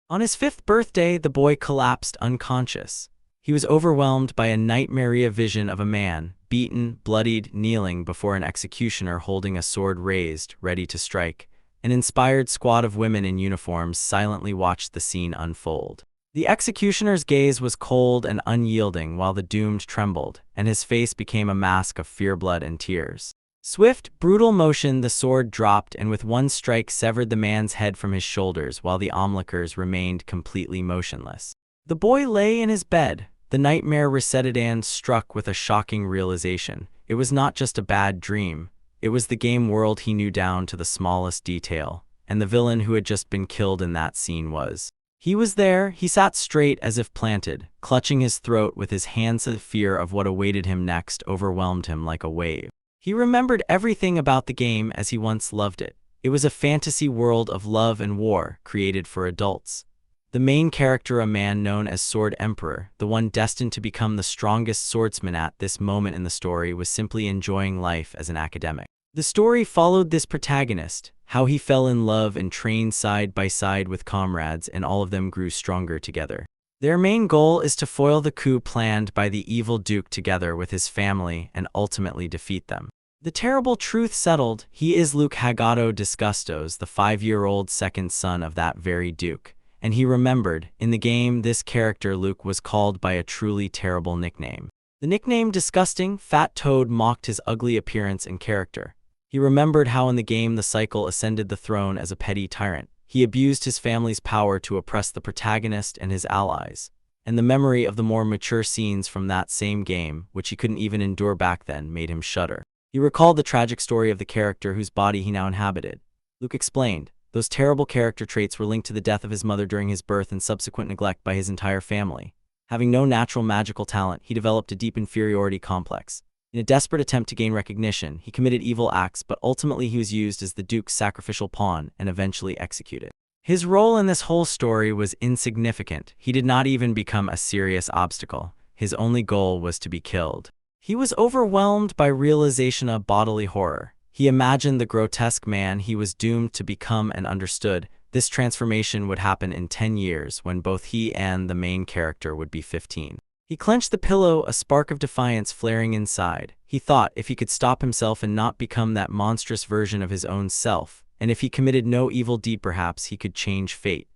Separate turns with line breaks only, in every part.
On his 5th birthday, the boy collapsed unconscious. He was overwhelmed by a nightmare vision of a man, beaten, bloodied, kneeling before an executioner holding a sword raised, ready to strike. An inspired squad of women in uniforms silently watched the scene unfold. The executioner's gaze was cold and unyielding while the doomed trembled, and his face became a mask of fear, blood, and tears. Swift, brutal motion, the sword dropped and with one strike severed the man's head from his shoulders while the onlookers remained completely motionless. The boy lay in his bed, the nightmare resetted and struck with a shocking realization. It was not just a bad dream. It was the game world he knew down to the smallest detail, and the villain who had just been killed in that scene was. He was there, he sat straight as if planted, clutching his throat with his hands. The fear of what awaited him next overwhelmed him like a wave. He remembered everything about the game as he once loved it. It was a fantasy world of love and war, created for adults. The main character, a man known as Sword Emperor, the one destined to become the strongest swordsman at this moment in the story, was simply enjoying life as an academic. The story followed this protagonist, how he fell in love and trained side by side with comrades, and all of them grew stronger together. Their main goal is to foil the coup planned by the evil Duke together with his family and ultimately defeat them. The terrible truth settled, he is Luke Hagato Disgustos, the 5-year-old second son of that very Duke. And he remembered, in the game this character Luke was called by a truly terrible nickname. The nickname Disgusting Fat Toad mocked his ugly appearance and character. He remembered how in the game the cycle ascended the throne as a petty tyrant. He abused his family's power to oppress the protagonist and his allies. And the memory of the more mature scenes from that same game, which he couldn't even endure back then, made him shudder. He recalled the tragic story of the character whose body he now inhabited. Luke explained, those terrible character traits were linked to the death of his mother during his birth and subsequent neglect by his entire family. Having no natural magical talent, he developed a deep inferiority complex. In a desperate attempt to gain recognition, he committed evil acts, but ultimately he was used as the Duke's sacrificial pawn and eventually executed. His role in this whole story was insignificant. He did not even become a serious obstacle. His only goal was to be killed. He was overwhelmed by realization of bodily horror. He imagined the grotesque man he was doomed to become and understood this transformation would happen in 10 years when both he and the main character would be 15. He clenched the pillow, a spark of defiance flaring inside. He thought if he could stop himself and not become that monstrous version of his own self, and if he committed no evil deed, perhaps he could change fate.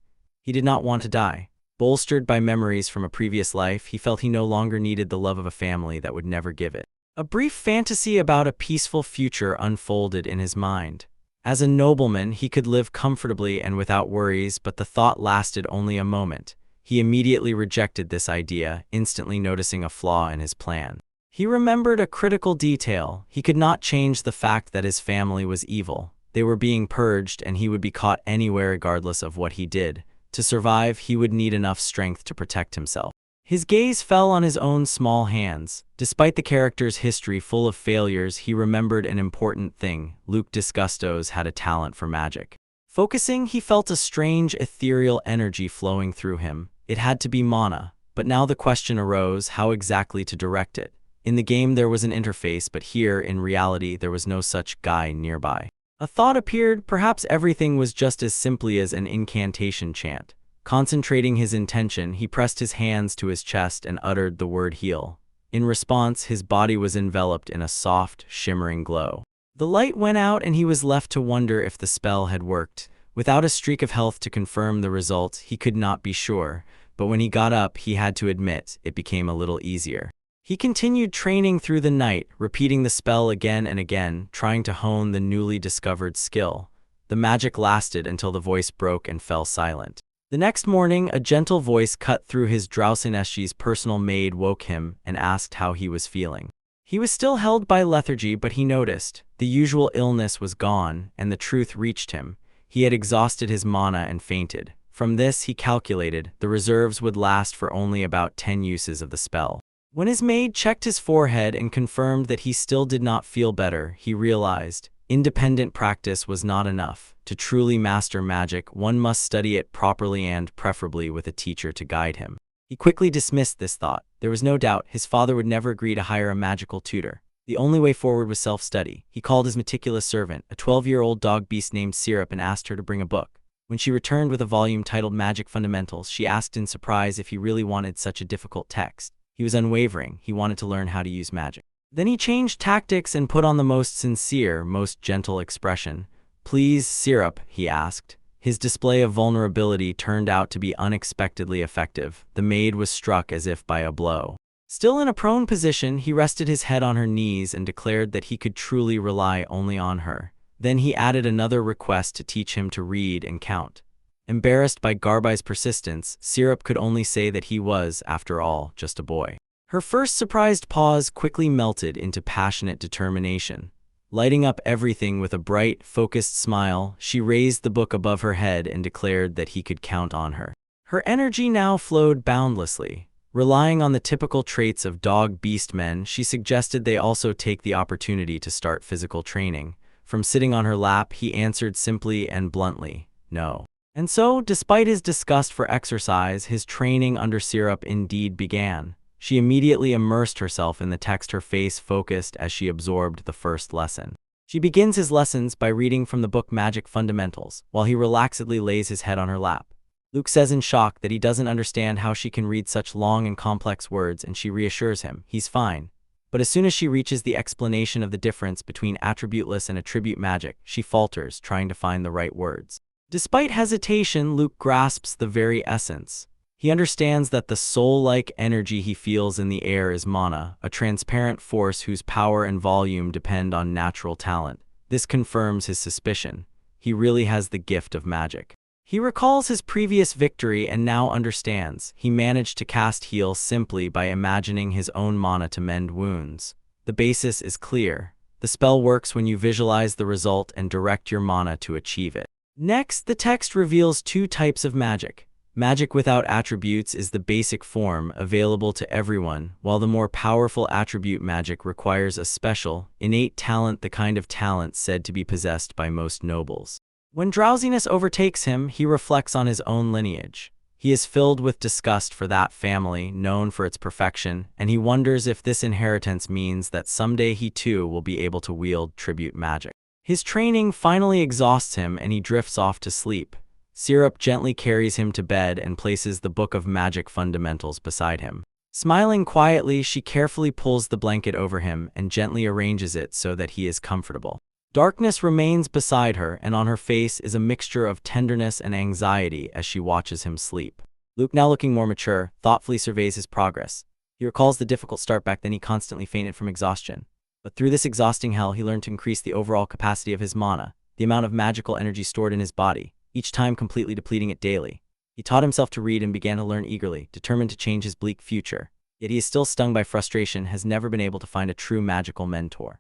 He did not want to die. Bolstered by memories from a previous life, he felt he no longer needed the love of a family that would never give it. A brief fantasy about a peaceful future unfolded in his mind. As a nobleman, he could live comfortably and without worries, but the thought lasted only a moment. He immediately rejected this idea, instantly noticing a flaw in his plan. He remembered a critical detail. He could not change the fact that his family was evil. They were being purged, and he would be caught anywhere regardless of what he did. To survive, he would need enough strength to protect himself. His gaze fell on his own small hands. Despite the character's history full of failures, he remembered an important thing. Luke Disgustos had a talent for magic. Focusing, he felt a strange ethereal energy flowing through him. It had to be mana, but now the question arose how exactly to direct it. In the game there was an interface, but here, in reality, there was no such guy nearby. A thought appeared, perhaps everything was just as simply as an incantation chant. Concentrating his intention, he pressed his hands to his chest and uttered the word heal. In response, his body was enveloped in a soft, shimmering glow. The light went out and he was left to wonder if the spell had worked. Without a streak of health to confirm the result, he could not be sure, but when he got up, he had to admit it became a little easier. He continued training through the night, repeating the spell again and again, trying to hone the newly discovered skill. The magic lasted until the voice broke and fell silent. The next morning, a gentle voice cut through his drowsiness. His personal maid woke him and asked how he was feeling. He was still held by lethargy, but he noticed the usual illness was gone, and the truth reached him. He had exhausted his mana and fainted. From this, he calculated the reserves would last for only about 10 uses of the spell. When his maid checked his forehead and confirmed that he still did not feel better, he realized independent practice was not enough. To truly master magic, one must study it properly and preferably with a teacher to guide him. He quickly dismissed this thought. There was no doubt his father would never agree to hire a magical tutor. The only way forward was self-study. He called his meticulous servant, a 12-year-old dog beast named Syrup, and asked her to bring a book. When she returned with a volume titled Magic Fundamentals, she asked in surprise if he really wanted such a difficult text. He was unwavering. He wanted to learn how to use magic. Then he changed tactics and put on the most sincere, most gentle expression. "Please, syrup," he asked. His display of vulnerability turned out to be unexpectedly effective. The maid was struck as if by a blow. Still in a prone position, he rested his head on her knees and declared that he could truly rely only on her. Then he added another request to teach him to read and count. Embarrassed by Garbai's persistence, Syrup could only say that he was, after all, just a boy. Her first surprised pause quickly melted into passionate determination. Lighting up everything with a bright, focused smile, she raised the book above her head and declared that he could count on her. Her energy now flowed boundlessly. Relying on the typical traits of dog-beast men, she suggested they also take the opportunity to start physical training. From sitting on her lap, he answered simply and bluntly, no. And so, despite his disgust for exercise, his training under Syrup indeed began. She immediately immersed herself in the text, her face focused as she absorbed the first lesson. She begins his lessons by reading from the book Magic Fundamentals, while he relaxedly lays his head on her lap. Luke says in shock that he doesn't understand how she can read such long and complex words, and she reassures him he's fine. But as soon as she reaches the explanation of the difference between attributeless and attribute magic, she falters, trying to find the right words. Despite hesitation, Luke grasps the very essence. He understands that the soul-like energy he feels in the air is mana, a transparent force whose power and volume depend on natural talent. This confirms his suspicion. He really has the gift of magic. He recalls his previous victory and now understands. He managed to cast heal simply by imagining his own mana to mend wounds. The basis is clear. The spell works when you visualize the result and direct your mana to achieve it. Next, the text reveals two types of magic. Magic without attributes is the basic form, available to everyone, while the more powerful attribute magic requires a special, innate talent, the kind of talent said to be possessed by most nobles. When drowsiness overtakes him, he reflects on his own lineage. He is filled with disgust for that family, known for its perfection, and he wonders if this inheritance means that someday he too will be able to wield tribute magic. His training finally exhausts him and he drifts off to sleep. Syrup gently carries him to bed and places the book of Magic Fundamentals beside him. Smiling quietly, she carefully pulls the blanket over him and gently arranges it so that he is comfortable. Darkness remains beside her, and on her face is a mixture of tenderness and anxiety as she watches him sleep. Luke, now looking more mature, thoughtfully surveys his progress. He recalls the difficult start back then. He constantly fainted from exhaustion. But through this exhausting hell, he learned to increase the overall capacity of his mana, the amount of magical energy stored in his body, each time completely depleting it daily. He taught himself to read and began to learn eagerly, determined to change his bleak future. Yet he is still stung by frustration, has never been able to find a true magical mentor.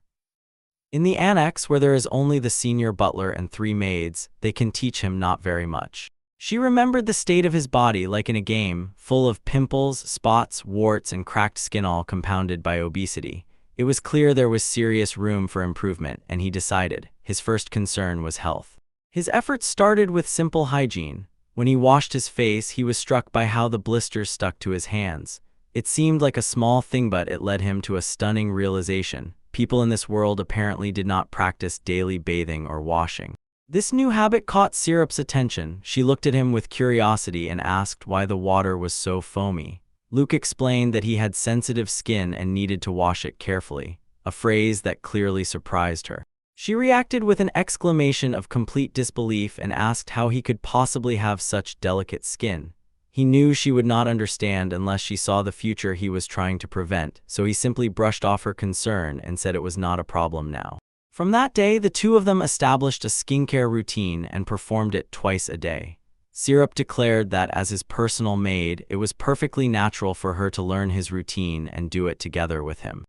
In the annex, where there is only the senior butler and 3 maids, they can teach him not very much. She remembered the state of his body like in a game, full of pimples, spots, warts, and cracked skin, all compounded by obesity. It was clear there was serious room for improvement, and he decided his first concern was health. His efforts started with simple hygiene. When he washed his face, he was struck by how the blisters stuck to his hands. It seemed like a small thing, but it led him to a stunning realization. People in this world apparently did not practice daily bathing or washing. This new habit caught Syrup's attention. She looked at him with curiosity and asked why the water was so foamy. Luke explained that he had sensitive skin and needed to wash it carefully, a phrase that clearly surprised her. She reacted with an exclamation of complete disbelief and asked how he could possibly have such delicate skin. He knew she would not understand unless she saw the future he was trying to prevent, so he simply brushed off her concern and said it was not a problem now. From that day, the two of them established a skincare routine and performed it twice a day. Syrup declared that as his personal maid, it was perfectly natural for her to learn his routine and do it together with him.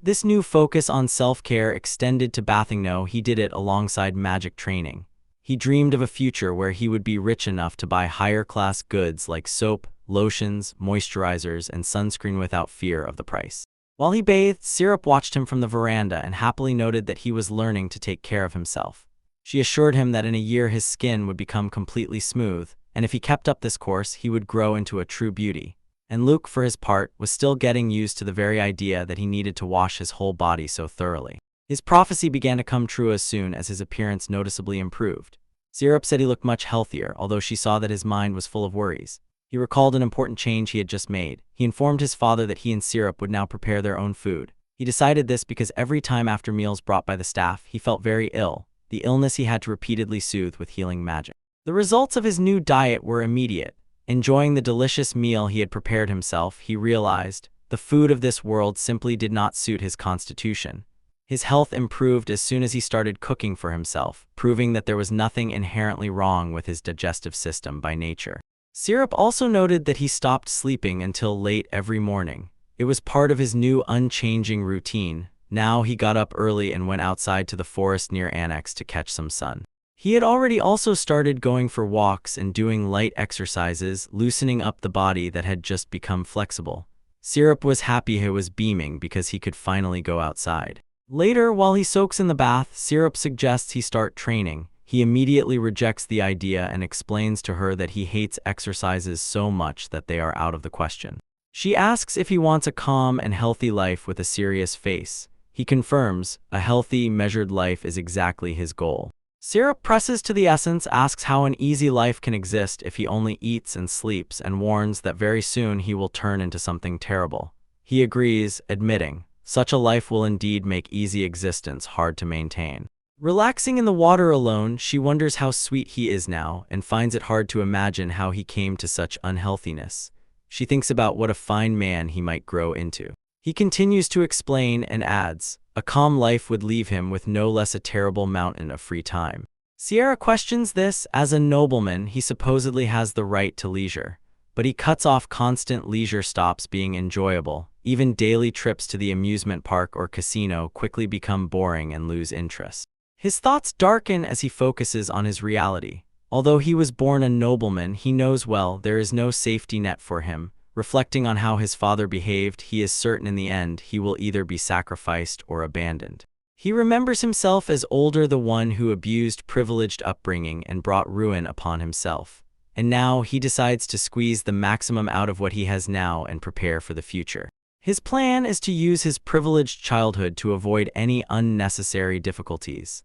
This new focus on self-care extended to bathing. No, he did it alongside magic training. He dreamed of a future where he would be rich enough to buy higher-class goods like soap, lotions, moisturizers, and sunscreen without fear of the price. While he bathed, Syrup watched him from the veranda and happily noted that he was learning to take care of himself. She assured him that in a year his skin would become completely smooth, and if he kept up this course, he would grow into a true beauty. And Luke, for his part, was still getting used to the very idea that he needed to wash his whole body so thoroughly. His prophecy began to come true as soon as his appearance noticeably improved. Syrup said he looked much healthier, although she saw that his mind was full of worries. He recalled an important change he had just made. He informed his father that he and Syrup would now prepare their own food. He decided this because every time after meals brought by the staff, he felt very ill, the illness he had to repeatedly soothe with healing magic. The results of his new diet were immediate. Enjoying the delicious meal he had prepared himself, he realized the food of this world simply did not suit his constitution. His health improved as soon as he started cooking for himself, proving that there was nothing inherently wrong with his digestive system by nature. Syrup also noted that he stopped sleeping until late every morning. It was part of his new unchanging routine. Now he got up early and went outside to the forest near Annex to catch some sun. He had already also started going for walks and doing light exercises, loosening up the body that had just become flexible. Syrup was happy he was beaming because he could finally go outside. Later, while he soaks in the bath, Syrup suggests he start training. He immediately rejects the idea and explains to her that he hates exercises so much that they are out of the question. She asks if he wants a calm and healthy life with a serious face. He confirms a healthy, measured life is exactly his goal. Syrup presses to the essence, asks how an easy life can exist if he only eats and sleeps, and warns that very soon he will turn into something terrible. He agrees, admitting, such a life will indeed make easy existence hard to maintain. Relaxing in the water alone, she wonders how sweet he is now and finds it hard to imagine how he came to such unhealthiness. She thinks about what a fine man he might grow into. He continues to explain and adds, a calm life would leave him with no less a terrible mountain of free time. Sierra questions this. As a nobleman, he supposedly has the right to leisure, but he cuts off constant leisure stops being enjoyable. Even daily trips to the amusement park or casino quickly become boring and lose interest. His thoughts darken as he focuses on his reality. Although he was born a nobleman, he knows well there is no safety net for him. Reflecting on how his father behaved, he is certain in the end he will either be sacrificed or abandoned. He remembers himself as older, the one who abused privileged upbringing and brought ruin upon himself. And now he decides to squeeze the maximum out of what he has now and prepare for the future. His plan is to use his privileged childhood to avoid any unnecessary difficulties.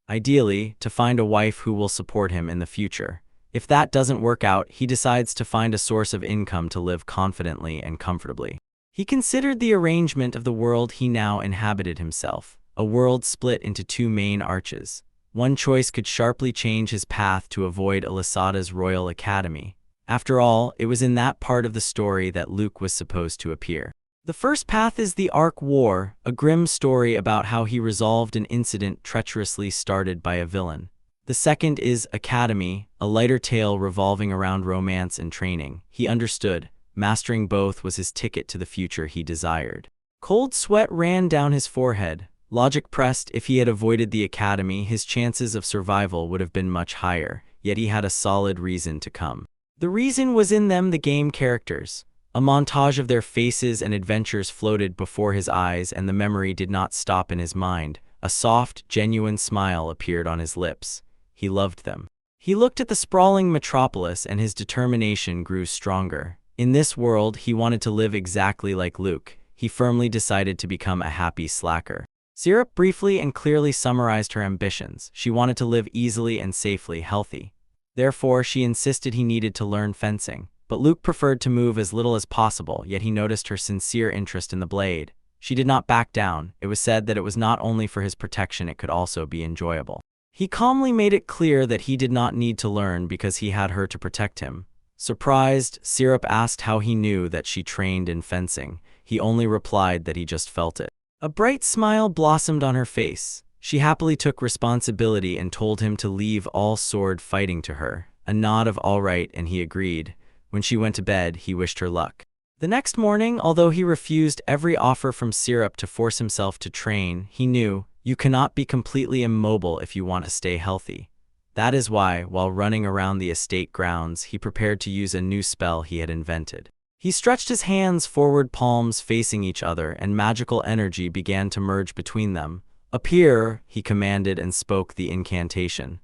Ideally, to find a wife who will support him in the future. If that doesn't work out, he decides to find a source of income to live confidently and comfortably. He considered the arrangement of the world he now inhabited himself, a world split into two main arches. One choice could sharply change his path to avoid Elisada's Royal Academy. After all, it was in that part of the story that Luke was supposed to appear. The first path is the Arc War, a grim story about how he resolved an incident treacherously started by a villain. The second is Academy, a lighter tale revolving around romance and training. He understood, mastering both was his ticket to the future he desired. Cold sweat ran down his forehead. Logic pressed, if he had avoided the Academy, his chances of survival would have been much higher, yet he had a solid reason to come. The reason was in them, the game characters. A montage of their faces and adventures floated before his eyes, and the memory did not stop in his mind. A soft, genuine smile appeared on his lips. He loved them. He looked at the sprawling metropolis, and his determination grew stronger. In this world, he wanted to live exactly like Luke. He firmly decided to become a happy slacker. Syrup briefly and clearly summarized her ambitions. She wanted to live easily and safely healthy. Therefore, she insisted he needed to learn fencing. But Luke preferred to move as little as possible, yet he noticed her sincere interest in the blade. She did not back down. It was said that it was not only for his protection, it could also be enjoyable. He calmly made it clear that he did not need to learn because he had her to protect him. Surprised, Syrup asked how he knew that she trained in fencing. He only replied that he just felt it. A bright smile blossomed on her face. She happily took responsibility and told him to leave all sword fighting to her. A nod of all right, and he agreed. When she went to bed, he wished her luck. The next morning, although he refused every offer from Syrup to force himself to train, he knew, you cannot be completely immobile if you want to stay healthy. That is why, while running around the estate grounds, he prepared to use a new spell he had invented. He stretched his hands forward, palms facing each other, and magical energy began to merge between them. Appear, he commanded and spoke the incantation.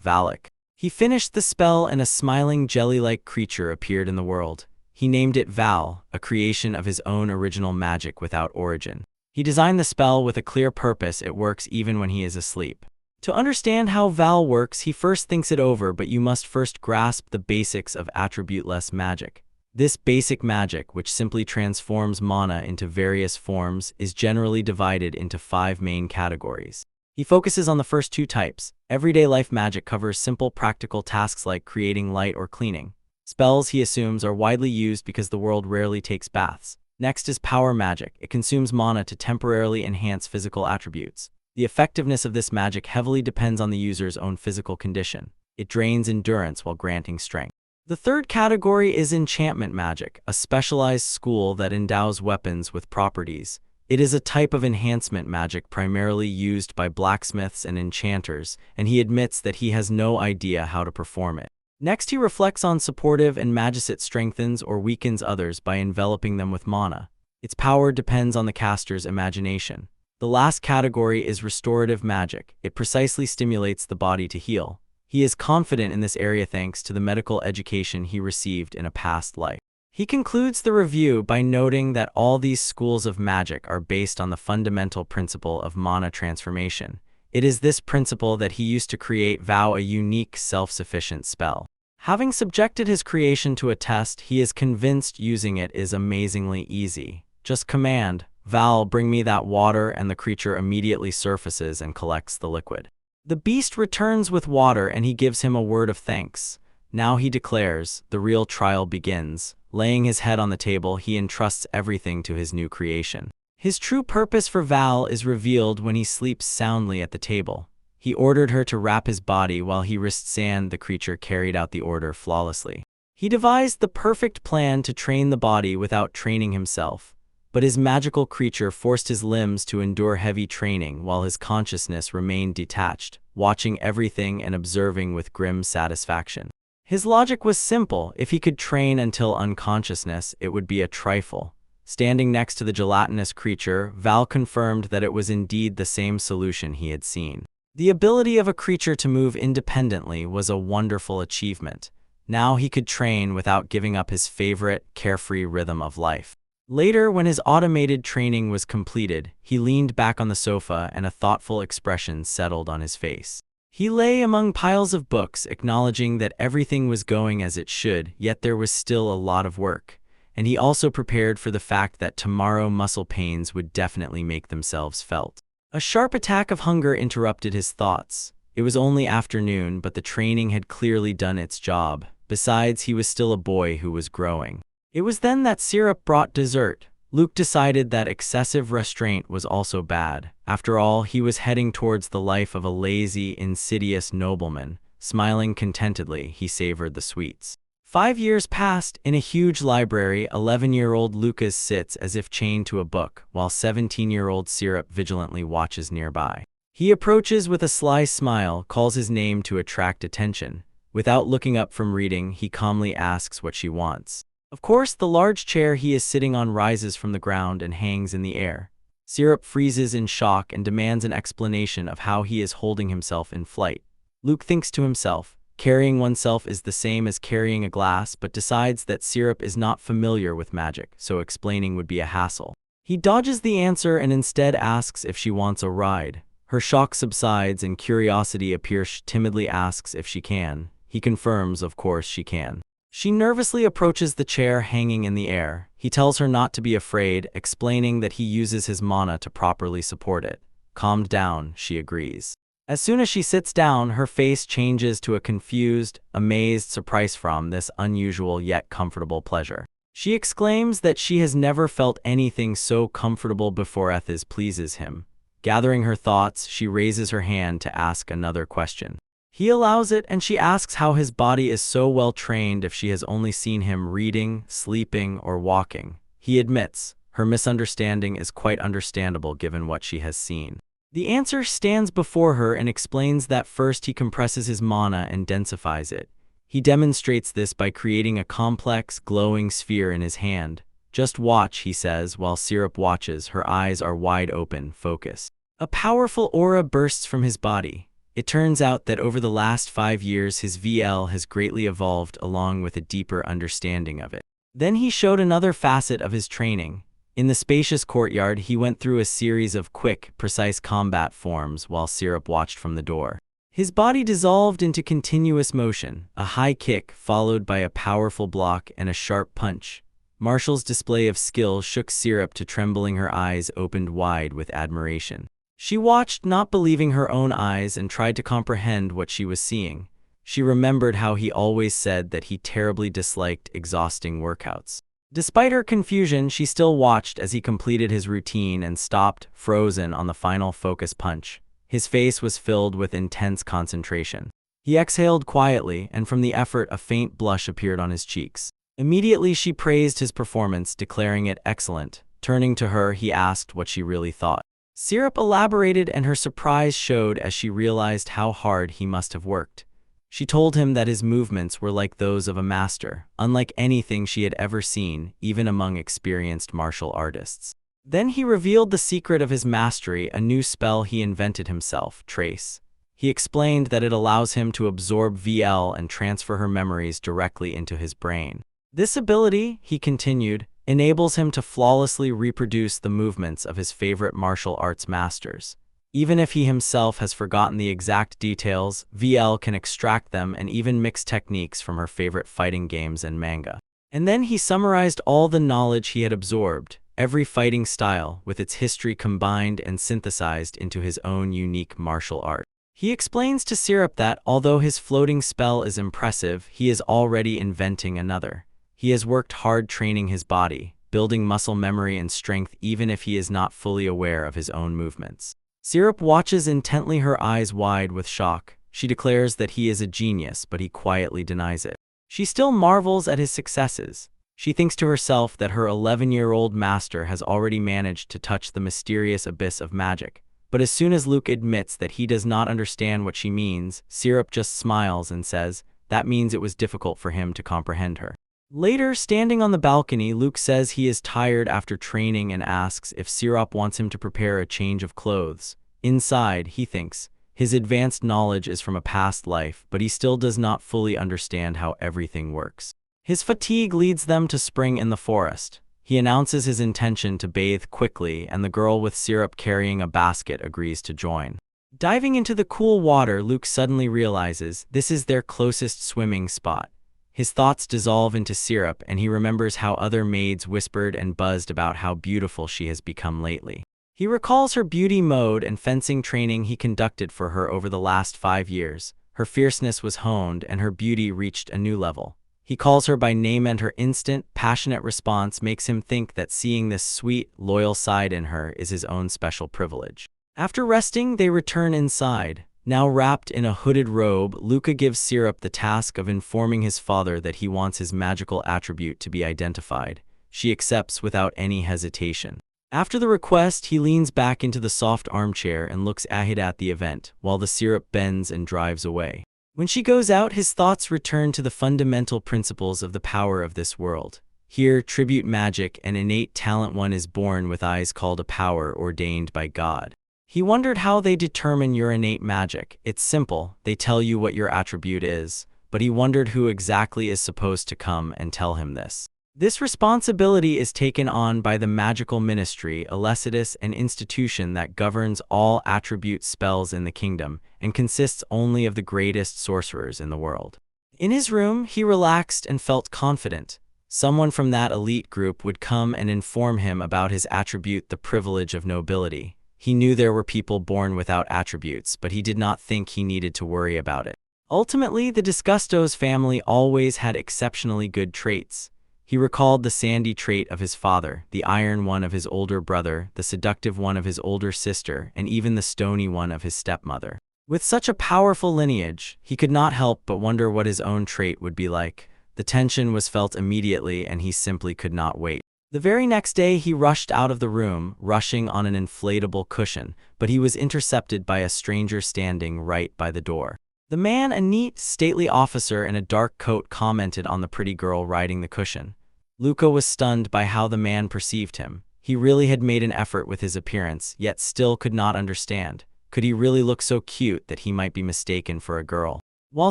Valak. He finished the spell and a smiling jelly-like creature appeared in the world. He named it Val, a creation of his own original magic without origin. He designed the spell with a clear purpose. It works even when he is asleep. To understand how Val works, he first thinks it over, but you must first grasp the basics of attribute-less magic. This basic magic, which simply transforms mana into various forms, is generally divided into 5 main categories. He focuses on the first 2 types. Everyday life magic covers simple practical tasks like creating light or cleaning. Spells, he assumes, are widely used because the world rarely takes baths. Next is power magic. It consumes mana to temporarily enhance physical attributes. The effectiveness of this magic heavily depends on the user's own physical condition. It drains endurance while granting strength. The third category is enchantment magic, a specialized school that endows weapons with properties. It is a type of enhancement magic primarily used by blacksmiths and enchanters, and he admits that he has no idea how to perform it. Next, he reflects on supportive and magic. It strengthens or weakens others by enveloping them with mana. Its power depends on the caster's imagination. The last category is restorative magic. It precisely stimulates the body to heal. He is confident in this area thanks to the medical education he received in a past life. He concludes the review by noting that all these schools of magic are based on the fundamental principle of mana transformation. It is this principle that he used to create Vow, a unique, self-sufficient spell. Having subjected his creation to a test, he is convinced using it is amazingly easy. Just command, Val, bring me that water, and the creature immediately surfaces and collects the liquid. The beast returns with water and he gives him a word of thanks. Now he declares, the real trial begins. Laying his head on the table, he entrusts everything to his new creation. His true purpose for Val is revealed when he sleeps soundly at the table. He ordered her to wrap his body while he risked sand. The creature carried out the order flawlessly. He devised the perfect plan to train the body without training himself. But his magical creature forced his limbs to endure heavy training while his consciousness remained detached, watching everything and observing with grim satisfaction. His logic was simple. If he could train until unconsciousness, it would be a trifle. Standing next to the gelatinous creature, Val confirmed that it was indeed the same solution he had seen. The ability of a creature to move independently was a wonderful achievement. Now he could train without giving up his favorite, carefree rhythm of life. Later, when his automated training was completed, he leaned back on the sofa and a thoughtful expression settled on his face. He lay among piles of books, acknowledging that everything was going as it should, yet there was still a lot of work. And he also prepared for the fact that tomorrow muscle pains would definitely make themselves felt. A sharp attack of hunger interrupted his thoughts. It was only afternoon, but the training had clearly done its job. Besides, he was still a boy who was growing. It was then that Syrup brought dessert. Luke decided that excessive restraint was also bad. After all, he was heading towards the life of a lazy, insidious nobleman. Smiling contentedly, he savored the sweets. 5 years passed. In a huge library, 11-year-old Lucas sits as if chained to a book, while 17-year-old Syrup vigilantly watches nearby. He approaches with a sly smile, calls his name to attract attention. Without looking up from reading, he calmly asks what she wants. Of course, the large chair he is sitting on rises from the ground and hangs in the air. Syrup freezes in shock and demands an explanation of how he is holding himself in flight. Luke thinks to himself, carrying oneself is the same as carrying a glass, but decides that Syrup is not familiar with magic, so explaining would be a hassle. He dodges the answer and instead asks if she wants a ride. Her shock subsides and curiosity appears. Timidly asks if she can. He confirms, of course, she can. She nervously approaches the chair hanging in the air. He tells her not to be afraid, explaining that he uses his mana to properly support it. Calmed down, she agrees. As soon as she sits down, her face changes to a confused, amazed surprise from this unusual yet comfortable pleasure. She exclaims that she has never felt anything so comfortable before. This pleases him. Gathering her thoughts, she raises her hand to ask another question. He allows it, and she asks how his body is so well trained if she has only seen him reading, sleeping, or walking. He admits, her misunderstanding is quite understandable given what she has seen. The answer stands before her and explains that first he compresses his mana and densifies it. He demonstrates this by creating a complex, glowing sphere in his hand. Just watch, he says, while Syrup watches. Her eyes are wide open, focused. A powerful aura bursts from his body. It turns out that over the last 5 years his VL has greatly evolved along with a deeper understanding of it. Then he showed another facet of his training. In the spacious courtyard, he went through a series of quick, precise combat forms while Syrup watched from the door. His body dissolved into continuous motion, a high kick followed by a powerful block and a sharp punch. Martial's display of skill shook Syrup to trembling, her eyes opened wide with admiration. She watched, not believing her own eyes, and tried to comprehend what she was seeing. She remembered how he always said that he terribly disliked exhausting workouts. Despite her confusion, she still watched as he completed his routine and stopped, frozen, on the final focus punch. His face was filled with intense concentration. He exhaled quietly, and from the effort a faint blush appeared on his cheeks. Immediately she praised his performance, declaring it excellent. Turning to her, he asked what she really thought. Syrup elaborated, and her surprise showed as she realized how hard he must have worked. She told him that his movements were like those of a master, unlike anything she had ever seen, even among experienced martial artists. Then he revealed the secret of his mastery, a new spell he invented himself, Trace. He explained that it allows him to absorb VL and transfer her memories directly into his brain. This ability, he continued, enables him to flawlessly reproduce the movements of his favorite martial arts masters. Even if he himself has forgotten the exact details, VL can extract them and even mix techniques from her favorite fighting games and manga. And then he summarized all the knowledge he had absorbed, every fighting style, with its history combined and synthesized into his own unique martial art. He explains to Syrup that, although his floating spell is impressive, he is already inventing another. He has worked hard training his body, building muscle memory and strength even if he is not fully aware of his own movements. Syrup watches intently, her eyes wide with shock. She declares that he is a genius, but he quietly denies it. She still marvels at his successes. She thinks to herself that her 11-year-old master has already managed to touch the mysterious abyss of magic. But as soon as Luke admits that he does not understand what she means, Syrup just smiles and says that means it was difficult for him to comprehend her. Later, standing on the balcony, Luke says he is tired after training and asks if Syrup wants him to prepare a change of clothes. Inside, he thinks his advanced knowledge is from a past life, but he still does not fully understand how everything works. His fatigue leads them to spring in the forest. He announces his intention to bathe quickly, and the girl with Syrup carrying a basket agrees to join. Diving into the cool water, Luke suddenly realizes this is their closest swimming spot. His thoughts dissolve into Syrup, and he remembers how other maids whispered and buzzed about how beautiful she has become lately. He recalls her beauty mode and fencing training he conducted for her over the last 5 years. Her fierceness was honed, and her beauty reached a new level. He calls her by name, and her instant, passionate response makes him think that seeing this sweet, loyal side in her is his own special privilege. After resting, they return inside. Now wrapped in a hooded robe, Luca gives Syrup the task of informing his father that he wants his magical attribute to be identified. She accepts without any hesitation. After the request, he leans back into the soft armchair and looks ahead at the event, while the Syrup bends and drives away. When she goes out, his thoughts return to the fundamental principles of the power of this world. Here, tribute magic and innate talent. One is born with eyes, called a power ordained by God. He wondered how they determine your innate magic. It's simple, they tell you what your attribute is, but he wondered who exactly is supposed to come and tell him this. This responsibility is taken on by the magical ministry, Elecidus, an institution that governs all attribute spells in the kingdom, and consists only of the greatest sorcerers in the world. In his room, he relaxed and felt confident. Someone from that elite group would come and inform him about his attribute, the privilege of nobility. He knew there were people born without attributes, but he did not think he needed to worry about it. Ultimately, the Disgustos family always had exceptionally good traits. He recalled the sandy trait of his father, the iron one of his older brother, the seductive one of his older sister, and even the stony one of his stepmother. With such a powerful lineage, he could not help but wonder what his own trait would be like. The tension was felt immediately, and he simply could not wait. The very next day, he rushed out of the room, rushing on an inflatable cushion, but he was intercepted by a stranger standing right by the door. The man, a neat, stately officer in a dark coat, commented on the pretty girl riding the cushion. Luca was stunned by how the man perceived him. He really had made an effort with his appearance, yet still could not understand. Could he really look so cute that he might be mistaken for a girl? While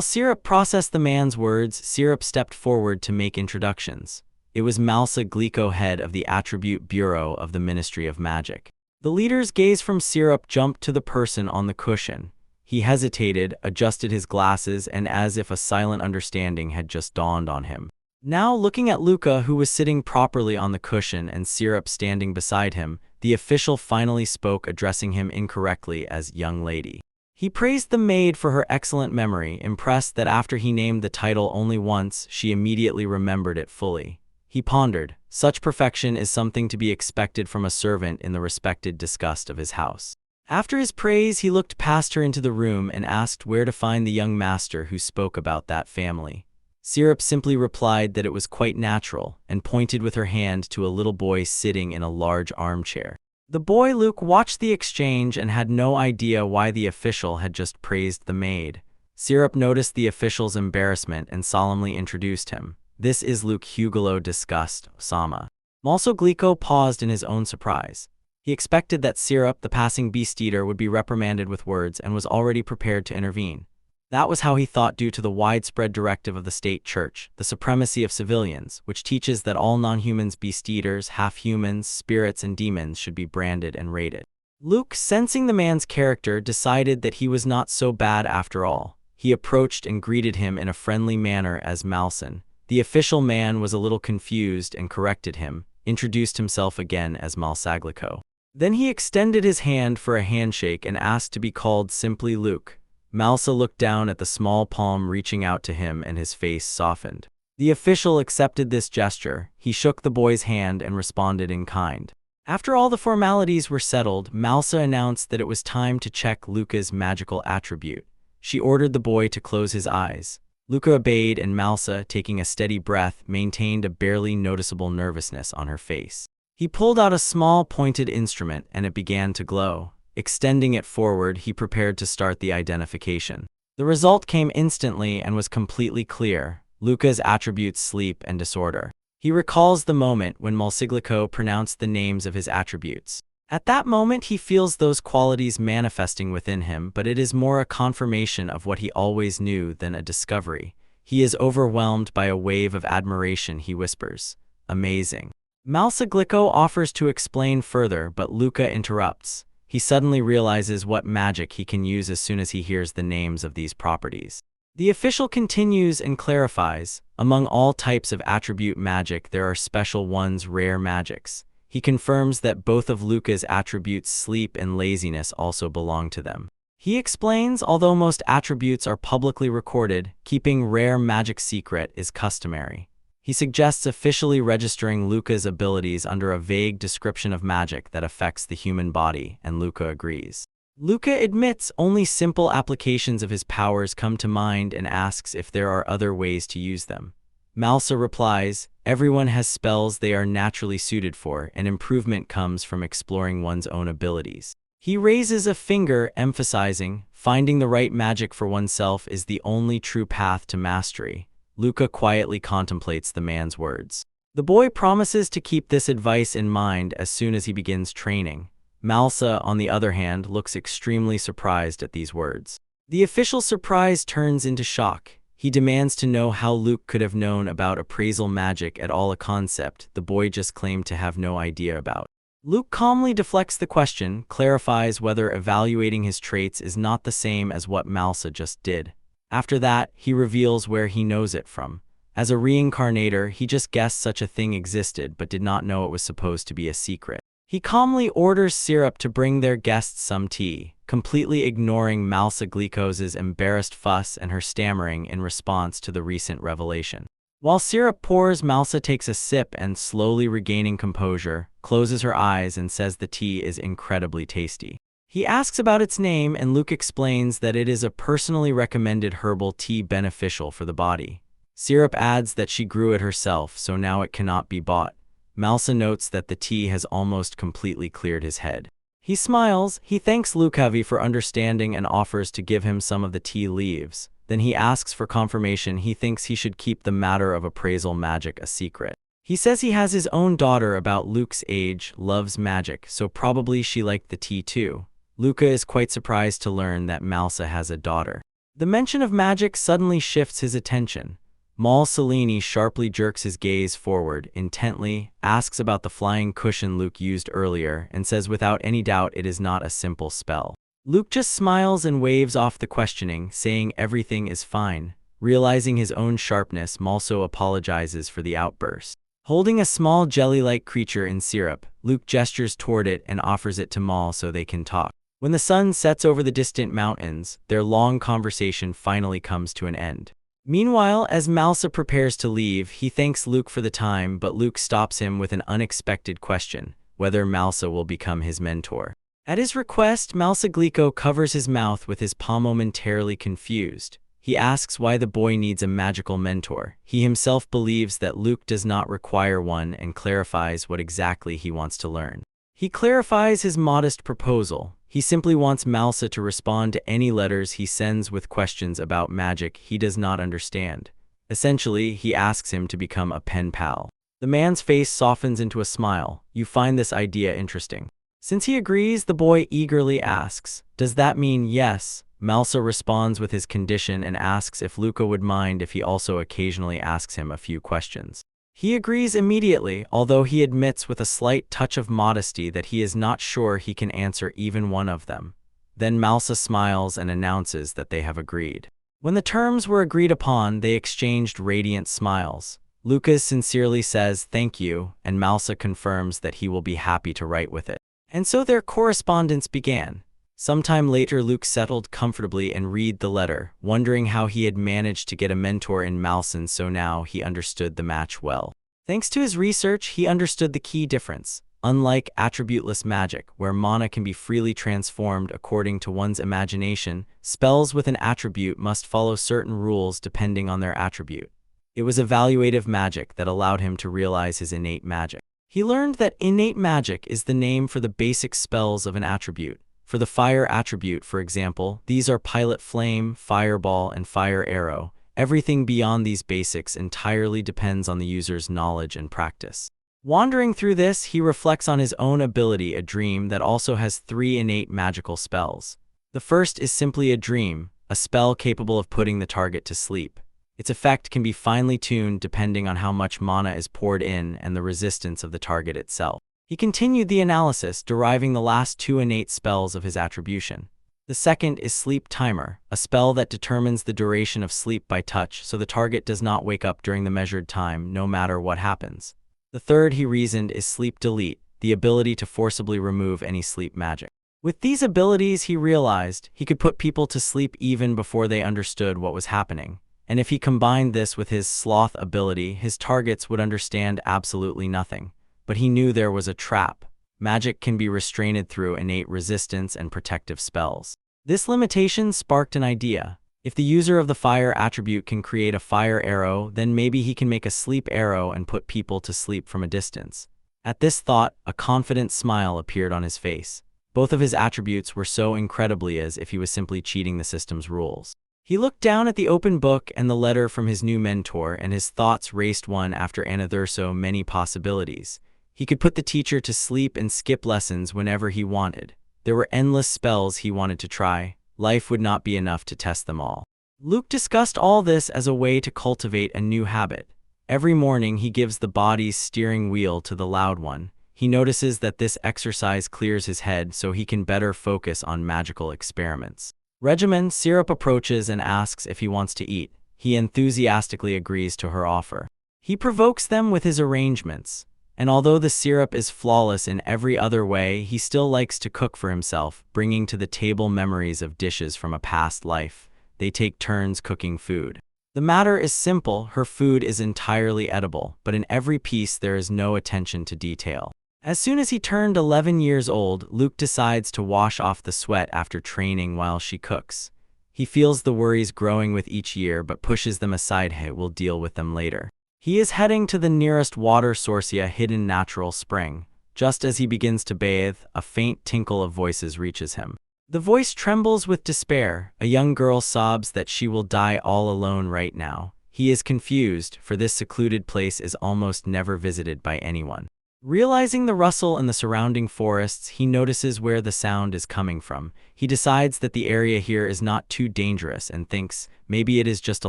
Syrup processed the man's words, Syrup stepped forward to make introductions. It was Malsa Glico, head of the Attribute Bureau of the Ministry of Magic. The leader's gaze from Syrup jumped to the person on the cushion. He hesitated, adjusted his glasses, and as if a silent understanding had just dawned on him. Now, looking at Luca, who was sitting properly on the cushion and Syrup standing beside him, the official finally spoke, addressing him incorrectly as young lady. He praised the maid for her excellent memory, impressed that after he named the title only once, she immediately remembered it fully. He pondered, such perfection is something to be expected from a servant in the respected disgust of his house. After his praise, he looked past her into the room and asked where to find the young master who spoke about that family. Syrup simply replied that it was quite natural and pointed with her hand to a little boy sitting in a large armchair. The boy Luke watched the exchange and had no idea why the official had just praised the maid. Syrup noticed the official's embarrassment and solemnly introduced him. This is Luke Hugelo Disgust, Osama. Malsa Glico paused in his own surprise. He expected that Syrup, the passing beast eater, would be reprimanded with words and was already prepared to intervene. That was how he thought, due to the widespread directive of the state church, the supremacy of civilians, which teaches that all non-humans, beast eaters, half-humans, spirits, and demons should be branded and rated. Luke, sensing the man's character, decided that he was not so bad after all. He approached and greeted him in a friendly manner as Malson. The official man was a little confused and corrected him, introduced himself again as Malsaglico. Then he extended his hand for a handshake and asked to be called simply Luke. Malsa looked down at the small palm reaching out to him and his face softened. The official accepted this gesture. He shook the boy's hand and responded in kind. After all the formalities were settled, Malsa announced that it was time to check Luca's magical attribute. She ordered the boy to close his eyes. Luca obeyed, and Malsa, taking a steady breath, maintained a barely noticeable nervousness on her face. He pulled out a small pointed instrument and it began to glow. Extending it forward, he prepared to start the identification. The result came instantly and was completely clear. Luca's attributes: sleep and disorder. He recalls the moment when Malsaglico pronounced the names of his attributes. At that moment, he feels those qualities manifesting within him, but it is more a confirmation of what he always knew than a discovery. He is overwhelmed by a wave of admiration. He whispers, "Amazing." Malsaglico offers to explain further, but Luca interrupts. He suddenly realizes what magic he can use as soon as he hears the names of these properties. The official continues and clarifies, among all types of attribute magic, there are special ones, rare magics. He confirms that both of Luca's attributes, sleep and laziness, also belong to them. He explains, although most attributes are publicly recorded, keeping rare magic secret is customary. He suggests officially registering Luca's abilities under a vague description of magic that affects the human body, and Luca agrees. Luca admits only simple applications of his powers come to mind and asks if there are other ways to use them. Malsa replies, everyone has spells they are naturally suited for, and improvement comes from exploring one's own abilities. He raises a finger, emphasizing, finding the right magic for oneself is the only true path to mastery. Luca quietly contemplates the man's words. The boy promises to keep this advice in mind as soon as he begins training. Malsa, on the other hand, looks extremely surprised at these words. The official's surprise turns into shock. He demands to know how Luke could have known about appraisal magic at all, a concept the boy just claimed to have no idea about. Luke calmly deflects the question, clarifies whether evaluating his traits is not the same as what Malsa just did. After that, he reveals where he knows it from. As a reincarnator, he just guessed such a thing existed but did not know it was supposed to be a secret. He calmly orders Syrup to bring their guests some tea, completely ignoring Malsaglico's embarrassed fuss and her stammering in response to the recent revelation. While Syrup pours, Malsa takes a sip and, slowly regaining composure, closes her eyes and says the tea is incredibly tasty. He asks about its name, and Luke explains that it is a personally recommended herbal tea beneficial for the body. Syrup adds that she grew it herself, so now it cannot be bought. Malsa notes that the tea has almost completely cleared his head. He smiles, he thanks Luke heavy for understanding and offers to give him some of the tea leaves. Then he asks for confirmation. He thinks he should keep the matter of appraisal magic a secret. He says he has his own daughter about Luke's age, loves magic, so probably she liked the tea too. Luca is quite surprised to learn that Malsa has a daughter. The mention of magic suddenly shifts his attention. Mal Salini sharply jerks his gaze forward, intently, asks about the flying cushion Luke used earlier, and says without any doubt it is not a simple spell. Luke just smiles and waves off the questioning, saying everything is fine. Realizing his own sharpness, Malso apologizes for the outburst. Holding a small jelly-like creature in syrup, Luke gestures toward it and offers it to Mal so they can talk. When the sun sets over the distant mountains, their long conversation finally comes to an end. Meanwhile, as Malsa prepares to leave, he thanks Luke for the time, but Luke stops him with an unexpected question, whether Malsa will become his mentor. At his request, Malsa Glico covers his mouth with his palm, momentarily confused. He asks why the boy needs a magical mentor. He himself believes that Luke does not require one and clarifies what exactly he wants to learn. He clarifies his modest proposal. He simply wants Malsa to respond to any letters he sends with questions about magic he does not understand. Essentially, he asks him to become a pen pal. The man's face softens into a smile. You find this idea interesting. Since he agrees, the boy eagerly asks, "Does that mean yes?" Malsa responds with his condition and asks if Luca would mind if he also occasionally asks him a few questions. He agrees immediately, although he admits with a slight touch of modesty that he is not sure he can answer even one of them. Then Malsa smiles and announces that they have agreed. When the terms were agreed upon, they exchanged radiant smiles. Lucas sincerely says thank you, and Malsa confirms that he will be happy to write with it. And so their correspondence began. Sometime later, Luke settled comfortably and read the letter, wondering how he had managed to get a mentor in Malsen, so now he understood the match well. Thanks to his research, he understood the key difference. Unlike attributeless magic, where mana can be freely transformed according to one's imagination, spells with an attribute must follow certain rules depending on their attribute. It was evaluative magic that allowed him to realize his innate magic. He learned that innate magic is the name for the basic spells of an attribute. For the fire attribute, for example, these are Pilot Flame, Fireball, and Fire Arrow. Everything beyond these basics entirely depends on the user's knowledge and practice. Wandering through this, he reflects on his own ability, a dream, that also has 3 innate magical spells. The first is simply a dream, a spell capable of putting the target to sleep. Its effect can be finely tuned depending on how much mana is poured in and the resistance of the target itself. He continued the analysis, deriving the last 2 innate spells of his attribution. The second is Sleep Timer, a spell that determines the duration of sleep by touch so the target does not wake up during the measured time, no matter what happens. The third, he reasoned, is Sleep Delete, the ability to forcibly remove any sleep magic. With these abilities, he realized he could put people to sleep even before they understood what was happening. And if he combined this with his sloth ability, his targets would understand absolutely nothing. But he knew there was a trap. Magic can be restrained through innate resistance and protective spells. This limitation sparked an idea. If the user of the fire attribute can create a fire arrow, then maybe he can make a sleep arrow and put people to sleep from a distance. At this thought, a confident smile appeared on his face. Both of his attributes were so incredibly as if he was simply cheating the system's rules. He looked down at the open book and the letter from his new mentor, and his thoughts raced one after another, so many possibilities. He could put the teacher to sleep and skip lessons whenever he wanted. There were endless spells he wanted to try. Life would not be enough to test them all. Luke discussed all this as a way to cultivate a new habit. Every morning he gives the body's steering wheel to the loud one. He notices that this exercise clears his head so he can better focus on magical experiments. Regimen Syrup approaches and asks if he wants to eat. He enthusiastically agrees to her offer. He provokes them with his arrangements. And although the syrup is flawless in every other way, he still likes to cook for himself, bringing to the table memories of dishes from a past life. They take turns cooking food. The matter is simple, her food is entirely edible, but in every piece there is no attention to detail. As soon as he turned 11 years old, Luke decides to wash off the sweat after training while she cooks. He feels the worries growing with each year but pushes them aside. He will deal with them later. He is heading to the nearest water source, a hidden natural spring. Just as he begins to bathe, a faint tinkle of voices reaches him. The voice trembles with despair. A young girl sobs that she will die all alone right now. He is confused, for this secluded place is almost never visited by anyone. Realizing the rustle in the surrounding forests, he notices where the sound is coming from. He decides that the area here is not too dangerous and thinks maybe it is just a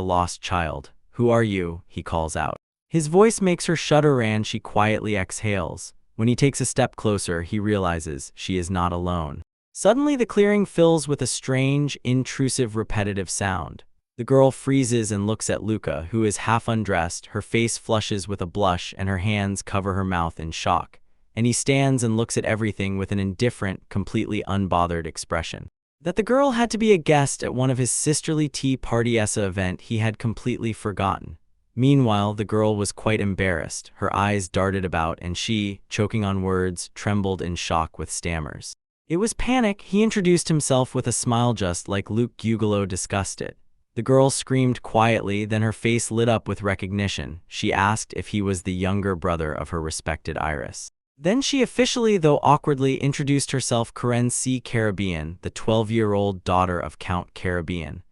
lost child. "Who are you?" he calls out. His voice makes her shudder and she quietly exhales. When he takes a step closer, he realizes she is not alone. Suddenly, the clearing fills with a strange, intrusive, repetitive sound. The girl freezes and looks at Luca, who is half undressed. Her face flushes with a blush and her hands cover her mouth in shock. And he stands and looks at everything with an indifferent, completely unbothered expression. That the girl had to be a guest at one of his sisterly tea party-essa event he had completely forgotten. Meanwhile, the girl was quite embarrassed. Her eyes darted about and she, choking on words, trembled in shock with stammers. It was panic. He introduced himself with a smile just like Luke Gugolo discussed it. The girl screamed quietly, then her face lit up with recognition. She asked if he was the younger brother of her respected Iris. Then she officially, though awkwardly, introduced herself, Karen C. Caribbean, the 12-year-old daughter of Count Caribbean.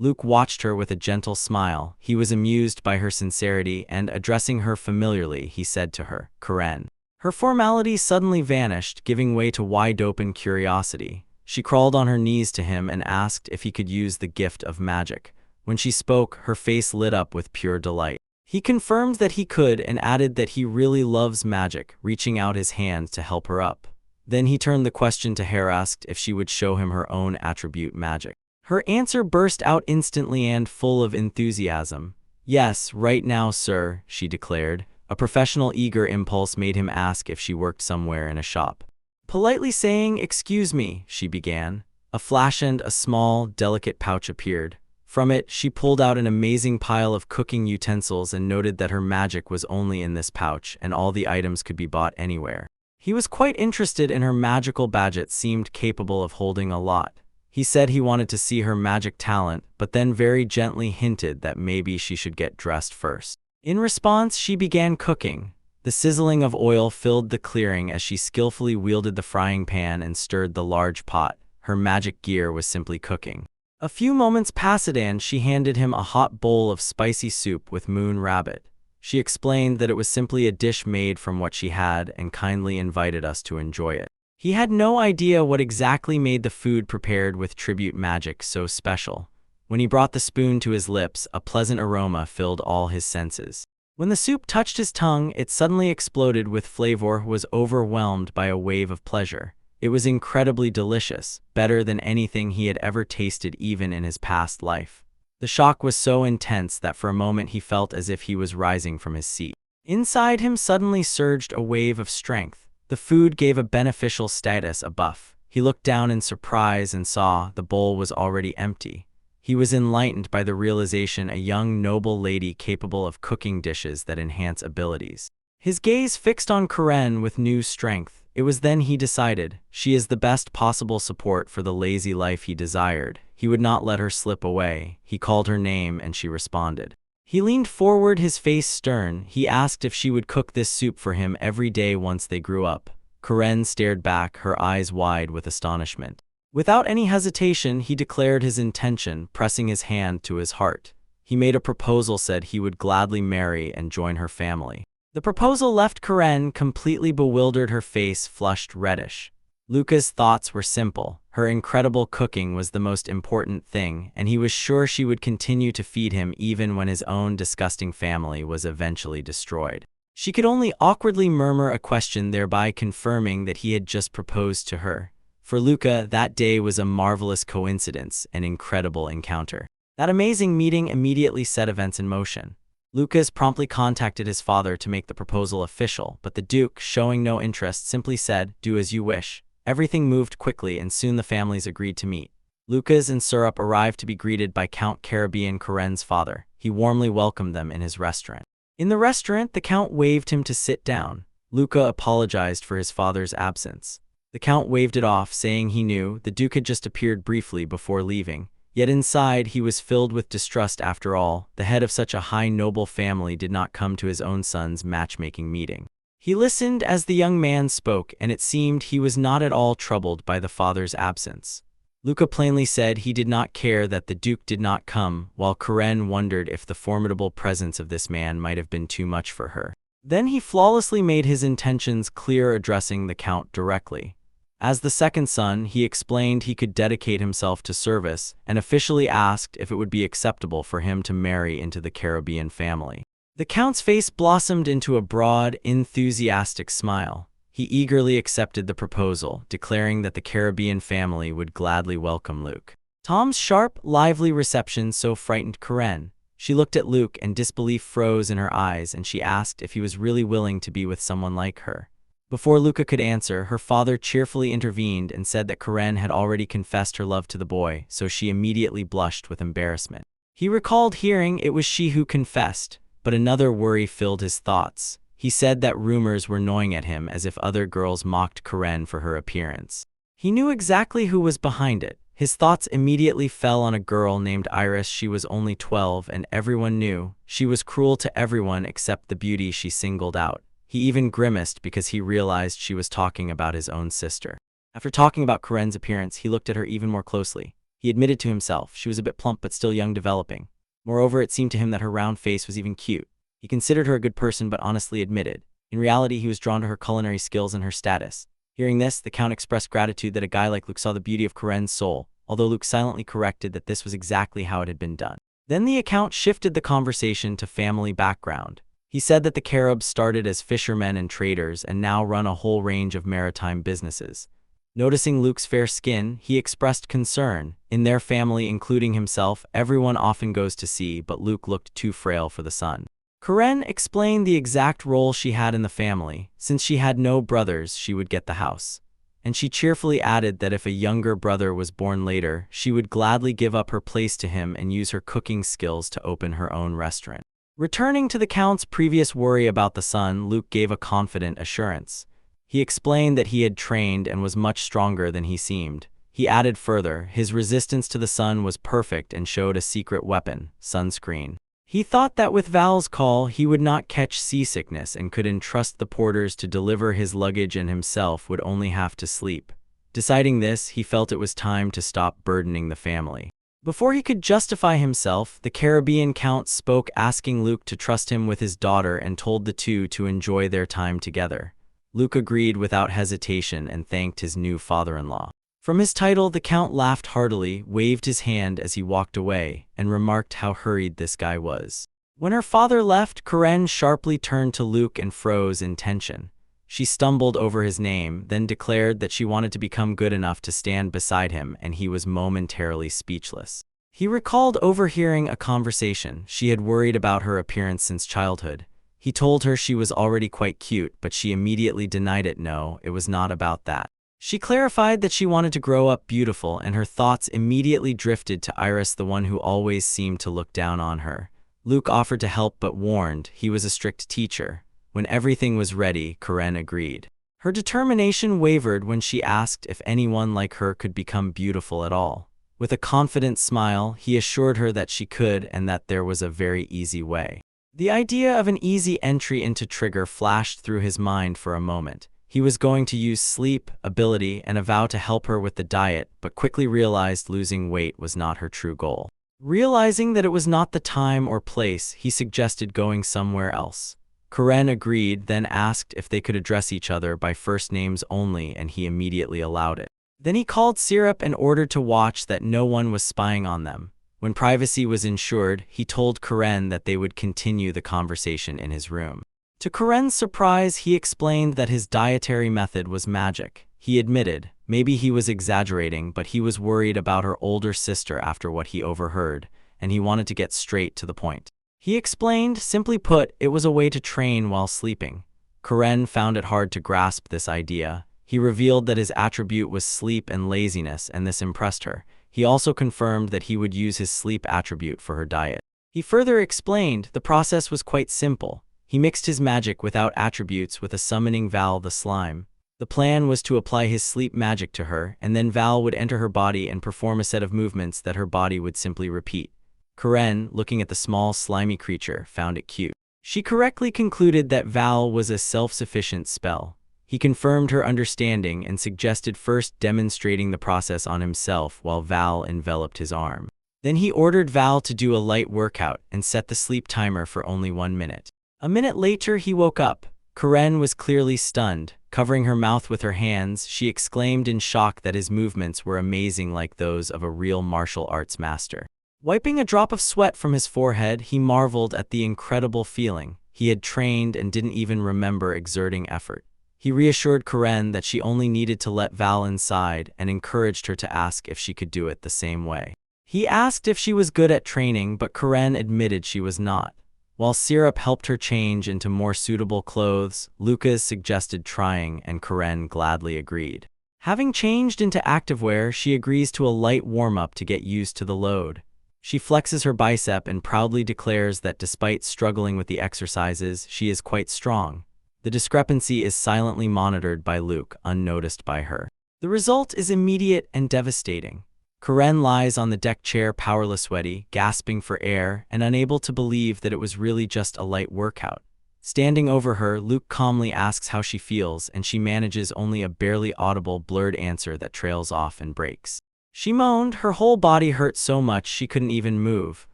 Luke watched her with a gentle smile. He was amused by her sincerity, and addressing her familiarly, he said to her, "Karen." Her formality suddenly vanished, giving way to wide-open curiosity. She crawled on her knees to him and asked if he could use the gift of magic. When she spoke, her face lit up with pure delight. He confirmed that he could and added that he really loves magic, reaching out his hand to help her up. Then he turned the question to her, asked if she would show him her own attribute magic. Her answer burst out instantly and full of enthusiasm. "Yes, right now, sir," she declared. A professional eager impulse made him ask if she worked somewhere in a shop. Politely saying, "Excuse me," she began. A flash and a small, delicate pouch appeared. From it, she pulled out an amazing pile of cooking utensils and noted that her magic was only in this pouch and all the items could be bought anywhere. He was quite interested in her magical budget, seemed capable of holding a lot. He said he wanted to see her magic talent, but then very gently hinted that maybe she should get dressed first. In response, she began cooking. The sizzling of oil filled the clearing as she skillfully wielded the frying pan and stirred the large pot. Her magic gear was simply cooking. A few moments passed and she handed him a hot bowl of spicy soup with moon rabbit. She explained that it was simply a dish made from what she had and kindly invited us to enjoy it. He had no idea what exactly made the food prepared with tribute magic so special. When he brought the spoon to his lips, a pleasant aroma filled all his senses. When the soup touched his tongue, it suddenly exploded with flavor, was overwhelmed by a wave of pleasure. It was incredibly delicious, better than anything he had ever tasted even in his past life. The shock was so intense that for a moment he felt as if he was rising from his seat. Inside him suddenly surged a wave of strength. The food gave a beneficial status, a buff. He looked down in surprise and saw the bowl was already empty. He was enlightened by the realization a young noble lady capable of cooking dishes that enhance abilities. His gaze fixed on Karen with new strength. It was then he decided, she is the best possible support for the lazy life he desired. He would not let her slip away. He called her name and she responded. He leaned forward, his face stern. He asked if she would cook this soup for him every day once they grew up. Karen stared back, her eyes wide with astonishment. Without any hesitation, he declared his intention, pressing his hand to his heart. He made a proposal, said he would gladly marry and join her family. The proposal left Karen completely bewildered, her face flushed reddish. Luca's thoughts were simple. Her incredible cooking was the most important thing, and he was sure she would continue to feed him even when his own disgusting family was eventually destroyed. She could only awkwardly murmur a question, thereby confirming that he had just proposed to her. For Luca, that day was a marvelous coincidence, an incredible encounter. That amazing meeting immediately set events in motion. Lucas promptly contacted his father to make the proposal official, but the Duke, showing no interest, simply said, "Do as you wish." Everything moved quickly and soon the families agreed to meet. Lucas and Syrup arrived to be greeted by Count Caribbean, Karen's father. He warmly welcomed them in his restaurant. In the restaurant, the Count waved him to sit down. Luca apologized for his father's absence. The Count waved it off, saying he knew the Duke had just appeared briefly before leaving. Yet inside he was filled with distrust. After all, the head of such a high noble family did not come to his own son's matchmaking meeting. He listened as the young man spoke, and it seemed he was not at all troubled by the father's absence. Luca plainly said he did not care that the Duke did not come, while Karen wondered if the formidable presence of this man might have been too much for her. Then he flawlessly made his intentions clear, addressing the Count directly. As the second son, he explained he could dedicate himself to service and officially asked if it would be acceptable for him to marry into the Caribbean family. The Count's face blossomed into a broad, enthusiastic smile. He eagerly accepted the proposal, declaring that the Caribbean family would gladly welcome Luke. Tom's sharp, lively reception so frightened Karen. She looked at Luke and disbelief froze in her eyes, and she asked if he was really willing to be with someone like her. Before Luca could answer, her father cheerfully intervened and said that Karen had already confessed her love to the boy, so she immediately blushed with embarrassment. He recalled hearing it was she who confessed, but another worry filled his thoughts. He said that rumors were gnawing at him as if other girls mocked Karen for her appearance. He knew exactly who was behind it. His thoughts immediately fell on a girl named Iris. She was only 12 and everyone knew. She was cruel to everyone except the beauty she singled out. He even grimaced because he realized she was talking about his own sister. After talking about Karen's appearance, he looked at her even more closely. He admitted to himself she was a bit plump but still young developing. Moreover, it seemed to him that her round face was even cute. He considered her a good person but honestly admitted, in reality he was drawn to her culinary skills and her status. Hearing this, the Count expressed gratitude that a guy like Luke saw the beauty of Karen's soul, although Luke silently corrected that this was exactly how it had been done. Then the Count shifted the conversation to family background. He said that the Caribs started as fishermen and traders and now run a whole range of maritime businesses. Noticing Luke's fair skin, he expressed concern. In their family, including himself, everyone often goes to sea, but Luke looked too frail for the sun. Karen explained the exact role she had in the family. Since she had no brothers, she would get the house. And she cheerfully added that if a younger brother was born later, she would gladly give up her place to him and use her cooking skills to open her own restaurant. Returning to the Count's previous worry about the son, Luke gave a confident assurance. He explained that he had trained and was much stronger than he seemed. He added further, his resistance to the sun was perfect and showed a secret weapon, sunscreen. He thought that with Val's call, he would not catch seasickness and could entrust the porters to deliver his luggage and himself would only have to sleep. Deciding this, he felt it was time to stop burdening the family. Before he could justify himself, the Caribbean Count spoke, asking Luke to trust him with his daughter and told the two to enjoy their time together. Luke agreed without hesitation and thanked his new father-in-law. From his title, the Count laughed heartily, waved his hand as he walked away, and remarked how hurried this guy was. When her father left, Karen sharply turned to Luke and froze in tension. She stumbled over his name, then declared that she wanted to become good enough to stand beside him, and he was momentarily speechless. He recalled overhearing a conversation. She had worried about her appearance since childhood. He told her she was already quite cute, but she immediately denied it. No, it was not about that. She clarified that she wanted to grow up beautiful, and her thoughts immediately drifted to Iris, the one who always seemed to look down on her. Luke offered to help but warned he was a strict teacher. When everything was ready, Karen agreed. Her determination wavered when she asked if anyone like her could become beautiful at all. With a confident smile, he assured her that she could and that there was a very easy way. The idea of an easy entry into Trigger flashed through his mind for a moment. He was going to use sleep, ability, and a vow to help her with the diet, but quickly realized losing weight was not her true goal. Realizing that it was not the time or place, he suggested going somewhere else. Karen agreed, then asked if they could address each other by first names only, and he immediately allowed it. Then he called Syrup and ordered to watch that no one was spying on them. When privacy was ensured, he told Karen that they would continue the conversation in his room. To Karen's surprise, he explained that his dietary method was magic. He admitted, maybe he was exaggerating, but he was worried about her older sister after what he overheard, and he wanted to get straight to the point. He explained, simply put, it was a way to train while sleeping. Karen found it hard to grasp this idea. He revealed that his attribute was sleep and laziness, and this impressed her. He also confirmed that he would use his sleep attribute for her diet. He further explained the process was quite simple. He mixed his magic without attributes with a summoning Val the slime. The plan was to apply his sleep magic to her, and then Val would enter her body and perform a set of movements that her body would simply repeat. Karen, looking at the small, slimy creature, found it cute. She correctly concluded that Val was a self-sufficient spell. He confirmed her understanding and suggested first demonstrating the process on himself while Val enveloped his arm. Then he ordered Val to do a light workout and set the sleep timer for only 1 minute. A minute later, he woke up. Karen was clearly stunned. Covering her mouth with her hands, she exclaimed in shock that his movements were amazing, like those of a real martial arts master. Wiping a drop of sweat from his forehead, he marveled at the incredible feeling. He had trained and didn't even remember exerting effort. He reassured Karen that she only needed to let Val inside and encouraged her to ask if she could do it the same way. He asked if she was good at training, but Karen admitted she was not. While Syrup helped her change into more suitable clothes, Lucas suggested trying, and Karen gladly agreed. Having changed into activewear, she agrees to a light warm-up to get used to the load. She flexes her bicep and proudly declares that despite struggling with the exercises, she is quite strong. The discrepancy is silently monitored by Luke, unnoticed by her. The result is immediate and devastating. Karen lies on the deck chair, powerless, sweaty, gasping for air, and unable to believe that it was really just a light workout. Standing over her, Luke calmly asks how she feels, and she manages only a barely audible, blurred answer that trails off and breaks. She moaned. Her whole body hurt so much she couldn't even move.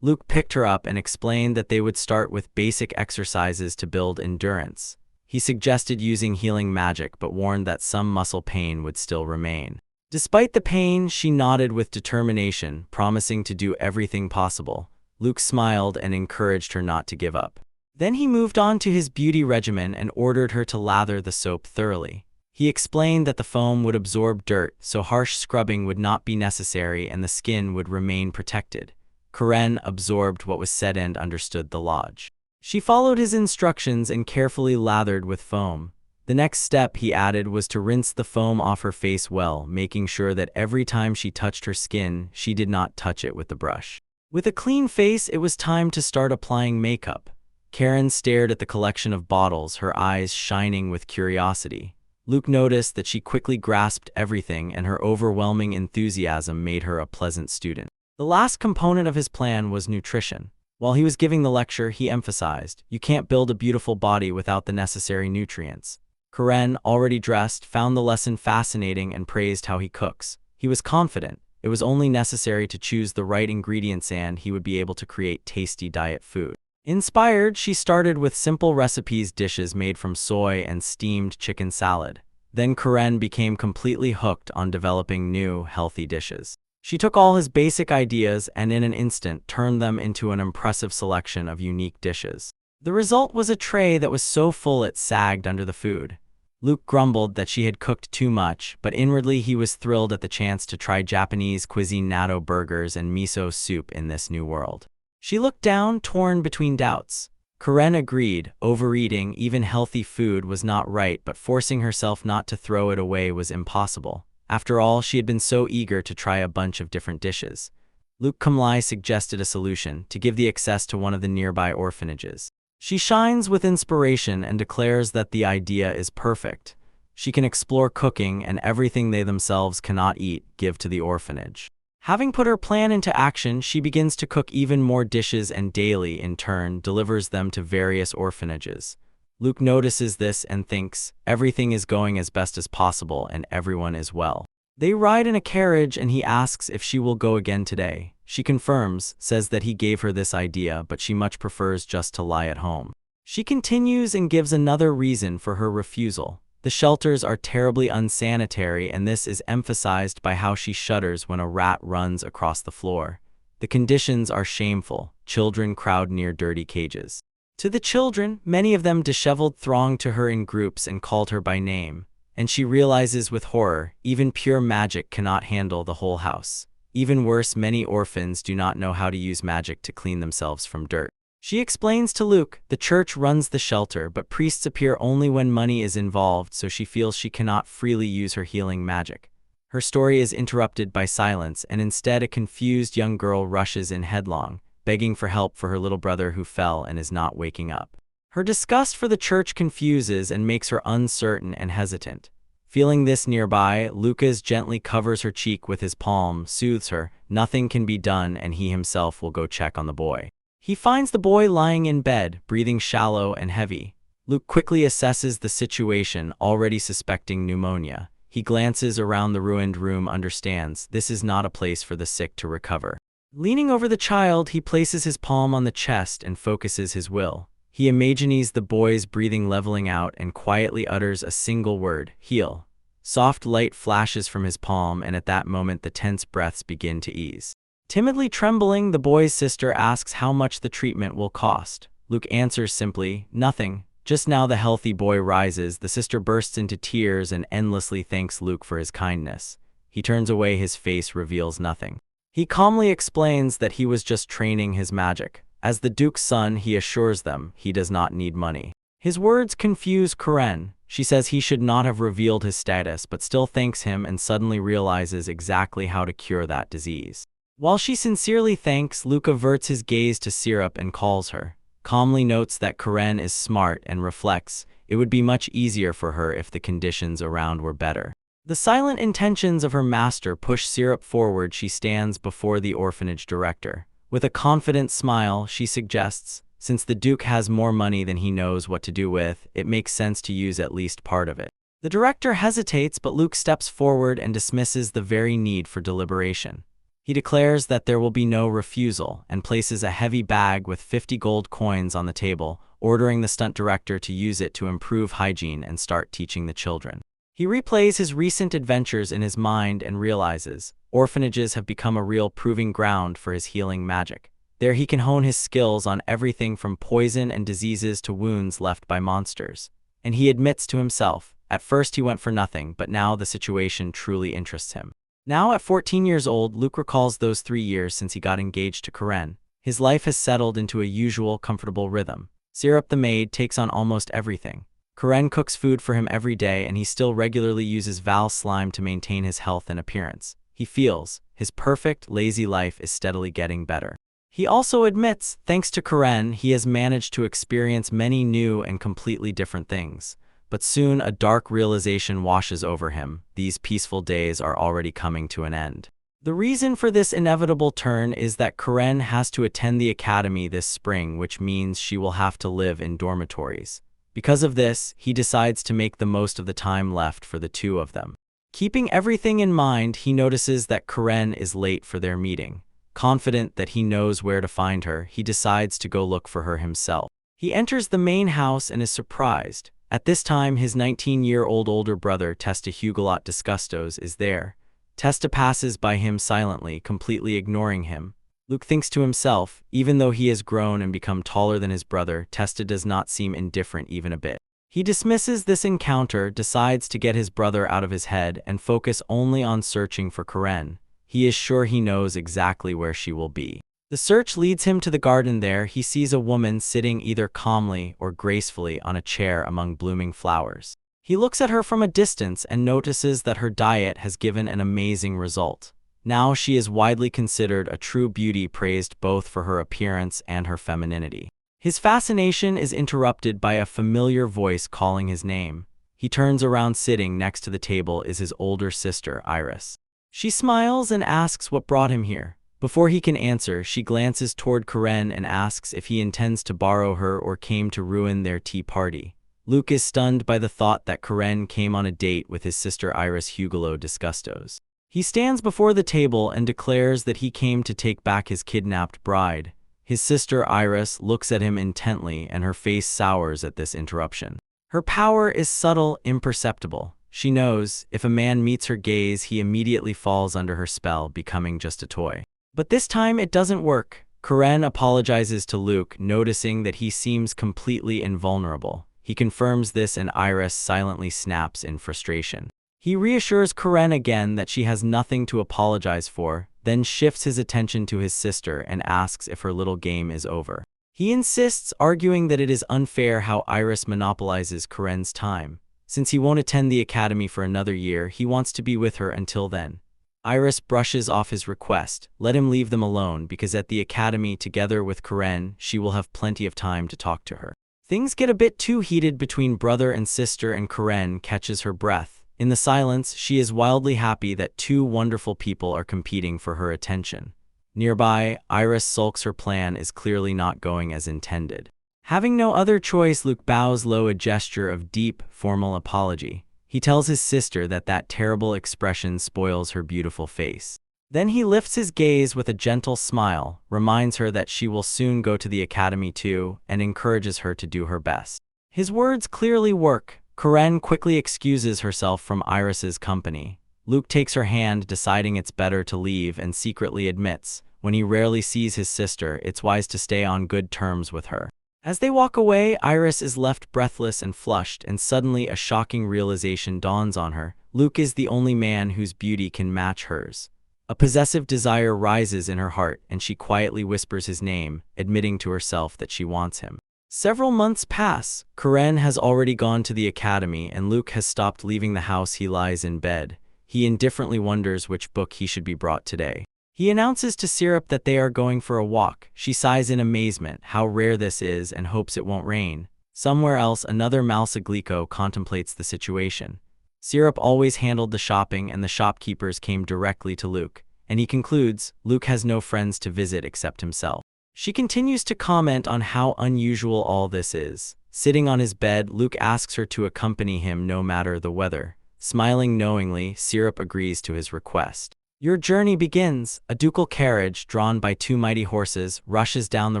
Luke picked her up and explained that they would start with basic exercises to build endurance. He suggested using healing magic, but warned that some muscle pain would still remain. Despite the pain, she nodded with determination, promising to do everything possible. Luke smiled and encouraged her not to give up. Then he moved on to his beauty regimen and ordered her to lather the soap thoroughly. He explained that the foam would absorb dirt, so harsh scrubbing would not be necessary and the skin would remain protected. Karen absorbed what was said and understood the logic. She followed his instructions and carefully lathered with foam. The next step, he added, was to rinse the foam off her face well, making sure that every time she touched her skin, she did not touch it with the brush. With a clean face, it was time to start applying makeup. Karen stared at the collection of bottles, her eyes shining with curiosity. Luke noticed that she quickly grasped everything, and her overwhelming enthusiasm made her a pleasant student. The last component of his plan was nutrition. While he was giving the lecture, he emphasized, "You can't build a beautiful body without the necessary nutrients." Karen, already dressed, found the lesson fascinating and praised how he cooks. He was confident. It was only necessary to choose the right ingredients and he would be able to create tasty diet food. Inspired, she started with simple recipes, dishes made from soy and steamed chicken salad. Then Karen became completely hooked on developing new, healthy dishes. She took all his basic ideas and in an instant turned them into an impressive selection of unique dishes. The result was a tray that was so full it sagged under the food. Luke grumbled that she had cooked too much, but inwardly he was thrilled at the chance to try Japanese cuisine, natto burgers and miso soup in this new world. She looked down, torn between doubts. Karen agreed, overeating even healthy food was not right, but forcing herself not to throw it away was impossible. After all, she had been so eager to try a bunch of different dishes. Luke calmly suggested a solution, to give the excess to one of the nearby orphanages. She shines with inspiration and declares that the idea is perfect. She can explore cooking and everything they themselves cannot eat, give to the orphanage. Having put her plan into action, she begins to cook even more dishes and daily, in turn, delivers them to various orphanages. Luke notices this and thinks, everything is going as best as possible and everyone is well. They ride in a carriage and he asks if she will go again today. She confirms, says that he gave her this idea, but she much prefers just to lie at home. She continues and gives another reason for her refusal. The shelters are terribly unsanitary, and this is emphasized by how she shudders when a rat runs across the floor. The conditions are shameful. Children crowd near dirty cages. To the children, many of them disheveled, thronged to her in groups and called her by name. And she realizes with horror, even pure magic cannot handle the whole house. Even worse, many orphans do not know how to use magic to clean themselves from dirt. She explains to Luke, the church runs the shelter, but priests appear only when money is involved, so she feels she cannot freely use her healing magic. Her story is interrupted by silence, and instead a confused young girl rushes in headlong, begging for help for her little brother who fell and is not waking up. Her disgust for the church confuses and makes her uncertain and hesitant. Feeling this nearby, Lucas gently covers her cheek with his palm, soothes her. Nothing can be done, and he himself will go check on the boy. He finds the boy lying in bed, breathing shallow and heavy. Luke quickly assesses the situation, already suspecting pneumonia. He glances around the ruined room, understands this is not a place for the sick to recover. Leaning over the child, he places his palm on the chest and focuses his will. He imagines the boy's breathing leveling out and quietly utters a single word, heal. Soft light flashes from his palm, and at that moment the tense breaths begin to ease. Timidly trembling, the boy's sister asks how much the treatment will cost. Luke answers simply, nothing. Just now the healthy boy rises, the sister bursts into tears and endlessly thanks Luke for his kindness. He turns away, his face reveals nothing. He calmly explains that he was just training his magic. As the Duke's son, he assures them he does not need money. His words confuse Karen. She says he should not have revealed his status, but still thanks him and suddenly realizes exactly how to cure that disease. While she sincerely thanks, Luke averts his gaze to Syrup and calls her. Calmly notes that Karen is smart and reflects, it would be much easier for her if the conditions around were better. The silent intentions of her master push Syrup forward. She stands before the orphanage director. With a confident smile, she suggests, since the Duke has more money than he knows what to do with, it makes sense to use at least part of it. The director hesitates, but Luke steps forward and dismisses the very need for deliberation. He declares that there will be no refusal and places a heavy bag with 50 gold coins on the table, ordering the stunt director to use it to improve hygiene and start teaching the children. He replays his recent adventures in his mind and realizes orphanages have become a real proving ground for his healing magic. There he can hone his skills on everything from poison and diseases to wounds left by monsters. And he admits to himself, at first he went for nothing, but now the situation truly interests him. Now at 14 years old, Luke recalls those 3 years since he got engaged to Karen. His life has settled into a usual, comfortable rhythm. Syrup the maid takes on almost everything. Karen cooks food for him every day, and he still regularly uses Val slime to maintain his health and appearance. He feels his perfect, lazy life is steadily getting better. He also admits, thanks to Karen, he has managed to experience many new and completely different things. But soon a dark realization washes over him. These peaceful days are already coming to an end. The reason for this inevitable turn is that Karen has to attend the academy this spring, which means she will have to live in dormitories. Because of this, he decides to make the most of the time left for the two of them. Keeping everything in mind, he notices that Karen is late for their meeting. Confident that he knows where to find her, he decides to go look for her himself. He enters the main house and is surprised. At this time, his 19-year-old older brother, Testa Huguelot Disgustos, is there. Testa passes by him silently, completely ignoring him. Luke thinks to himself, even though he has grown and become taller than his brother, Testa does not seem indifferent even a bit. He dismisses this encounter, decides to get his brother out of his head, and focus only on searching for Karen. He is sure he knows exactly where she will be. The search leads him to the garden. There, he sees a woman sitting either calmly or gracefully on a chair among blooming flowers. He looks at her from a distance and notices that her diet has given an amazing result. Now she is widely considered a true beauty, praised both for her appearance and her femininity. His fascination is interrupted by a familiar voice calling his name. He turns around. Sitting next to the table is his older sister, Iris. She smiles and asks what brought him here. Before he can answer, she glances toward Karen and asks if he intends to borrow her or came to ruin their tea party. Luke is stunned by the thought that Karen came on a date with his sister Iris Huguelot Disgustos. He stands before the table and declares that he came to take back his kidnapped bride. His sister Iris looks at him intently, and her face sours at this interruption. Her power is subtle, imperceptible. She knows, if a man meets her gaze, he immediately falls under her spell, becoming just a toy. But this time it doesn't work. Karen apologizes to Luke, noticing that he seems completely invulnerable. He confirms this, and Iris silently snaps in frustration. He reassures Karen again that she has nothing to apologize for, then shifts his attention to his sister and asks if her little game is over. He insists, arguing that it is unfair how Iris monopolizes Karen's time. Since he won't attend the academy for another year, he wants to be with her until then. Iris brushes off his request. Let him leave them alone, because at the academy, together with Karen, she will have plenty of time to talk to her. Things get a bit too heated between brother and sister, and Karen catches her breath. In the silence, she is wildly happy that two wonderful people are competing for her attention. Nearby, Iris sulks. Her plan is clearly not going as intended. Having no other choice, Luke bows low, a gesture of deep, formal apology. He tells his sister that that terrible expression spoils her beautiful face. Then he lifts his gaze with a gentle smile, reminds her that she will soon go to the academy too, and encourages her to do her best. His words clearly work. Karen quickly excuses herself from Iris's company. Luke takes her hand, deciding it's better to leave, and secretly admits, when he rarely sees his sister, it's wise to stay on good terms with her. As they walk away, Iris is left breathless and flushed, and suddenly a shocking realization dawns on her. Luke is the only man whose beauty can match hers. A possessive desire rises in her heart, and she quietly whispers his name, admitting to herself that she wants him. Several months pass. Karen has already gone to the academy, and Luke has stopped leaving the house. He lies in bed. He indifferently wonders which book he should be brought today. He announces to Syrup that they are going for a walk. She sighs in amazement, how rare this is, and hopes it won't rain. Somewhere else, another Malsaglico contemplates the situation. Syrup always handled the shopping, and the shopkeepers came directly to Luke. And he concludes, Luke has no friends to visit except himself. She continues to comment on how unusual all this is. Sitting on his bed, Luke asks her to accompany him no matter the weather. Smiling knowingly, Syrup agrees to his request. Your journey begins. A ducal carriage, drawn by two mighty horses, rushes down the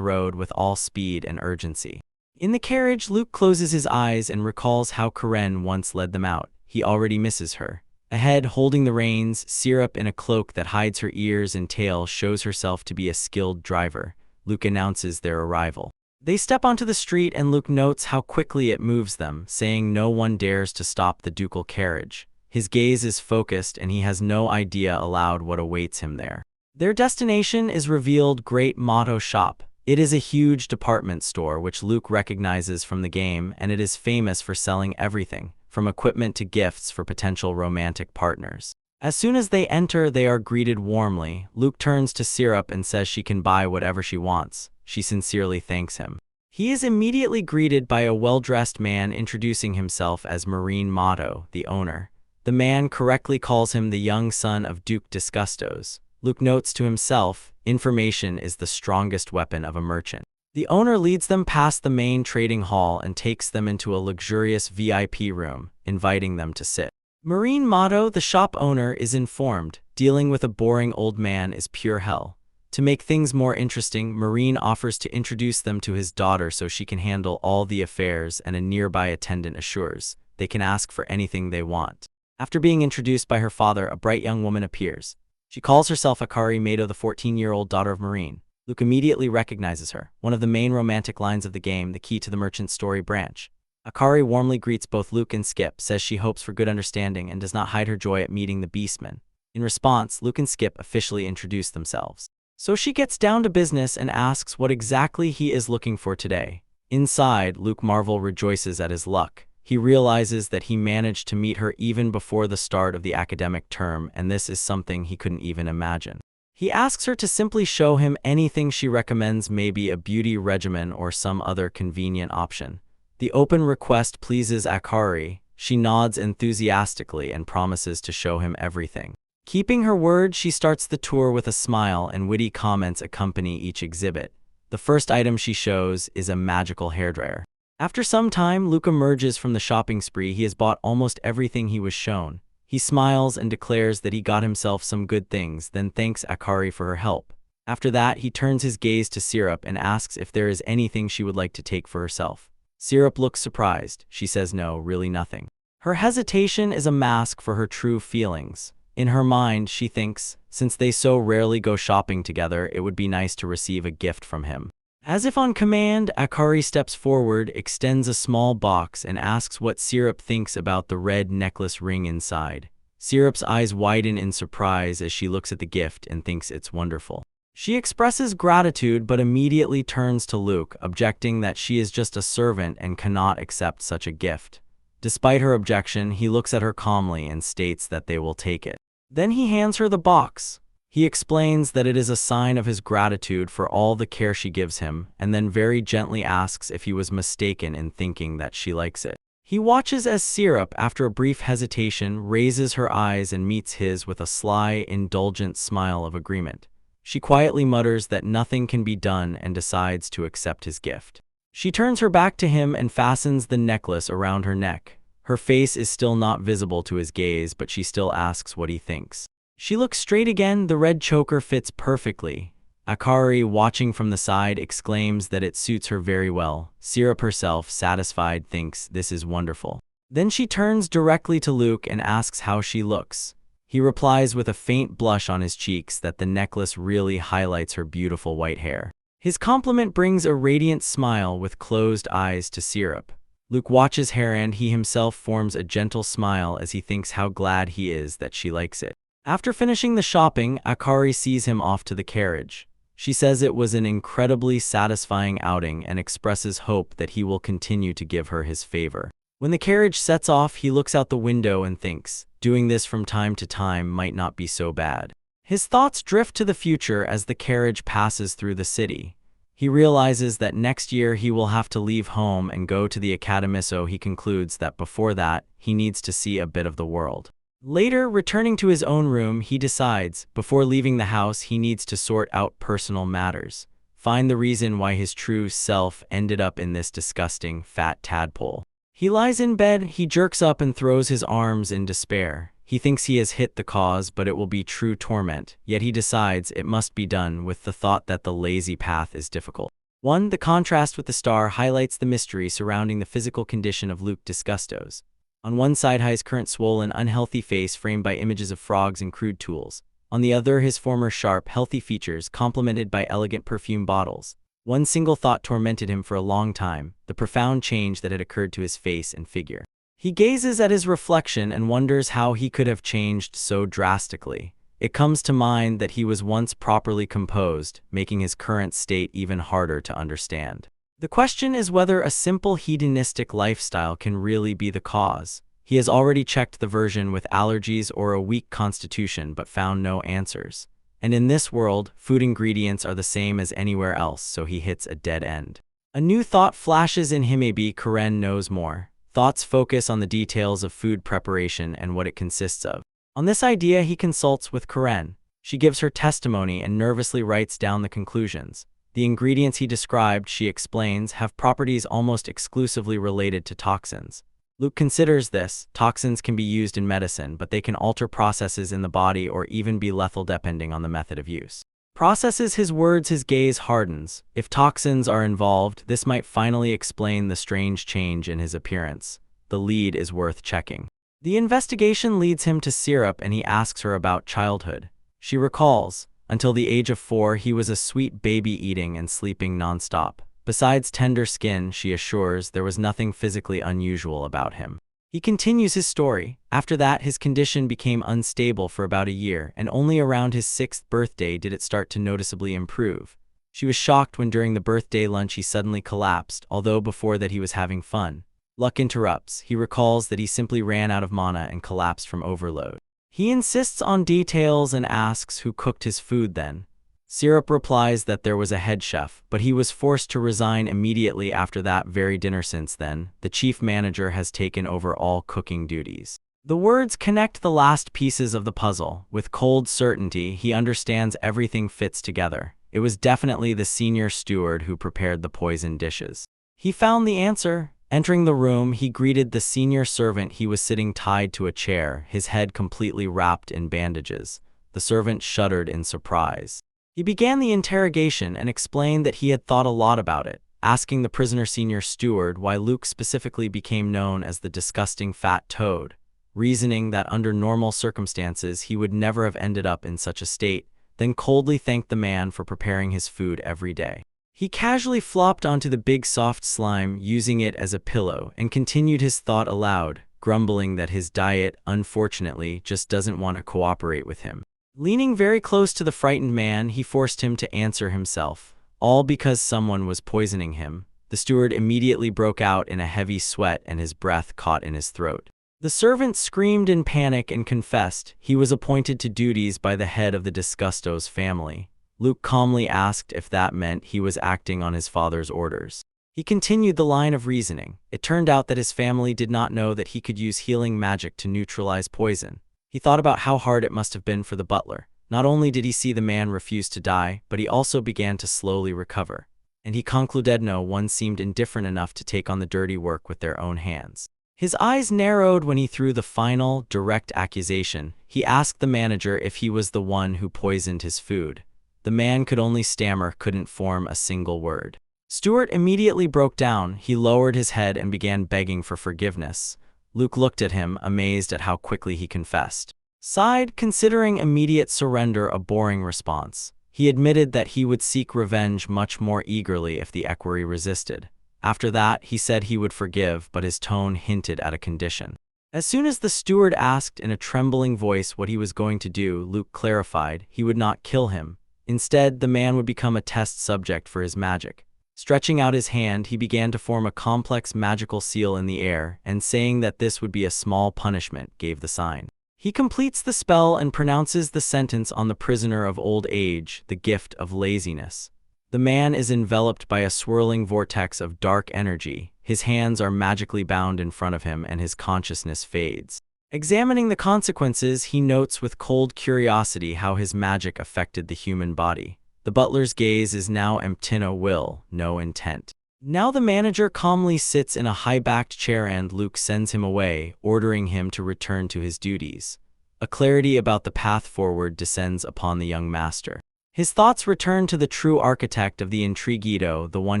road with all speed and urgency. In the carriage, Luke closes his eyes and recalls how Karen once led them out. He already misses her. Ahead, holding the reins, Syrup in a cloak that hides her ears and tail shows herself to be a skilled driver. Luke announces their arrival. They step onto the street, and Luke notes how quickly it moves them, saying no one dares to stop the ducal carriage. His gaze is focused, and he has no idea aloud what awaits him there. Their destination is revealed: Great Motto Shop. It is a huge department store which Luke recognizes from the game, and it is famous for selling everything, from equipment to gifts for potential romantic partners. As soon as they enter, they are greeted warmly. Luke turns to Syrup and says she can buy whatever she wants. She sincerely thanks him. He is immediately greeted by a well-dressed man introducing himself as Marine Motto, the owner. The man correctly calls him the young son of Duke Disgustos. Luke notes to himself, information is the strongest weapon of a merchant. The owner leads them past the main trading hall and takes them into a luxurious VIP room, inviting them to sit. Marine Motto, the shop owner, is informed. Dealing with a boring old man is pure hell. To make things more interesting, Marine offers to introduce them to his daughter so she can handle all the affairs, and a nearby attendant assures they can ask for anything they want. After being introduced by her father, a bright young woman appears. She calls herself Akari Mato, the 14-year-old daughter of Marine. Luke immediately recognizes her, one of the main romantic lines of the game, the key to the merchant story branch. Akari warmly greets both Luke and Skip, says she hopes for good understanding, and does not hide her joy at meeting the Beastmen. In response, Luke and Skip officially introduce themselves. So she gets down to business and asks what exactly he is looking for today. Inside, Luke Marvel rejoices at his luck. He realizes that he managed to meet her even before the start of the academic term, and this is something he couldn't even imagine. He asks her to simply show him anything she recommends, maybe a beauty regimen or some other convenient option. The open request pleases Akari. She nods enthusiastically and promises to show him everything. Keeping her word, she starts the tour with a smile, and witty comments accompany each exhibit. The first item she shows is a magical hairdryer. After some time, Luke emerges from the shopping spree. He has bought almost everything he was shown. He smiles and declares that he got himself some good things, then thanks Akari for her help. After that, he turns his gaze to Syrup and asks if there is anything she would like to take for herself. Syrup looks surprised. She says no, really nothing. Her hesitation is a mask for her true feelings. In her mind, she thinks, since they so rarely go shopping together, it would be nice to receive a gift from him. As if on command, Akari steps forward, extends a small box, and asks what Syrup thinks about the red necklace ring inside. Syrup's eyes widen in surprise as she looks at the gift and thinks it's wonderful. She expresses gratitude but immediately turns to Luke, objecting that she is just a servant and cannot accept such a gift. Despite her objection, he looks at her calmly and states that they will take it. Then he hands her the box. He explains that it is a sign of his gratitude for all the care she gives him, and then very gently asks if he was mistaken in thinking that she likes it. He watches as Syrup, after a brief hesitation, raises her eyes and meets his with a sly, indulgent smile of agreement. She quietly mutters that nothing can be done and decides to accept his gift. She turns her back to him and fastens the necklace around her neck. Her face is still not visible to his gaze, but she still asks what he thinks. She looks straight again, the red choker fits perfectly. Akari, watching from the side, exclaims that it suits her very well. Syrup herself, satisfied, thinks this is wonderful. Then she turns directly to Luke and asks how she looks. He replies with a faint blush on his cheeks that the necklace really highlights her beautiful white hair. His compliment brings a radiant smile with closed eyes to Syrup. Luke watches her and he himself forms a gentle smile as he thinks how glad he is that she likes it. After finishing the shopping, Akari sees him off to the carriage. She says it was an incredibly satisfying outing and expresses hope that he will continue to give her his favor. When the carriage sets off, he looks out the window and thinks, doing this from time to time might not be so bad. His thoughts drift to the future as the carriage passes through the city. He realizes that next year he will have to leave home and go to the academy, so he concludes that before that, he needs to see a bit of the world. Later, returning to his own room, he decides, before leaving the house, he needs to sort out personal matters, find the reason why his true self ended up in this disgusting, fat tadpole. He lies in bed, he jerks up and throws his arms in despair. He thinks he has hit the cause, but it will be true torment, yet he decides it must be done with the thought that the lazy path is difficult. 1. The contrast with the star highlights the mystery surrounding the physical condition of Luke Disgustos. On one side, his current swollen, unhealthy face framed by images of frogs and crude tools. On the other, his former sharp, healthy features complemented by elegant perfume bottles. One single thought tormented him for a long time, the profound change that had occurred to his face and figure. He gazes at his reflection and wonders how he could have changed so drastically. It comes to mind that he was once properly composed, making his current state even harder to understand. The question is whether a simple hedonistic lifestyle can really be the cause. He has already checked the version with allergies or a weak constitution but found no answers. And in this world, food ingredients are the same as anywhere else, so he hits a dead end. A new thought flashes in him. Maybe Karen knows more. Thoughts focus on the details of food preparation and what it consists of. On this idea, he consults with Karen. She gives her testimony and nervously writes down the conclusions. The ingredients he described, she explains, have properties almost exclusively related to toxins. Luke considers this. Toxins can be used in medicine, but they can alter processes in the body or even be lethal depending on the method of use. Processes his words, his gaze hardens. If toxins are involved, this might finally explain the strange change in his appearance. The lead is worth checking. The investigation leads him to Syrup and he asks her about childhood. She recalls, until the age of 4, he was a sweet baby, eating and sleeping nonstop. Besides tender skin, she assures, there was nothing physically unusual about him. He continues his story. After that, his condition became unstable for about a year, and only around his 6th birthday did it start to noticeably improve. She was shocked when during the birthday lunch he suddenly collapsed, although before that he was having fun. Luck interrupts. He recalls that he simply ran out of mana and collapsed from overload. He insists on details and asks who cooked his food then. Syrup replies that there was a head chef, but he was forced to resign immediately after that very dinner. Since then, the chief manager has taken over all cooking duties. The words connect the last pieces of the puzzle. With cold certainty, he understands everything fits together. It was definitely the senior steward who prepared the poisoned dishes. He found the answer. Entering the room, he greeted the senior servant. He was sitting tied to a chair, his head completely wrapped in bandages. The servant shuddered in surprise. He began the interrogation and explained that he had thought a lot about it, asking the prisoner senior steward why Luke specifically became known as the disgusting fat toad, reasoning that under normal circumstances he would never have ended up in such a state, then coldly thanked the man for preparing his food every day. He casually flopped onto the big soft slime, using it as a pillow, and continued his thought aloud, grumbling that his diet, unfortunately, just doesn't want to cooperate with him. Leaning very close to the frightened man, he forced him to answer himself, all because someone was poisoning him. The steward immediately broke out in a heavy sweat and his breath caught in his throat. The servant screamed in panic and confessed he was appointed to duties by the head of the Disgustos family. Luke calmly asked if that meant he was acting on his father's orders. He continued the line of reasoning. It turned out that his family did not know that he could use healing magic to neutralize poison. He thought about how hard it must have been for the butler. Not only did he see the man refuse to die, but he also began to slowly recover. And he concluded no one seemed indifferent enough to take on the dirty work with their own hands. His eyes narrowed when he threw the final, direct accusation. He asked the manager if he was the one who poisoned his food. The man could only stammer, couldn't form a single word. Stuart immediately broke down. He lowered his head and began begging for forgiveness. Luke looked at him, amazed at how quickly he confessed. Sighed, considering immediate surrender a boring response. He admitted that he would seek revenge much more eagerly if the equerry resisted. After that, he said he would forgive, but his tone hinted at a condition. As soon as the steward asked in a trembling voice what he was going to do, Luke clarified he would not kill him. Instead, the man would become a test subject for his magic. Stretching out his hand, he began to form a complex magical seal in the air, and saying that this would be a small punishment, gave the sign. He completes the spell and pronounces the sentence on the prisoner of old age, the gift of laziness. The man is enveloped by a swirling vortex of dark energy. His hands are magically bound in front of him and his consciousness fades. Examining the consequences, he notes with cold curiosity how his magic affected the human body. The butler's gaze is now empty, no will, no intent. Now the manager calmly sits in a high-backed chair and Luke sends him away, ordering him to return to his duties. A clarity about the path forward descends upon the young master. His thoughts return to the true architect of the Intriguito, the one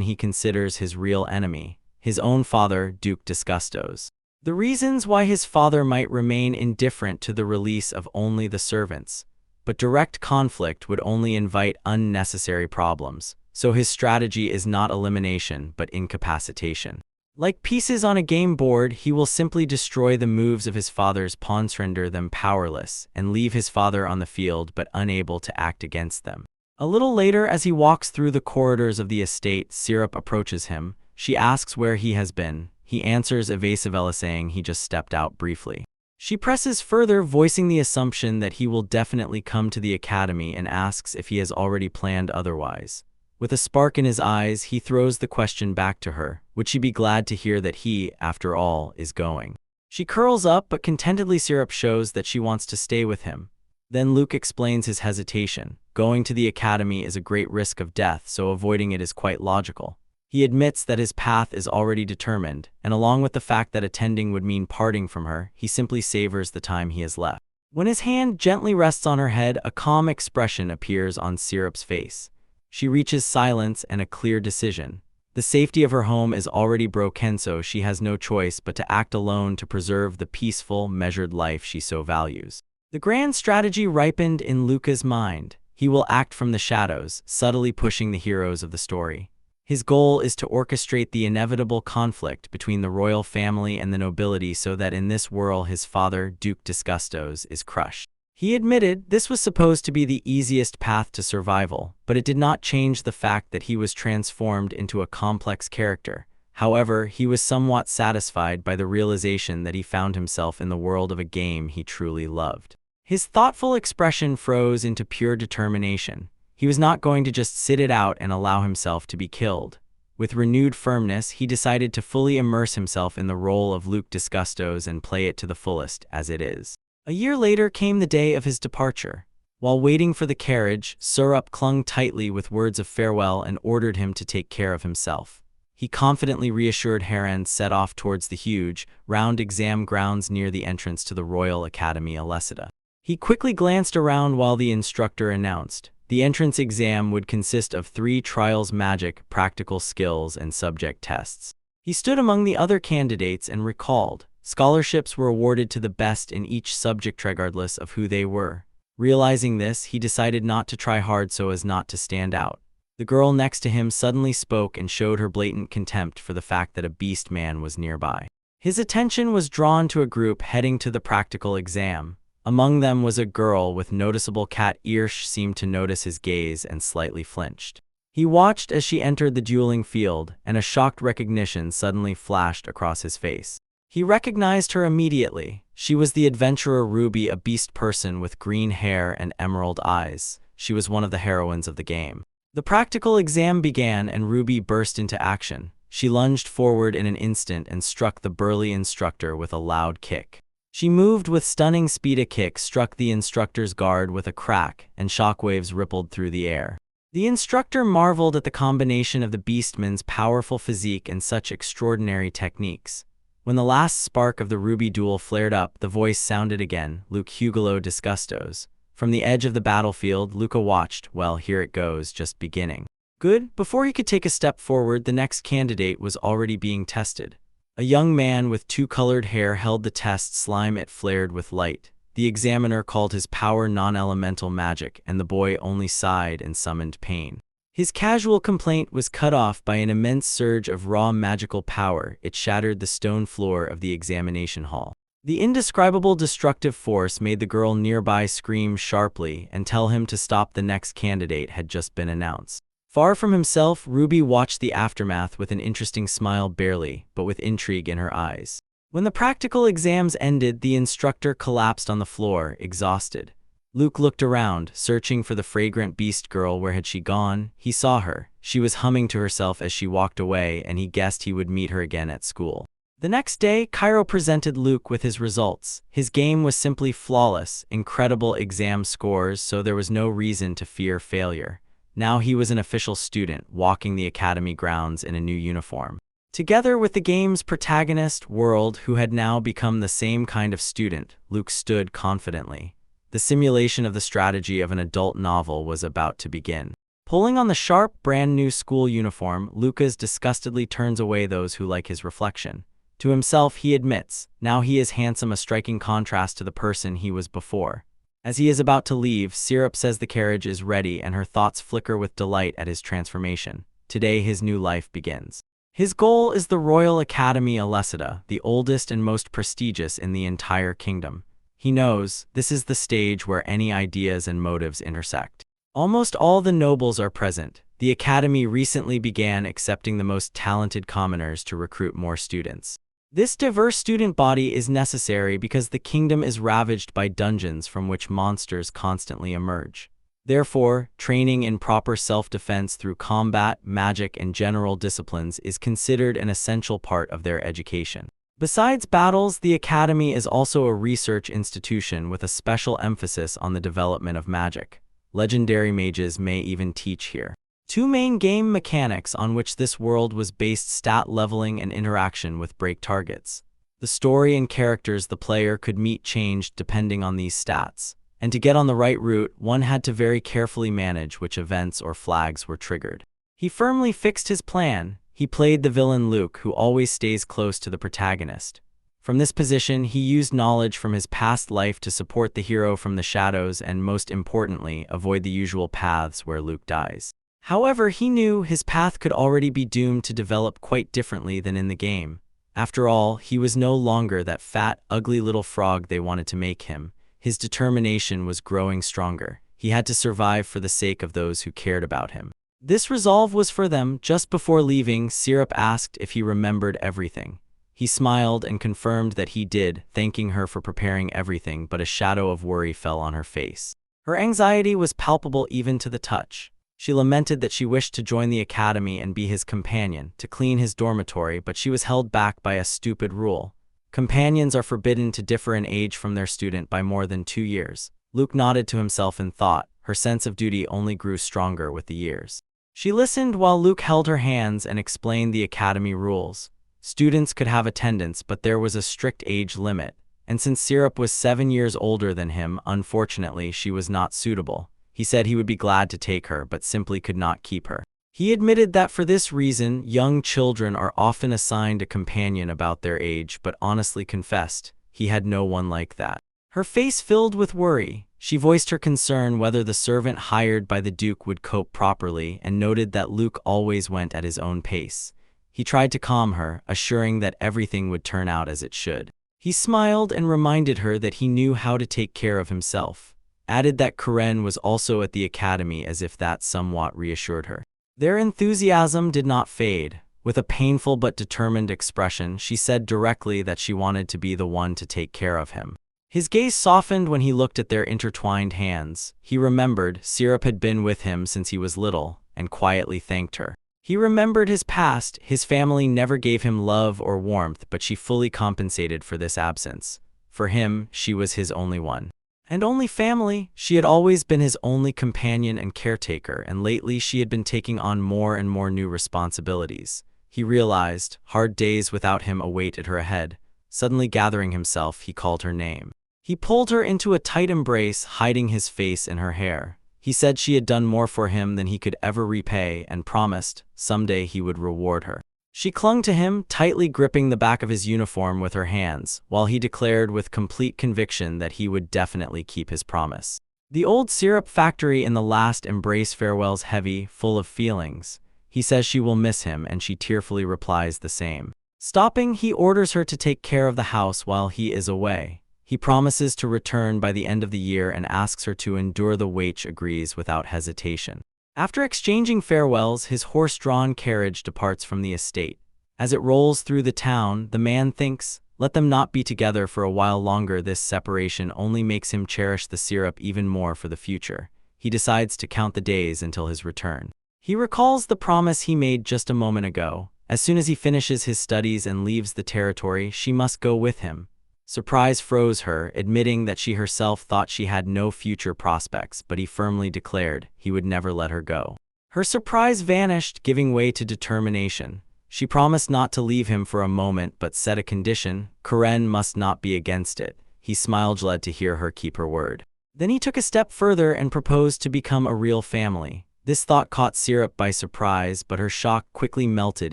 he considers his real enemy, his own father, Duke Disgustos. The reasons why his father might remain indifferent to the release of only the servants. But direct conflict would only invite unnecessary problems, so his strategy is not elimination but incapacitation. Like pieces on a game board, he will simply destroy the moves of his father's pawns, render them powerless, and leave his father on the field but unable to act against them. A little later, as he walks through the corridors of the estate, Syrup approaches him. She asks where he has been. He answers evasively, saying he just stepped out briefly. She presses further, voicing the assumption that he will definitely come to the academy, and asks if he has already planned otherwise. With a spark in his eyes, he throws the question back to her. Would she be glad to hear that he, after all, is going? She curls up, but contentedly Syrup shows that she wants to stay with him. Then Luke explains his hesitation. Going to the academy is a great risk of death, so avoiding it is quite logical. He admits that his path is already determined, and along with the fact that attending would mean parting from her, he simply savors the time he has left. When his hand gently rests on her head, a calm expression appears on Syrup's face. She reaches silence and a clear decision. The safety of her home is already broken, so she has no choice but to act alone to preserve the peaceful, measured life she so values. The grand strategy ripened in Luca's mind. He will act from the shadows, subtly pushing the heroes of the story. His goal is to orchestrate the inevitable conflict between the royal family and the nobility so that in this world his father, Duke Disgustos, is crushed. He admitted this was supposed to be the easiest path to survival, but it did not change the fact that he was transformed into a complex character. However, he was somewhat satisfied by the realization that he found himself in the world of a game he truly loved. His thoughtful expression froze into pure determination. He was not going to just sit it out and allow himself to be killed. With renewed firmness, he decided to fully immerse himself in the role of Luke Disgustos and play it to the fullest, as it is. A year later came the day of his departure. While waiting for the carriage, Syrup clung tightly with words of farewell and ordered him to take care of himself. He confidently reassured her and set off towards the huge, round exam grounds near the entrance to the Royal Academy Alecida. He quickly glanced around while the instructor announced. The entrance exam would consist of 3 trials: magic, practical skills, and subject tests. He stood among the other candidates and recalled, scholarships were awarded to the best in each subject regardless of who they were. Realizing this, he decided not to try hard so as not to stand out. The girl next to him suddenly spoke and showed her blatant contempt for the fact that a beast man was nearby. His attention was drawn to a group heading to the practical exam. Among them was a girl with noticeable cat ears. She seemed to notice his gaze and slightly flinched. He watched as she entered the dueling field, and a shocked recognition suddenly flashed across his face. He recognized her immediately. She was the adventurer Ruby, a beast person with green hair and emerald eyes. She was one of the heroines of the game. The practical exam began and Ruby burst into action. She lunged forward in an instant and struck the burly instructor with a loud kick. She moved with stunning speed. A kick struck the instructor's guard with a crack, and shockwaves rippled through the air. The instructor marveled at the combination of the beastman's powerful physique and such extraordinary techniques. When the last spark of the ruby duel flared up, the voice sounded again, Luke Hugelo Disgustos. From the edge of the battlefield, Luca watched. Well, here it goes, just beginning. Good. Before he could take a step forward, the next candidate was already being tested. A young man with two-colored hair held the test slime. It flared with light. The examiner called his power non-elemental magic, and the boy only sighed and summoned pain. His casual complaint was cut off by an immense surge of raw magical power. It shattered the stone floor of the examination hall. The indescribable destructive force made the girl nearby scream sharply and tell him to stop. The next candidate had just been announced. Far from himself, Ruby watched the aftermath with an interesting smile, barely, but with intrigue in her eyes. When the practical exams ended, the instructor collapsed on the floor, exhausted. Luke looked around, searching for the fragrant beast girl. Where had she gone? He saw her. She was humming to herself as she walked away, and he guessed he would meet her again at school. The next day, Cairo presented Luke with his results. His game was simply flawless, incredible exam scores, so there was no reason to fear failure. Now he was an official student, walking the academy grounds in a new uniform. Together with the game's protagonist, World, who had now become the same kind of student, Luke stood confidently. The simulation of the strategy of an adult novel was about to begin. Pulling on the sharp, brand-new school uniform, Lucas disgustedly turns away those who like his reflection. To himself, he admits, now he is handsome, a striking contrast to the person he was before. As he is about to leave, Syrup says the carriage is ready, and her thoughts flicker with delight at his transformation. Today his new life begins. His goal is the Royal Academy Alecida, the oldest and most prestigious in the entire kingdom. He knows this is the stage where any ideas and motives intersect. Almost all the nobles are present. The academy recently began accepting the most talented commoners to recruit more students. This diverse student body is necessary because the kingdom is ravaged by dungeons from which monsters constantly emerge. Therefore, training in proper self-defense through combat, magic, and general disciplines is considered an essential part of their education. Besides battles, the academy is also a research institution with a special emphasis on the development of magic. Legendary mages may even teach here. Two main game mechanics on which this world was based: stat leveling and interaction with break targets. The story and characters the player could meet changed depending on these stats, and to get on the right route, one had to very carefully manage which events or flags were triggered. He firmly fixed his plan. He played the villain Luke, who always stays close to the protagonist. From this position, he used knowledge from his past life to support the hero from the shadows and, most importantly, avoid the usual paths where Luke dies. However, he knew his path could already be doomed to develop quite differently than in the game. After all, he was no longer that fat, ugly little frog they wanted to make him. His determination was growing stronger. He had to survive for the sake of those who cared about him. This resolve was for them. Just before leaving, Syrup asked if he remembered everything. He smiled and confirmed that he did, thanking her for preparing everything, but a shadow of worry fell on her face. Her anxiety was palpable even to the touch. She lamented that she wished to join the academy and be his companion, to clean his dormitory, but she was held back by a stupid rule. Companions are forbidden to differ in age from their student by more than 2 years. Luke nodded to himself in thought. Her sense of duty only grew stronger with the years. She listened while Luke held her hands and explained the academy rules. Students could have attendance, but there was a strict age limit, and since Syrup was 7 years older than him, unfortunately she was not suitable. He said he would be glad to take her, but simply could not keep her. He admitted that for this reason, young children are often assigned a companion about their age, but honestly confessed, he had no one like that. Her face filled with worry. She voiced her concern whether the servant hired by the Duke would cope properly and noted that Luke always went at his own pace. He tried to calm her, assuring that everything would turn out as it should. He smiled and reminded her that he knew how to take care of himself. Added that Karen was also at the academy, as if that somewhat reassured her. Their enthusiasm did not fade. With a painful but determined expression, she said directly that she wanted to be the one to take care of him. His gaze softened when he looked at their intertwined hands. He remembered Syrup had been with him since he was little, and quietly thanked her. He remembered his past. His family never gave him love or warmth, but she fully compensated for this absence. For him, she was his only one. And only family. She had always been his only companion and caretaker, and lately she had been taking on more and more new responsibilities. He realized hard days without him awaited her ahead. Suddenly gathering himself, he called her name. He pulled her into a tight embrace, hiding his face in her hair. He said she had done more for him than he could ever repay and promised someday he would reward her. She clung to him, tightly gripping the back of his uniform with her hands, while he declared with complete conviction that he would definitely keep his promise. The old syrup factory in the last embrace farewells heavy, full of feelings. He says she will miss him and she tearfully replies the same. Stopping, he orders her to take care of the house while he is away. He promises to return by the end of the year and asks her to endure the wait. She agrees without hesitation. After exchanging farewells, his horse-drawn carriage departs from the estate. As it rolls through the town, the man thinks, let them not be together for a while longer. This separation only makes him cherish the syrup even more for the future. He decides to count the days until his return. He recalls the promise he made just a moment ago. As soon as he finishes his studies and leaves the territory, she must go with him. Surprise froze her, admitting that she herself thought she had no future prospects, but he firmly declared he would never let her go. Her surprise vanished, giving way to determination. She promised not to leave him for a moment, but set a condition: Karen must not be against it. He smiled, glad to hear her keep her word. Then he took a step further and proposed to become a real family. This thought caught Syrup by surprise, but her shock quickly melted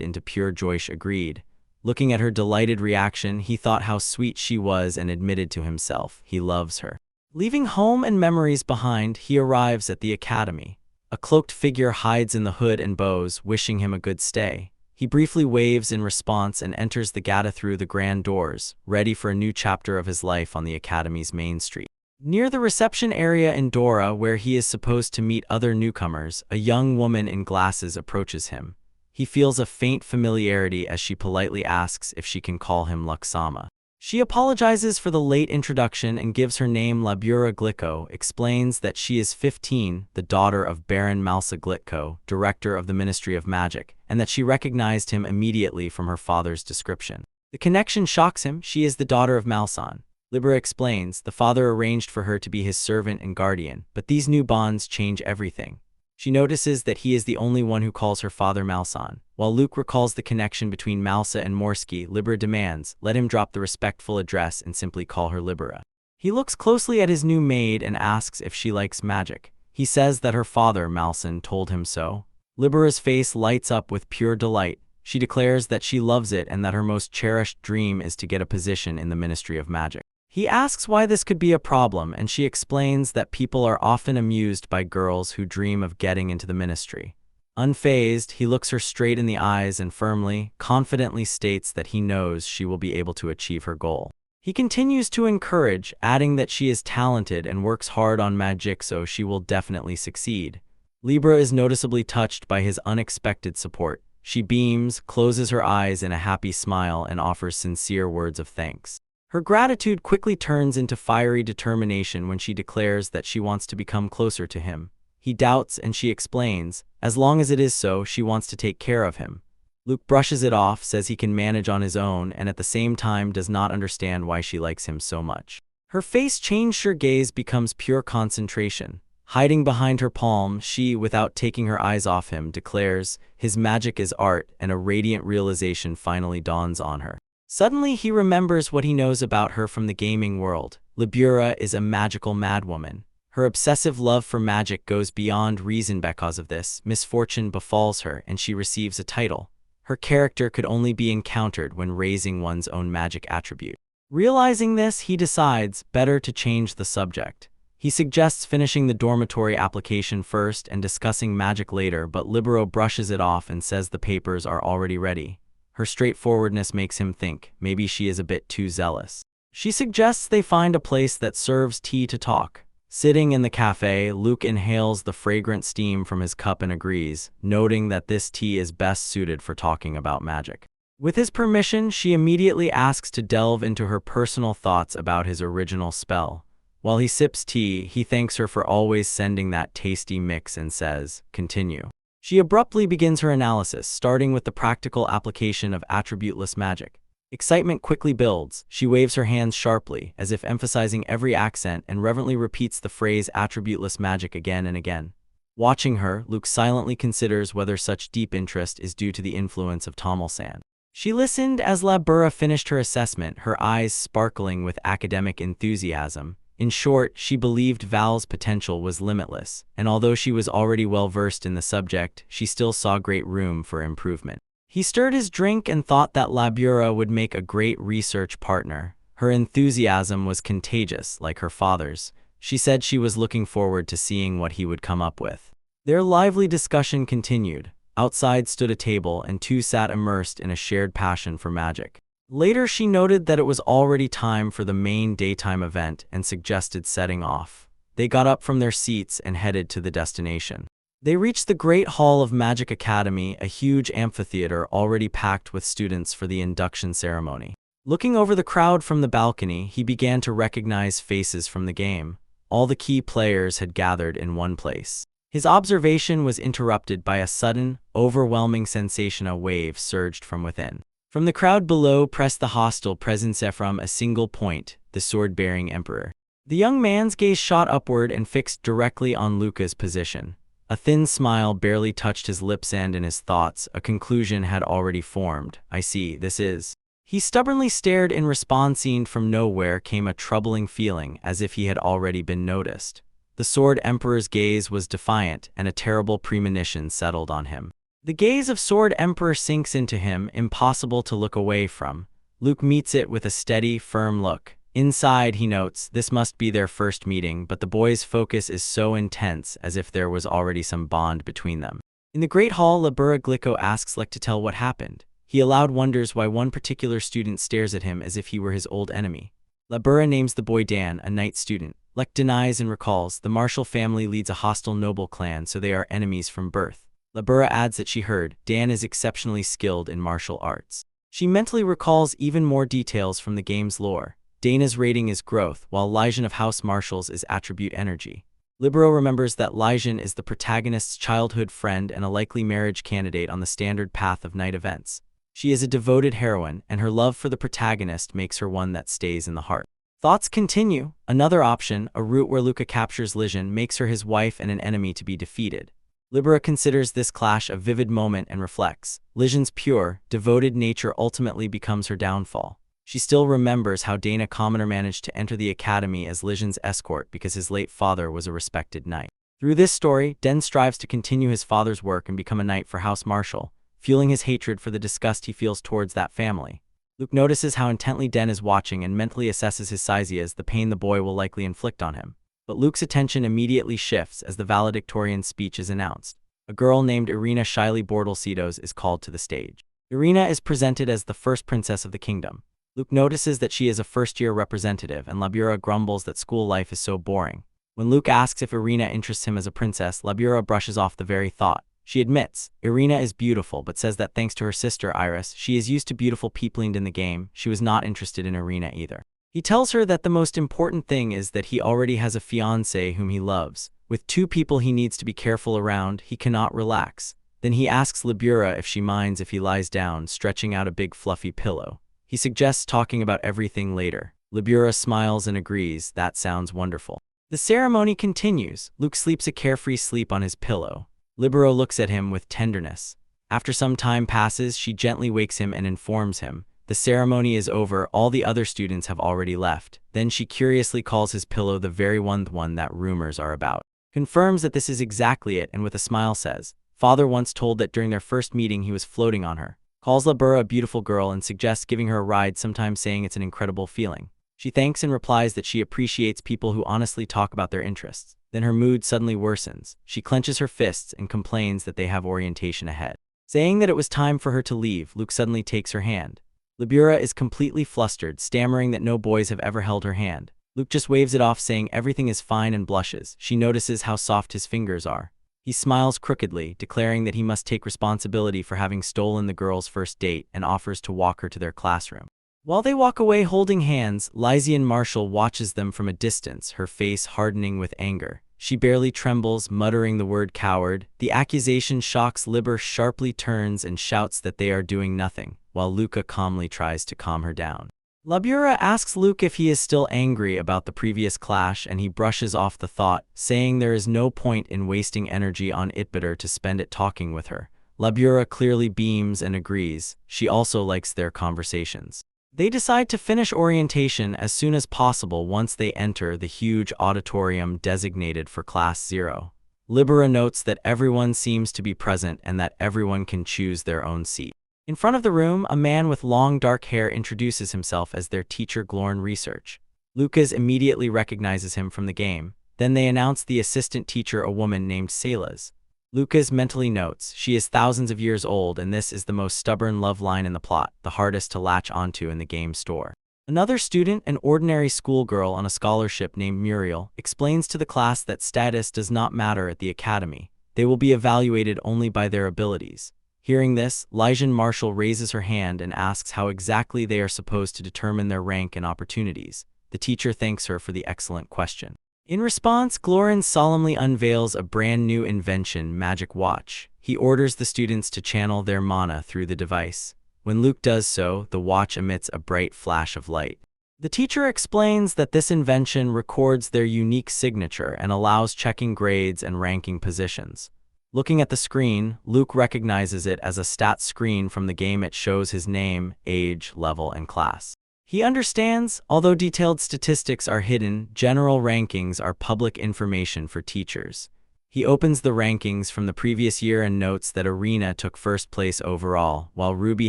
into pure joy. She agreed. Looking at her delighted reaction, he thought how sweet she was and admitted to himself he loves her. Leaving home and memories behind, he arrives at the academy. A cloaked figure hides in the hood and bows, wishing him a good stay. He briefly waves in response and enters the gate through the grand doors, ready for a new chapter of his life on the academy's main street. Near the reception area in Dora, where he is supposed to meet other newcomers, a young woman in glasses approaches him. He feels a faint familiarity as she politely asks if she can call him Luxama. She apologizes for the late introduction and gives her name Labura Glicko, explains that she is 15, the daughter of Baron Malsa Glitko, director of the Ministry of Magic, and that she recognized him immediately from her father's description. The connection shocks him. She is the daughter of Malsan. Libera explains the father arranged for her to be his servant and guardian, but these new bonds change everything. She notices that he is the only one who calls her father Malsan. While Luke recalls the connection between Malsa and Morsky, Libera demands, let him drop the respectful address and simply call her Libera. He looks closely at his new maid and asks if she likes magic. He says that her father, Malsan, told him so. Libera's face lights up with pure delight. She declares that she loves it and that her most cherished dream is to get a position in the Ministry of Magic. He asks why this could be a problem, and she explains that people are often amused by girls who dream of getting into the ministry. Unfazed, he looks her straight in the eyes and firmly, confidently states that he knows she will be able to achieve her goal. He continues to encourage, adding that she is talented and works hard on magic, so she will definitely succeed. Libra is noticeably touched by his unexpected support. She beams, closes her eyes in a happy smile, and offers sincere words of thanks. Her gratitude quickly turns into fiery determination when she declares that she wants to become closer to him. He doubts and she explains, as long as it is so, she wants to take care of him. Luke brushes it off, says he can manage on his own, and at the same time does not understand why she likes him so much. Her face changes, her gaze becomes pure concentration. Hiding behind her palm, she, without taking her eyes off him, declares his magic is art, and a radiant realization finally dawns on her. Suddenly, he remembers what he knows about her from the gaming world. Libura is a magical madwoman. Her obsessive love for magic goes beyond reason. Because of this, misfortune befalls her and she receives a title. Her character could only be encountered when raising one's own magic attribute. Realizing this, he decides better to change the subject. He suggests finishing the dormitory application first and discussing magic later, but Libero brushes it off and says the papers are already ready. Her straightforwardness makes him think maybe she is a bit too zealous. She suggests they find a place that serves tea to talk. Sitting in the cafe, Luke inhales the fragrant steam from his cup and agrees, noting that this tea is best suited for talking about magic. With his permission, she immediately asks to delve into her personal thoughts about his original spell. While he sips tea, he thanks her for always sending that tasty mix and says, "Continue." She abruptly begins her analysis, starting with the practical application of attributeless magic. Excitement quickly builds. She waves her hands sharply, as if emphasizing every accent, and reverently repeats the phrase attributeless magic again and again. Watching her, Luke silently considers whether such deep interest is due to the influence of Tamil-san. She listened as Labura finished her assessment, her eyes sparkling with academic enthusiasm. In short, she believed Val's potential was limitless, and although she was already well versed in the subject, she still saw great room for improvement. He stirred his drink and thought that Labura would make a great research partner. Her enthusiasm was contagious, like her father's. She said she was looking forward to seeing what he would come up with. Their lively discussion continued. Outside stood a table, and two sat immersed in a shared passion for magic. Later, she noted that it was already time for the main daytime event and suggested setting off. They got up from their seats and headed to the destination. They reached the Great Hall of Magic Academy, a huge amphitheater already packed with students for the induction ceremony. Looking over the crowd from the balcony, he began to recognize faces from the game. All the key players had gathered in one place. His observation was interrupted by a sudden, overwhelming sensation. A wave surged from within. From the crowd below pressed the hostile presence from a single point, the sword-bearing emperor. The young man's gaze shot upward and fixed directly on Luca's position. A thin smile barely touched his lips, and in his thoughts, a conclusion had already formed. "I see, this is." He stubbornly stared in response, and from nowhere came a troubling feeling, as if he had already been noticed. The Sword Emperor's gaze was defiant, and a terrible premonition settled on him. The gaze of Sword Emperor sinks into him, impossible to look away from. Luke meets it with a steady, firm look. Inside, he notes, this must be their first meeting, but the boy's focus is so intense, as if there was already some bond between them. In the Great Hall, Labura Glicko asks Lek to tell what happened. He aloud wonders why one particular student stares at him as if he were his old enemy. Labura names the boy Dan, a knight student. Lek denies and recalls, the Marshall family leads a hostile noble clan, so they are enemies from birth. Labura adds that she heard, Dan is exceptionally skilled in martial arts. She mentally recalls even more details from the game's lore. Dana's rating is growth, while Lysian of House Marshals is attribute energy. Libero remembers that Lysian is the protagonist's childhood friend and a likely marriage candidate on the standard path of knight events. She is a devoted heroine, and her love for the protagonist makes her one that stays in the heart. Thoughts continue. Another option, a route where Luca captures Lysian, makes her his wife and an enemy to be defeated. Libera considers this clash a vivid moment and reflects. Lysian's pure, devoted nature ultimately becomes her downfall. She still remembers how Dana Commoner managed to enter the academy as Lysian's escort because his late father was a respected knight. Through this story, Den strives to continue his father's work and become a knight for House Marshall, fueling his hatred for the disgust he feels towards that family. Luke notices how intently Den is watching and mentally assesses his size as the pain the boy will likely inflict on him. But Luke's attention immediately shifts as the valedictorian speech is announced. A girl named Irina Shiley Bordelcedos is called to the stage. Irina is presented as the first princess of the kingdom. Luke notices that she is a first-year representative, and Labura grumbles that school life is so boring. When Luke asks if Irina interests him as a princess, Labura brushes off the very thought. She admits, Irina is beautiful, but says that thanks to her sister Iris, she is used to beautiful people in the game. She was not interested in Irina either. He tells her that the most important thing is that he already has a fiancée whom he loves. With two people he needs to be careful around, he cannot relax. Then he asks Labura if she minds if he lies down, stretching out a big fluffy pillow. He suggests talking about everything later. Labura smiles and agrees, that sounds wonderful. The ceremony continues. Luke sleeps a carefree sleep on his pillow. Libero looks at him with tenderness. After some time passes, she gently wakes him and informs him. The ceremony is over, all the other students have already left. Then she curiously calls his pillow the very one that rumors are about. Confirms that this is exactly it and with a smile says, Father once told that during their first meeting he was floating on her. Calls Labura a beautiful girl and suggests giving her a ride, sometimes saying it's an incredible feeling. She thanks and replies that she appreciates people who honestly talk about their interests. Then her mood suddenly worsens. She clenches her fists and complains that they have orientation ahead. Saying that it was time for her to leave, Luke suddenly takes her hand. Labura is completely flustered, stammering that no boys have ever held her hand. Luke just waves it off, saying everything is fine, and blushes. She notices how soft his fingers are. He smiles crookedly, declaring that he must take responsibility for having stolen the girl's first date and offers to walk her to their classroom. While they walk away holding hands, Lysian Marshall watches them from a distance, her face hardening with anger. She barely trembles, muttering the word coward. The accusation shocks Liber, sharply turns and shouts that they are doing nothing, while Luca calmly tries to calm her down. Labura asks Luke if he is still angry about the previous clash, and he brushes off the thought, saying there is no point in wasting energy on Itbitter to spend it talking with her. Labura clearly beams and agrees. She also likes their conversations. They decide to finish orientation as soon as possible once they enter the huge auditorium designated for Class 0. Libera notes that everyone seems to be present and that everyone can choose their own seat. In front of the room, a man with long dark hair introduces himself as their teacher Glorn Research. Lucas immediately recognizes him from the game. Then they announce the assistant teacher, a woman named Salas. Lucas mentally notes she is thousands of years old, and this is the most stubborn love line in the plot, the hardest to latch onto in the game store. Another student, an ordinary schoolgirl on a scholarship named Muriel, explains to the class that status does not matter at the academy. They will be evaluated only by their abilities. Hearing this, Lysian Marshall raises her hand and asks how exactly they are supposed to determine their rank and opportunities. The teacher thanks her for the excellent question. In response, Glorin solemnly unveils a brand new invention, Magic Watch. He orders the students to channel their mana through the device. When Luke does so, the watch emits a bright flash of light. The teacher explains that this invention records their unique signature and allows checking grades and ranking positions. Looking at the screen, Luke recognizes it as a stats screen from the game. It shows his name, age, level, and class. He understands, although detailed statistics are hidden, general rankings are public information for teachers. He opens the rankings from the previous year and notes that Arena took first place overall, while Ruby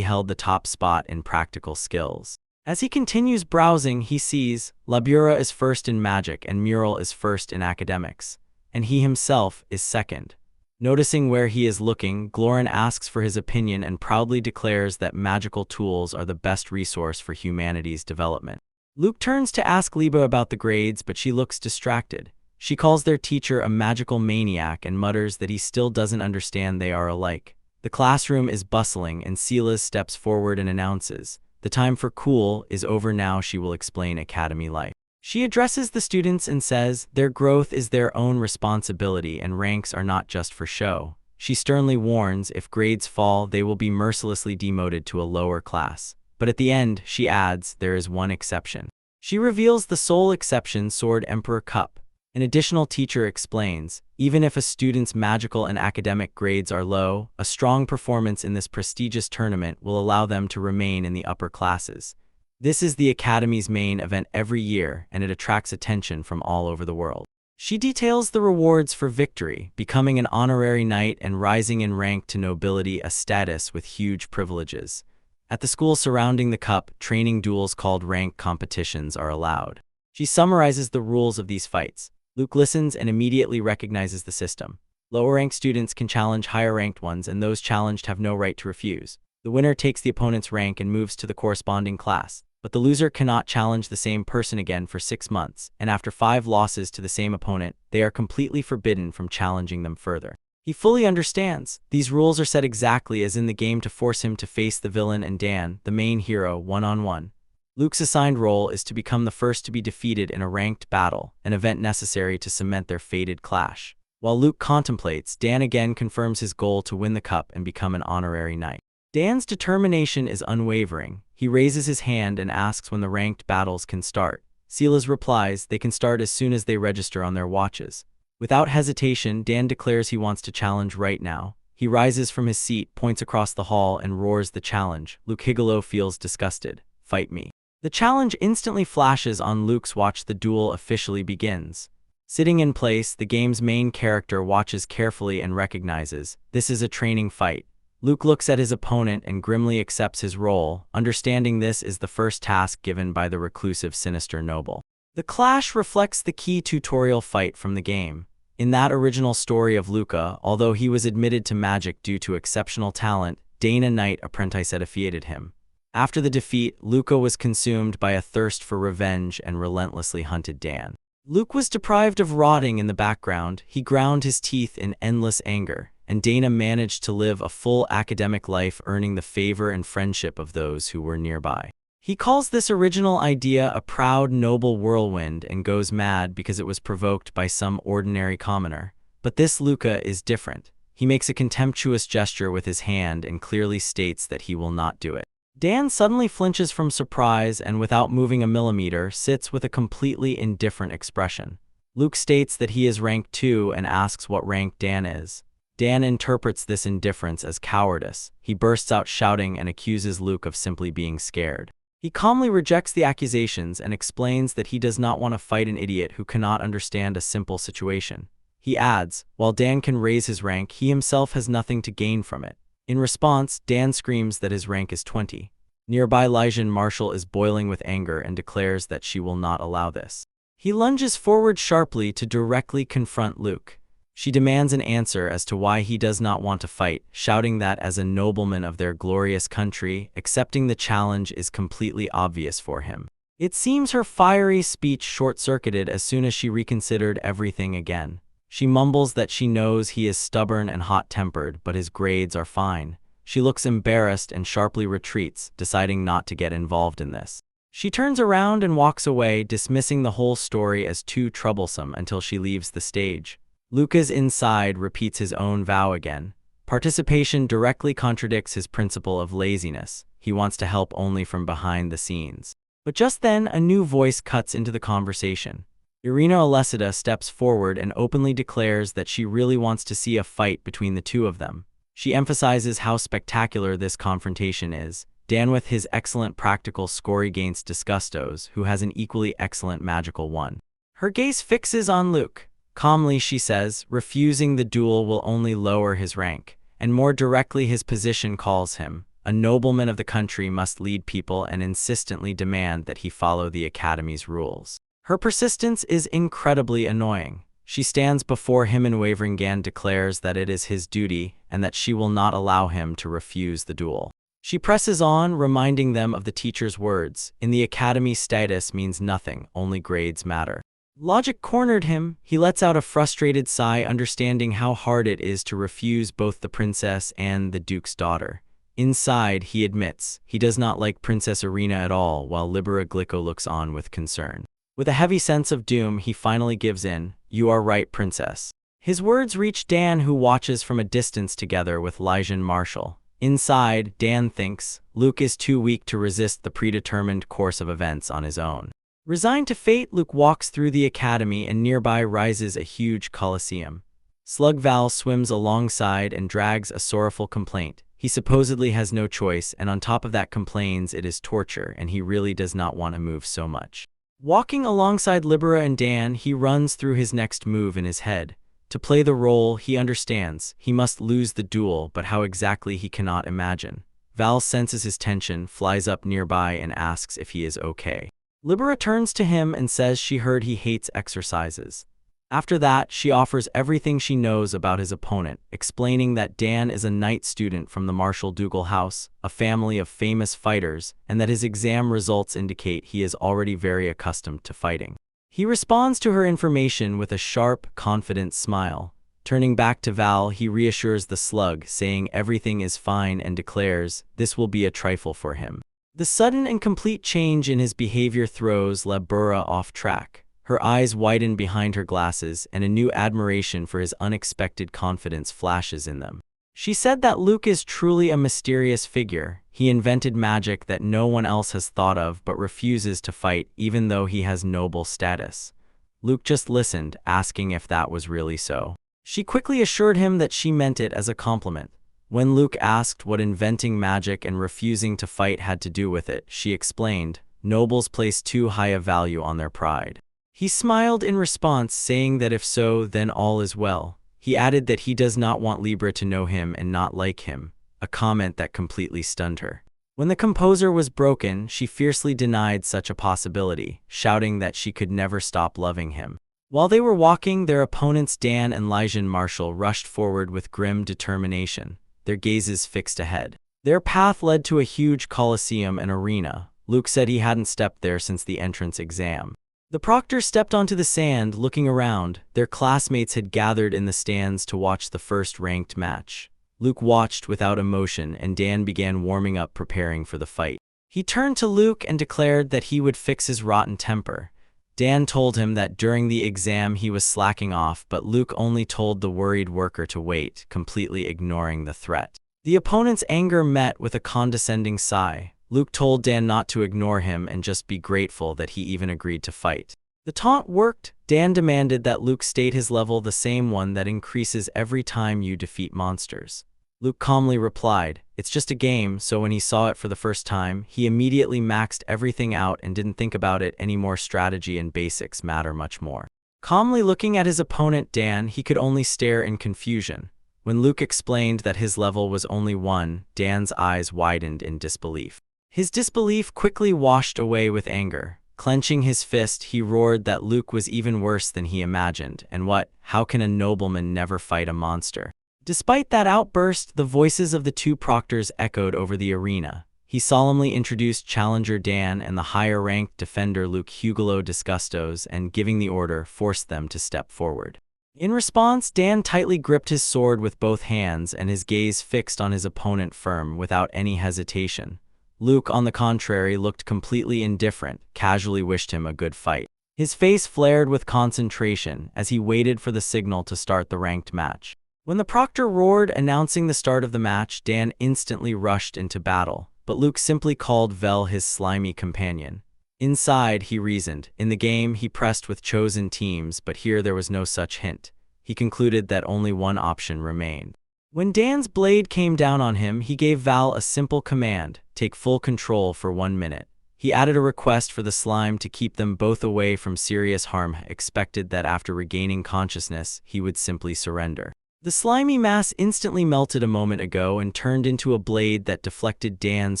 held the top spot in practical skills. As he continues browsing, he sees Labura is first in magic and Muriel is first in academics, and he himself is second. Noticing where he is looking, Glorin asks for his opinion and proudly declares that magical tools are the best resource for humanity's development. Luke turns to ask Liba about the grades, but she looks distracted. She calls their teacher a magical maniac and mutters that he still doesn't understand they are alike. The classroom is bustling and Silas steps forward and announces, "The time for cool is over now." She will explain academy life. She addresses the students and says their growth is their own responsibility and ranks are not just for show. She sternly warns if grades fall, they will be mercilessly demoted to a lower class. But at the end, she adds, there is one exception. She reveals the sole exception, Sword Emperor Cup. An additional teacher explains, even if a student's magical and academic grades are low, a strong performance in this prestigious tournament will allow them to remain in the upper classes. This is the Academy's main event every year, and it attracts attention from all over the world. She details the rewards for victory, becoming an honorary knight and rising in rank to nobility, a status with huge privileges. At the school surrounding the cup, training duels called rank competitions are allowed. She summarizes the rules of these fights. Luke listens and immediately recognizes the system. Lower-ranked students can challenge higher-ranked ones, and those challenged have no right to refuse. The winner takes the opponent's rank and moves to the corresponding class, but the loser cannot challenge the same person again for 6 months, and after 5 losses to the same opponent, they are completely forbidden from challenging them further. He fully understands. These rules are set exactly as in the game to force him to face the villain and Dan, the main hero, one-on-one. Luke's assigned role is to become the first to be defeated in a ranked battle, an event necessary to cement their fated clash. While Luke contemplates, Dan again confirms his goal to win the cup and become an honorary knight. Dan's determination is unwavering. He raises his hand and asks when the ranked battles can start. Silas replies they can start as soon as they register on their watches. Without hesitation, Dan declares he wants to challenge right now. He rises from his seat, points across the hall, and roars the challenge. Luke Higelo feels disgusted. Fight me. The challenge instantly flashes on Luke's watch. The duel officially begins. Sitting in place, the game's main character watches carefully and recognizes this is a training fight. Luke looks at his opponent and grimly accepts his role, understanding this is the first task given by the reclusive sinister noble. The clash reflects the key tutorial fight from the game. In that original story of Luca, although he was admitted to magic due to exceptional talent, Dana Knight Apprentice defeated him. After the defeat, Luca was consumed by a thirst for revenge and relentlessly hunted Dan. Luke was deprived of rotting in the background. He ground his teeth in endless anger, and Dana managed to live a full academic life, earning the favor and friendship of those who were nearby. He calls this original idea a proud, noble whirlwind and goes mad because it was provoked by some ordinary commoner. But this Luca is different. He makes a contemptuous gesture with his hand and clearly states that he will not do it. Dan suddenly flinches from surprise and without moving a millimeter, sits with a completely indifferent expression. Luke states that he is rank 2 and asks what rank Dan is. Dan interprets this indifference as cowardice. He bursts out shouting and accuses Luke of simply being scared. He calmly rejects the accusations and explains that he does not want to fight an idiot who cannot understand a simple situation. He adds, while Dan can raise his rank, he himself has nothing to gain from it. In response, Dan screams that his rank is 20. Nearby Lysian Marshall is boiling with anger and declares that she will not allow this. He lunges forward sharply to directly confront Luke. She demands an answer as to why he does not want to fight, shouting that as a nobleman of their glorious country, accepting the challenge is completely obvious for him. It seems her fiery speech short-circuited as soon as she reconsidered everything again. She mumbles that she knows he is stubborn and hot-tempered, but his grades are fine. She looks embarrassed and sharply retreats, deciding not to get involved in this. She turns around and walks away, dismissing the whole story as too troublesome until she leaves the stage. Lucas inside repeats his own vow again. Participation directly contradicts his principle of laziness. He wants to help only from behind the scenes. But just then, a new voice cuts into the conversation. Irina Alessida steps forward and openly declares that she really wants to see a fight between the two of them. She emphasizes how spectacular this confrontation is. Dan with his excellent practical score against Disgustos, who has an equally excellent magical one. Her gaze fixes on Luke. Calmly, she says, refusing the duel will only lower his rank, and more directly his position calls him. A nobleman of the country must lead people and insistently demand that he follow the Academy's rules. Her persistence is incredibly annoying. She stands before him and Waveringan declares that it is his duty and that she will not allow him to refuse the duel. She presses on, reminding them of the teacher's words, "In the Academy, status means nothing, only grades matter." Logic cornered him. He lets out a frustrated sigh, understanding how hard it is to refuse both the princess and the duke's daughter. Inside, he admits, he does not like Princess Irina at all, while Libera Glico looks on with concern. With a heavy sense of doom, he finally gives in. "You are right, princess." His words reach Dan, who watches from a distance together with Lysian Marshall. Inside, Dan thinks, Luke is too weak to resist the predetermined course of events on his own. Resigned to fate, Luke walks through the academy and nearby rises a huge coliseum. Slug Val swims alongside and drags a sorrowful complaint. He supposedly has no choice, and on top of that complains it is torture, and he really does not want to move so much. Walking alongside Libera and Dan, he runs through his next move in his head. To play the role, he understands. He must lose the duel, but how exactly he cannot imagine. Val senses his tension, flies up nearby, and asks if he is okay. Libera turns to him and says she heard he hates exercises. After that, she offers everything she knows about his opponent, explaining that Dan is a knight student from the Marshall-Dougal house, a family of famous fighters, and that his exam results indicate he is already very accustomed to fighting. He responds to her information with a sharp, confident smile. Turning back to Val, he reassures the slug, saying everything is fine and declares this will be a trifle for him. The sudden and complete change in his behavior throws Libera off track. Her eyes widen behind her glasses, and a new admiration for his unexpected confidence flashes in them. She said that Luke is truly a mysterious figure. He invented magic that no one else has thought of but refuses to fight even though he has noble status. Luke just listened, asking if that was really so. She quickly assured him that she meant it as a compliment. When Luke asked what inventing magic and refusing to fight had to do with it, she explained, nobles place too high a value on their pride. He smiled in response, saying that if so, then all is well. He added that he does not want Libera to know him and not like him, a comment that completely stunned her. When the composure was broken, she fiercely denied such a possibility, shouting that she could never stop loving him. While they were walking, their opponents Dan and Lysian Marshall rushed forward with grim determination, their gazes fixed ahead. Their path led to a huge coliseum and arena. Luke said he hadn't stepped there since the entrance exam. The proctor stepped onto the sand, looking around. Their classmates had gathered in the stands to watch the first ranked match. Luke watched without emotion, and Dan began warming up, preparing for the fight. He turned to Luke and declared that he would fix his rotten temper. Dan told him that during the exam he was slacking off, but Luke only told the worried worker to wait, completely ignoring the threat. The opponent's anger met with a condescending sigh. Luke told Dan not to ignore him and just be grateful that he even agreed to fight. The taunt worked. Dan demanded that Luke state his level, the same one that increases every time you defeat monsters. Luke calmly replied, "It's just a game," so when he saw it for the first time, he immediately maxed everything out and didn't think about it anymore. Strategy and basics matter much more. Calmly looking at his opponent Dan, he could only stare in confusion. When Luke explained that his level was only 1, Dan's eyes widened in disbelief. His disbelief quickly washed away with anger. Clenching his fist, he roared that Luke was even worse than he imagined, and how can a nobleman never fight a monster? Despite that outburst, the voices of the two proctors echoed over the arena. He solemnly introduced Challenger Dan and the higher-ranked defender Luke Hugelo Disgustos, and giving the order, forced them to step forward. In response, Dan tightly gripped his sword with both hands and his gaze fixed on his opponent firm without any hesitation. Luke, on the contrary, looked completely indifferent, casually wished him a good fight. His face flared with concentration as he waited for the signal to start the ranked match. When the proctor roared, announcing the start of the match, Dan instantly rushed into battle, but Luke simply called Vel his slimy companion. Inside, he reasoned. In the game, he pressed with chosen teams, but here there was no such hint. He concluded that only one option remained. When Dan's blade came down on him, he gave Val a simple command: take full control for 1 minute. He added a request for the slime to keep them both away from serious harm, expected that after regaining consciousness, he would simply surrender. The slimy mass instantly melted a moment ago and turned into a blade that deflected Dan's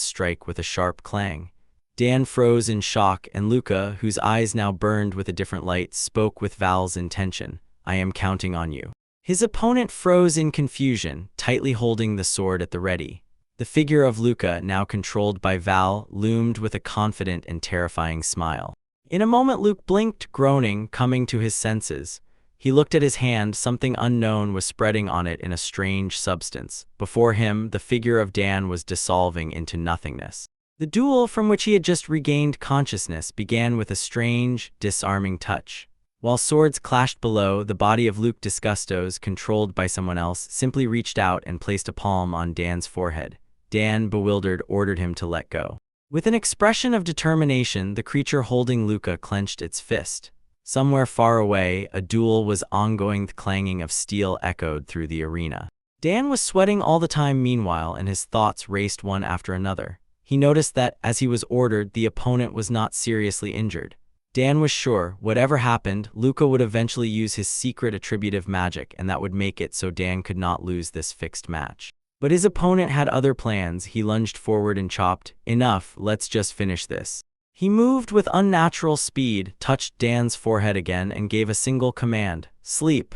strike with a sharp clang. Dan froze in shock, and Luca, whose eyes now burned with a different light, spoke with Val's intention: "I am counting on you." His opponent froze in confusion, tightly holding the sword at the ready. The figure of Luca, now controlled by Val, loomed with a confident and terrifying smile. In a moment, Luke blinked, groaning, coming to his senses. He looked at his hand. Something unknown was spreading on it in a strange substance. Before him, the figure of Dan was dissolving into nothingness. The duel, from which he had just regained consciousness, began with a strange, disarming touch. While swords clashed below, the body of Luke Disgustos, controlled by someone else, simply reached out and placed a palm on Dan's forehead. Dan, bewildered, ordered him to let go. With an expression of determination, the creature holding Luca clenched its fist. Somewhere far away, a duel was ongoing. The clanging of steel echoed through the arena. Dan was sweating all the time meanwhile, and his thoughts raced one after another. He noticed that, as he was ordered, the opponent was not seriously injured. Dan was sure, whatever happened, Luca would eventually use his secret attributive magic, and that would make it so Dan could not lose this fixed match. But his opponent had other plans. He lunged forward and chopped. "Enough, let's just finish this." He moved with unnatural speed, touched Dan's forehead again, and gave a single command: "Sleep."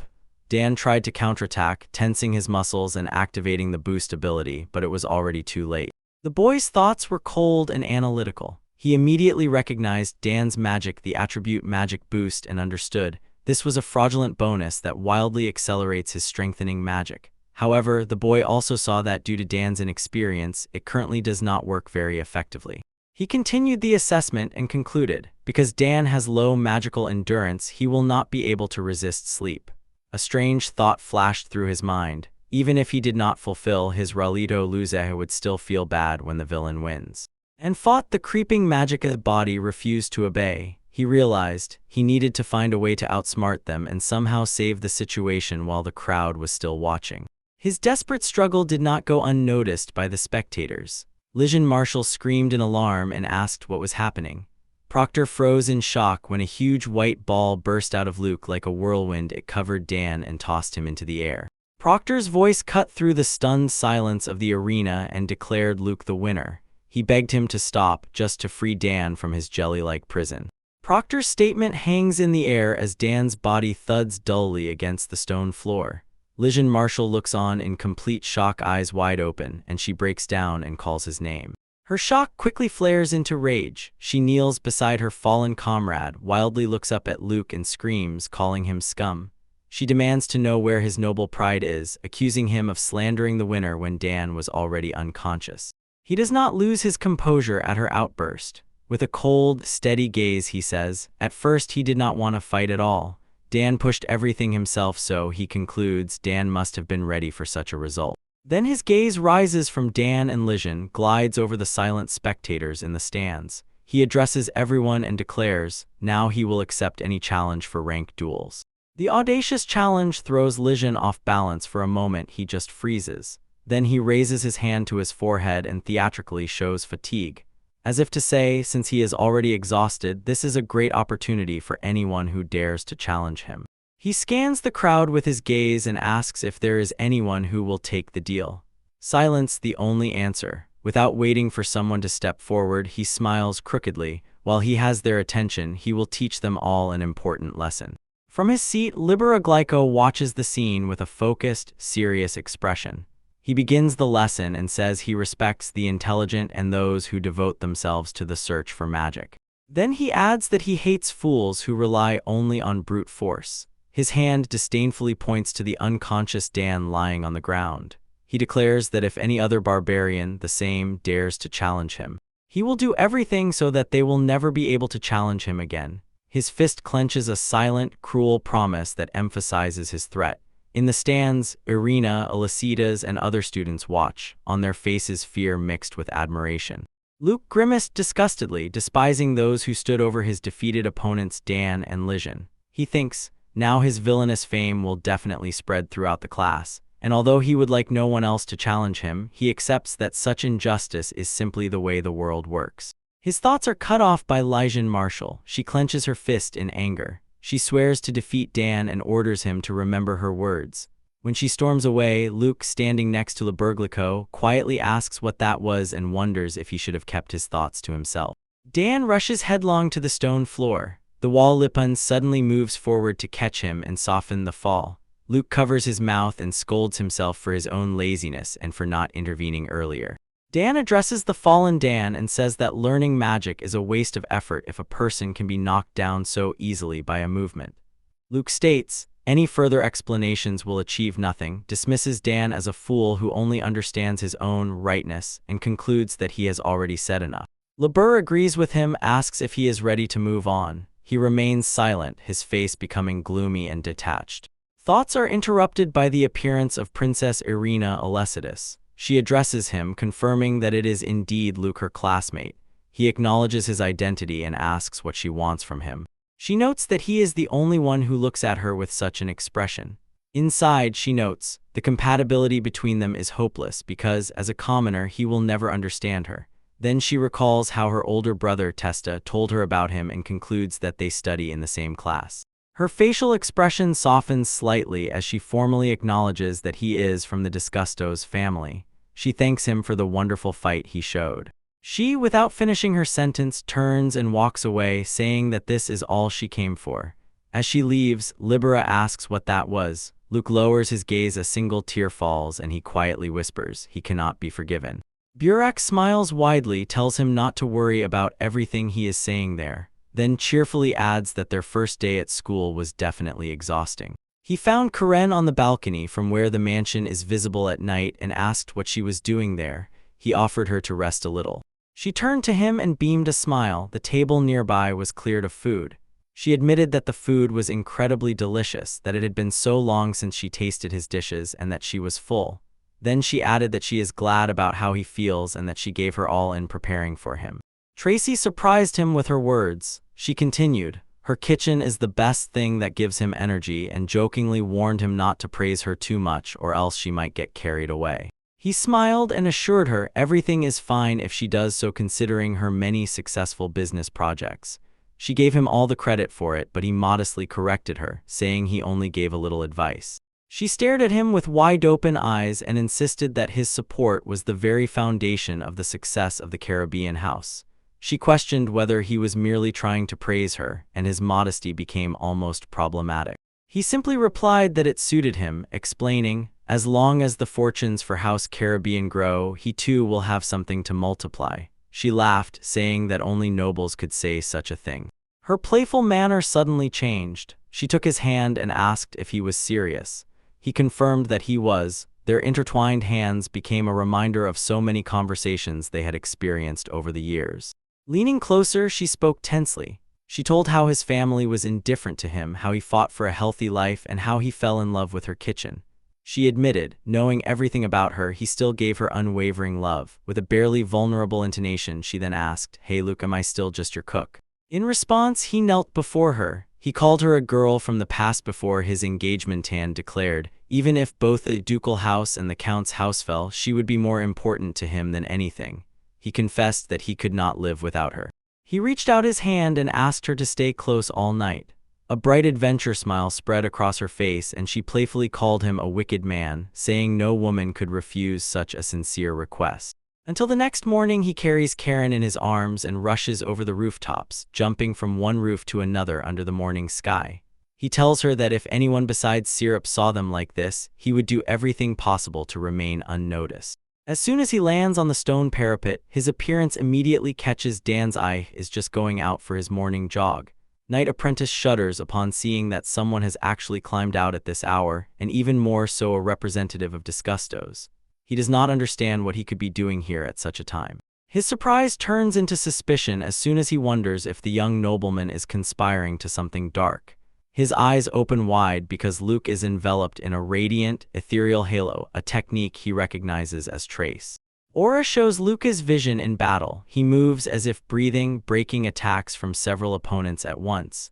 Dan tried to counterattack, tensing his muscles and activating the boost ability, but it was already too late. The boy's thoughts were cold and analytical. He immediately recognized Dan's magic, the attribute magic boost, and understood this was a fraudulent bonus that wildly accelerates his strengthening magic. However, the boy also saw that due to Dan's inexperience, it currently does not work very effectively. He continued the assessment and concluded, because Dan has low magical endurance, he will not be able to resist sleep. A strange thought flashed through his mind. Even if he did not fulfill his Ralito Luzeha, would still feel bad when the villain wins. And fought the creeping magic. The body refused to obey. He realized he needed to find a way to outsmart them and somehow save the situation while the crowd was still watching. His desperate struggle did not go unnoticed by the spectators. Legion Marshal screamed in alarm and asked what was happening. Proctor froze in shock when a huge white ball burst out of Luke like a whirlwind. It covered Dan and tossed him into the air. Proctor's voice cut through the stunned silence of the arena and declared Luke the winner. He begged him to stop, just to free Dan from his jelly-like prison. Proctor's statement hangs in the air as Dan's body thuds dully against the stone floor. Legion Marshal looks on in complete shock, eyes wide open, and she breaks down and calls his name. Her shock quickly flares into rage. She kneels beside her fallen comrade, wildly looks up at Luke and screams, calling him scum. She demands to know where his noble pride is, accusing him of slandering the winner when Dan was already unconscious. He does not lose his composure at her outburst. With a cold, steady gaze, he says, at first he did not want to fight at all. Dan pushed everything himself, so he concludes Dan must have been ready for such a result. Then his gaze rises from Dan and Lijun, glides over the silent spectators in the stands. He addresses everyone and declares, now he will accept any challenge for ranked duels. The audacious challenge throws Lijun off balance for a moment. He just freezes. Then he raises his hand to his forehead and theatrically shows fatigue. As if to say, since he is already exhausted, this is a great opportunity for anyone who dares to challenge him. He scans the crowd with his gaze and asks if there is anyone who will take the deal. Silence the only answer. Without waiting for someone to step forward, he smiles crookedly. While he has their attention, he will teach them all an important lesson. From his seat, Libera Glyco watches the scene with a focused, serious expression. He begins the lesson and says he respects the intelligent and those who devote themselves to the search for magic. Then he adds that he hates fools who rely only on brute force. His hand disdainfully points to the unconscious Dan lying on the ground. He declares that if any other barbarian, the same, dares to challenge him, he will do everything so that they will never be able to challenge him again. His fist clenches a silent, cruel promise that emphasizes his threat. In the stands, Irina, Elicitas, and other students watch, on their faces fear mixed with admiration. Luke grimaced disgustedly, despising those who stood over his defeated opponents Dan and Lijun. He thinks, now his villainous fame will definitely spread throughout the class, and although he would like no one else to challenge him, he accepts that such injustice is simply the way the world works. His thoughts are cut off by Lijun Marshall. She clenches her fist in anger. She swears to defeat Dan and orders him to remember her words. When she storms away, Luke, standing next to Liberglico, quietly asks what that was and wonders if he should have kept his thoughts to himself. Dan rushes headlong to the stone floor. The wall Lipan suddenly moves forward to catch him and soften the fall. Luke covers his mouth and scolds himself for his own laziness and for not intervening earlier. Dan addresses the fallen Dan and says that learning magic is a waste of effort if a person can be knocked down so easily by a movement. Luke states, any further explanations will achieve nothing, dismisses Dan as a fool who only understands his own rightness, and concludes that he has already said enough. Liber agrees with him, asks if he is ready to move on. He remains silent, his face becoming gloomy and detached. Thoughts are interrupted by the appearance of Princess Irina Elicitas. She addresses him, confirming that it is indeed Luke, her classmate. He acknowledges his identity and asks what she wants from him. She notes that he is the only one who looks at her with such an expression. Inside, she notes, the compatibility between them is hopeless because, as a commoner, he will never understand her. Then she recalls how her older brother, Testa, told her about him and concludes that they study in the same class. Her facial expression softens slightly as she formally acknowledges that he is from the Disgustos family. She thanks him for the wonderful fight he showed. She, without finishing her sentence, turns and walks away, saying that this is all she came for. As she leaves, Libera asks what that was. Luke lowers his gaze, a single tear falls, and he quietly whispers, he cannot be forgiven. Burak smiles widely, tells him not to worry about everything he is saying there, then cheerfully adds that their first day at school was definitely exhausting. He found Karen on the balcony from where the mansion is visible at night and asked what she was doing there. He offered her to rest a little. She turned to him and beamed a smile. The table nearby was cleared of food. She admitted that the food was incredibly delicious, that it had been so long since she tasted his dishes, and that she was full. Then she added that she is glad about how he feels and that she gave her all in preparing for him. Tracy surprised him with her words. She continued, her kitchen is the best thing that gives him energy, and jokingly warned him not to praise her too much or else she might get carried away. He smiled and assured her everything is fine if she does so, considering her many successful business projects. She gave him all the credit for it, but he modestly corrected her, saying he only gave a little advice. She stared at him with wide-open eyes and insisted that his support was the very foundation of the success of the Caribbean house. She questioned whether he was merely trying to praise her, and his modesty became almost problematic. He simply replied that it suited him, explaining, as long as the fortunes for House Caribbean grow, he too will have something to multiply. She laughed, saying that only nobles could say such a thing. Her playful manner suddenly changed. She took his hand and asked if he was serious. He confirmed that he was. Their intertwined hands became a reminder of so many conversations they had experienced over the years. Leaning closer, she spoke tensely. She told how his family was indifferent to him, how he fought for a healthy life, and how he fell in love with her kitchen. She admitted, knowing everything about her, he still gave her unwavering love. With a barely vulnerable intonation, she then asked, "Hey Luke, am I still just your cook?" In response, he knelt before her. He called her a girl from the past before his engagement and declared, even if both the ducal house and the count's house fell, she would be more important to him than anything. He confessed that he could not live without her. He reached out his hand and asked her to stay close all night. A bright adventure smile spread across her face, and she playfully called him a wicked man, saying no woman could refuse such a sincere request. Until the next morning, he carries Karen in his arms and rushes over the rooftops, jumping from one roof to another under the morning sky. He tells her that if anyone besides Syrup saw them like this, he would do everything possible to remain unnoticed. As soon as he lands on the stone parapet, his appearance immediately catches Dan's eye. Is just going out for his morning jog. Night Apprentice shudders upon seeing that someone has actually climbed out at this hour, and even more so a representative of Disgustos. He does not understand what he could be doing here at such a time. His surprise turns into suspicion as soon as he wonders if the young nobleman is conspiring to something dark. His eyes open wide because Luke is enveloped in a radiant, ethereal halo, a technique he recognizes as trace. Aura shows Luke's vision in battle. He moves as if breathing, breaking attacks from several opponents at once.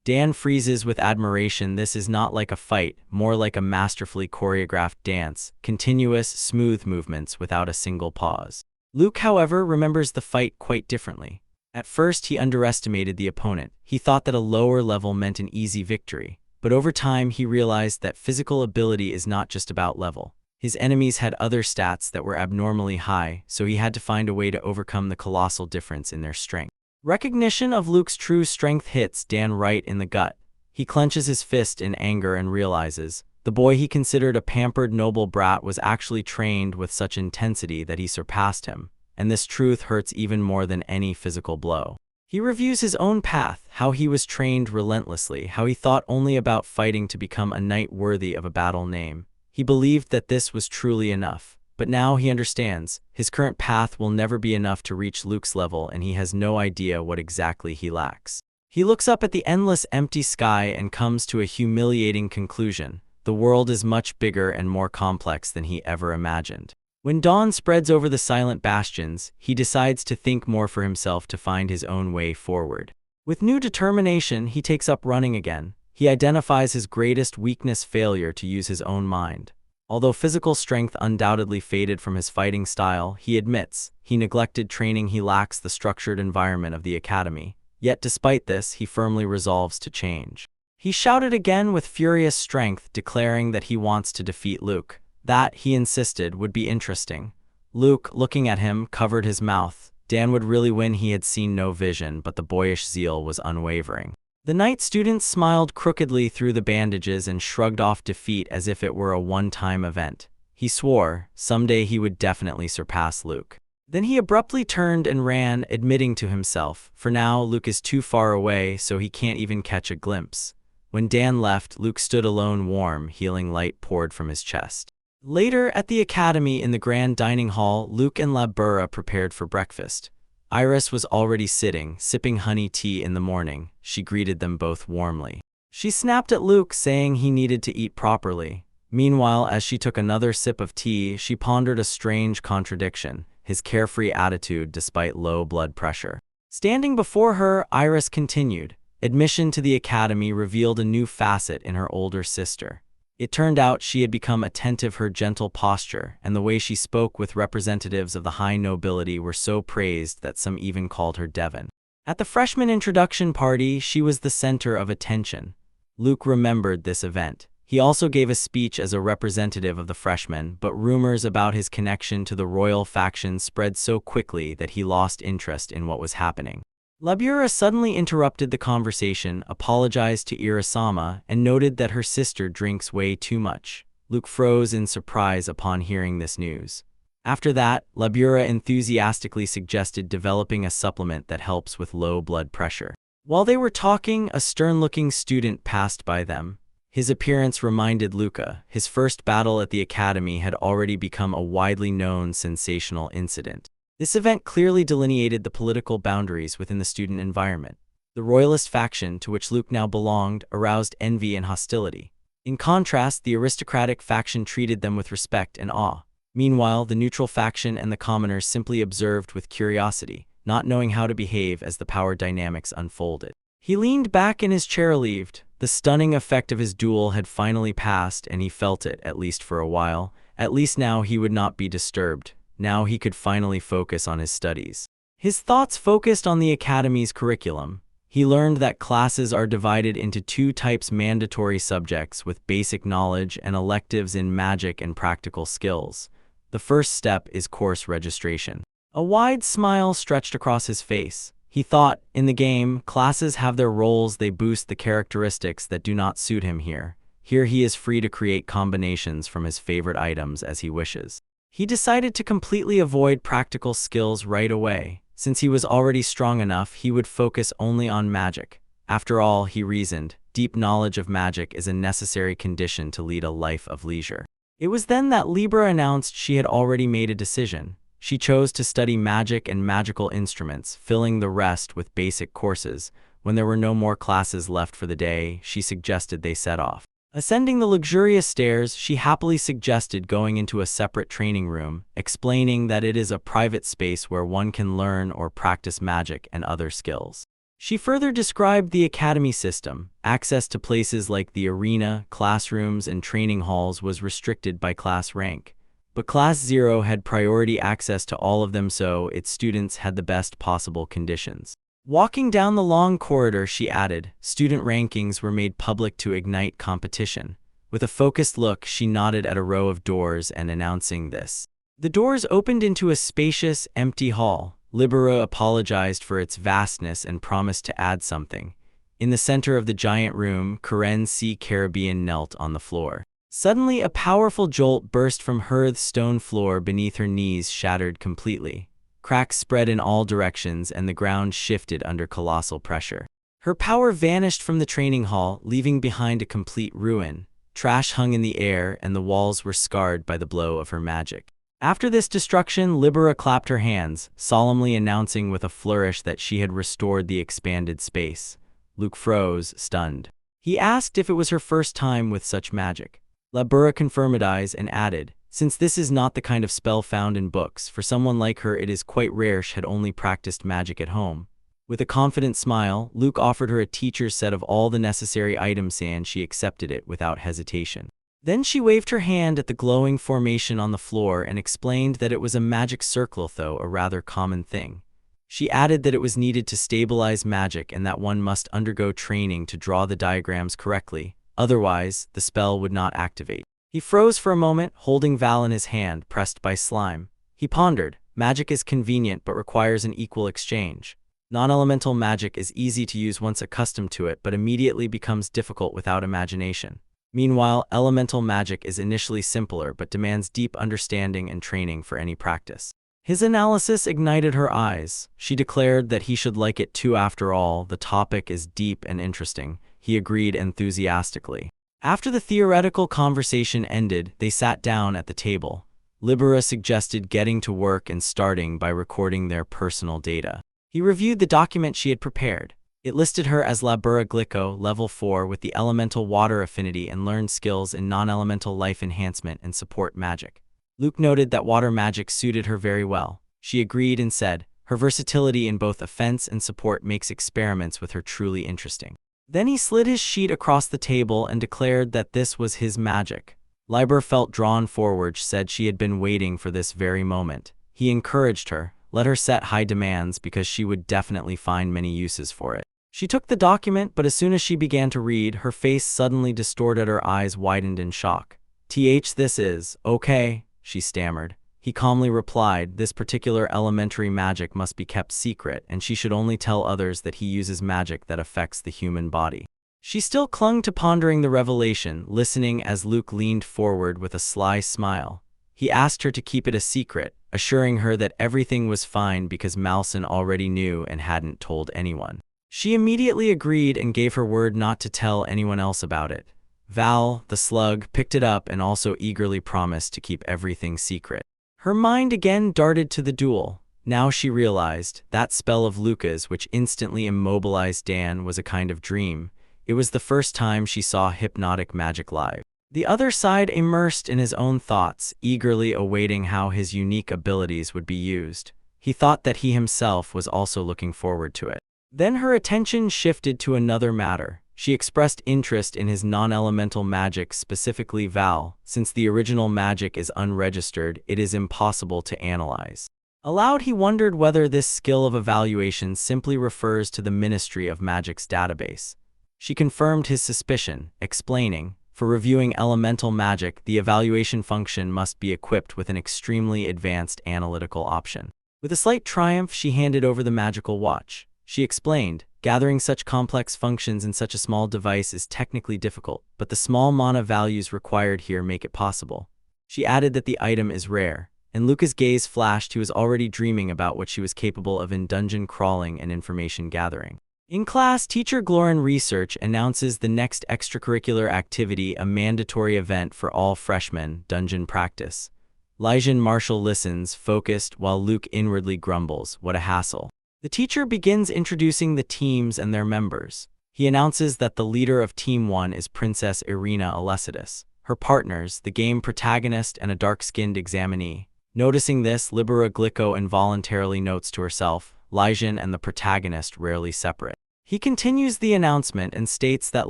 Dan freezes with admiration. This is not like a fight, more like a masterfully choreographed dance, continuous, smooth movements without a single pause. Luke, however, remembers the fight quite differently. At first, he underestimated the opponent. He thought that a lower level meant an easy victory. But over time, he realized that physical ability is not just about level. His enemies had other stats that were abnormally high, so he had to find a way to overcome the colossal difference in their strength. Recognition of Luke's true strength hits Dan right in the gut. He clenches his fist in anger and realizes the boy he considered a pampered noble brat was actually trained with such intensity that he surpassed him, and this truth hurts even more than any physical blow. He reviews his own path, how he was trained relentlessly, how he thought only about fighting to become a knight worthy of a battle name. He believed that this was truly enough, but now he understands his current path will never be enough to reach Luke's level, and he has no idea what exactly he lacks. He looks up at the endless empty sky and comes to a humiliating conclusion. The world is much bigger and more complex than he ever imagined. When dawn spreads over the silent bastions, he decides to think more for himself to find his own way forward. With new determination, he takes up running again. He identifies his greatest weakness: failure to use his own mind. Although physical strength undoubtedly faded from his fighting style, he admits he neglected training. He lacks the structured environment of the academy. Yet despite this, he firmly resolves to change. He shouted again with furious strength, declaring that he wants to defeat Luke. That, he insisted, would be interesting. Luke, looking at him, covered his mouth. Dan would really win. He had seen no vision, but the boyish zeal was unwavering. The night student smiled crookedly through the bandages and shrugged off defeat as if it were a one-time event. He swore someday he would definitely surpass Luke. Then he abruptly turned and ran, admitting to himself, for now Luke is too far away, so he can't even catch a glimpse. When Dan left, Luke stood alone. Warm, healing light poured from his chest. Later, at the academy in the grand dining hall, Luke and Labura prepared for breakfast. Iris was already sitting, sipping honey tea in the morning. She greeted them both warmly. She snapped at Luke, saying he needed to eat properly. Meanwhile, as she took another sip of tea, she pondered a strange contradiction: his carefree attitude despite low blood pressure. Standing before her, Iris continued. Admission to the academy revealed a new facet in her older sister. It turned out she had become attentive. Her gentle posture and the way she spoke with representatives of the high nobility were so praised that some even called her Devon. At the freshman introduction party, she was the center of attention. Luke remembered this event. He also gave a speech as a representative of the freshmen, but rumors about his connection to the royal faction spread so quickly that he lost interest in what was happening. Labura suddenly interrupted the conversation, apologized to Irisama, and noted that her sister drinks way too much. Luke froze in surprise upon hearing this news. After that, Labura enthusiastically suggested developing a supplement that helps with low blood pressure. While they were talking, a stern-looking student passed by them. His appearance reminded Luca. His first battle at the academy had already become a widely known sensational incident. This event clearly delineated the political boundaries within the student environment. The royalist faction, to which Luke now belonged, aroused envy and hostility. In contrast, the aristocratic faction treated them with respect and awe. Meanwhile, the neutral faction and the commoners simply observed with curiosity, not knowing how to behave as the power dynamics unfolded. He leaned back in his chair relieved. The stunning effect of his duel had finally passed, and he felt it, at least for a while. At least now he would not be disturbed. Now he could finally focus on his studies. His thoughts focused on the academy's curriculum. He learned that classes are divided into two types: mandatory subjects with basic knowledge and electives in magic and practical skills. The first step is course registration. A wide smile stretched across his face. He thought, in the game, classes have their roles, they boost the characteristics that do not suit him here. Here he is free to create combinations from his favorite items as he wishes. He decided to completely avoid practical skills right away. Since he was already strong enough, he would focus only on magic. After all, he reasoned, deep knowledge of magic is a necessary condition to lead a life of leisure. It was then that Libra announced she had already made a decision. She chose to study magic and magical instruments, filling the rest with basic courses. When there were no more classes left for the day, she suggested they set off. Ascending the luxurious stairs, she happily suggested going into a separate training room, explaining that it is a private space where one can learn or practice magic and other skills. She further described the academy system. Access to places like the arena, classrooms, and training halls was restricted by class rank. But Class 0 had priority access to all of them, so its students had the best possible conditions. Walking down the long corridor, she added, student rankings were made public to ignite competition. With a focused look, she nodded at a row of doors and announcing this. The doors opened into a spacious, empty hall. Libera apologized for its vastness and promised to add something. In the center of the giant room, Karen C. Caribbean knelt on the floor. Suddenly, a powerful jolt burst from her. The stone floor beneath her knees shattered completely. Cracks spread in all directions and the ground shifted under colossal pressure. Her power vanished from the training hall, leaving behind a complete ruin. Trash hung in the air and the walls were scarred by the blow of her magic. After this destruction, Libera clapped her hands, solemnly announcing with a flourish that she had restored the expanded space. Luke froze, stunned. He asked if it was her first time with such magic. Libera confirmed eyes and added, since this is not the kind of spell found in books, for someone like her it is quite rare. She had only practiced magic at home. With a confident smile, Luke offered her a teacher's set of all the necessary items and she accepted it without hesitation. Then she waved her hand at the glowing formation on the floor and explained that it was a magic circle, though a rather common thing. She added that it was needed to stabilize magic and that one must undergo training to draw the diagrams correctly, otherwise the spell would not activate. He froze for a moment, holding Val in his hand, pressed by slime. He pondered, magic is convenient but requires an equal exchange. Non-elemental magic is easy to use once accustomed to it but immediately becomes difficult without imagination. Meanwhile, elemental magic is initially simpler but demands deep understanding and training for any practice. His analysis ignited her eyes. She declared that he should like it too. After all, the topic is deep and interesting. He agreed enthusiastically. After the theoretical conversation ended, they sat down at the table. Libera suggested getting to work and starting by recording their personal data. He reviewed the document she had prepared. It listed her as Libera Glico, level 4 with the elemental water affinity and learned skills in non-elemental life enhancement and support magic. Luke noted that water magic suited her very well. She agreed and said, her versatility in both offense and support makes experiments with her truly interesting. Then he slid his sheet across the table and declared that this was his magic. Libera felt drawn forward, said she had been waiting for this very moment. He encouraged her, let her set high demands because she would definitely find many uses for it. She took the document, but as soon as she began to read, her face suddenly distorted, her eyes widened in shock. This is, okay, she stammered. He calmly replied, this particular elementary magic must be kept secret and she should only tell others that he uses magic that affects the human body. She still clung to pondering the revelation, listening as Luke leaned forward with a sly smile. He asked her to keep it a secret, assuring her that everything was fine because Malson already knew and hadn't told anyone. She immediately agreed and gave her word not to tell anyone else about it. Val, the slug, picked it up and also eagerly promised to keep everything secret. Her mind again darted to the duel. Now she realized that spell of Luca's which instantly immobilized Dan was a kind of dream. It was the first time she saw hypnotic magic live. The other side immersed in his own thoughts, eagerly awaiting how his unique abilities would be used. He thought that he himself was also looking forward to it. Then her attention shifted to another matter. She expressed interest in his non-elemental magic, specifically Val. Since the original magic is unregistered, it is impossible to analyze. Aloud, he wondered whether this skill of evaluation simply refers to the Ministry of Magic's database. She confirmed his suspicion, explaining, for reviewing elemental magic, the evaluation function must be equipped with an extremely advanced analytical option. With a slight triumph, she handed over the magical watch. She explained, gathering such complex functions in such a small device is technically difficult, but the small mana values required here make it possible. She added that the item is rare, and Luca's gaze flashed. He was already dreaming about what she was capable of in dungeon crawling and information gathering. In class, teacher Glorin Research announces the next extracurricular activity, a mandatory event for all freshmen, dungeon practice. Lysian Marshall listens, focused, while Luke inwardly grumbles, what a hassle. The teacher begins introducing the teams and their members. He announces that the leader of Team 1 is Princess Irina Alesitis. Her partners, the game protagonist and a dark-skinned examinee. Noticing this, Libera Glico involuntarily notes to herself, Lysian and the protagonist rarely separate. He continues the announcement and states that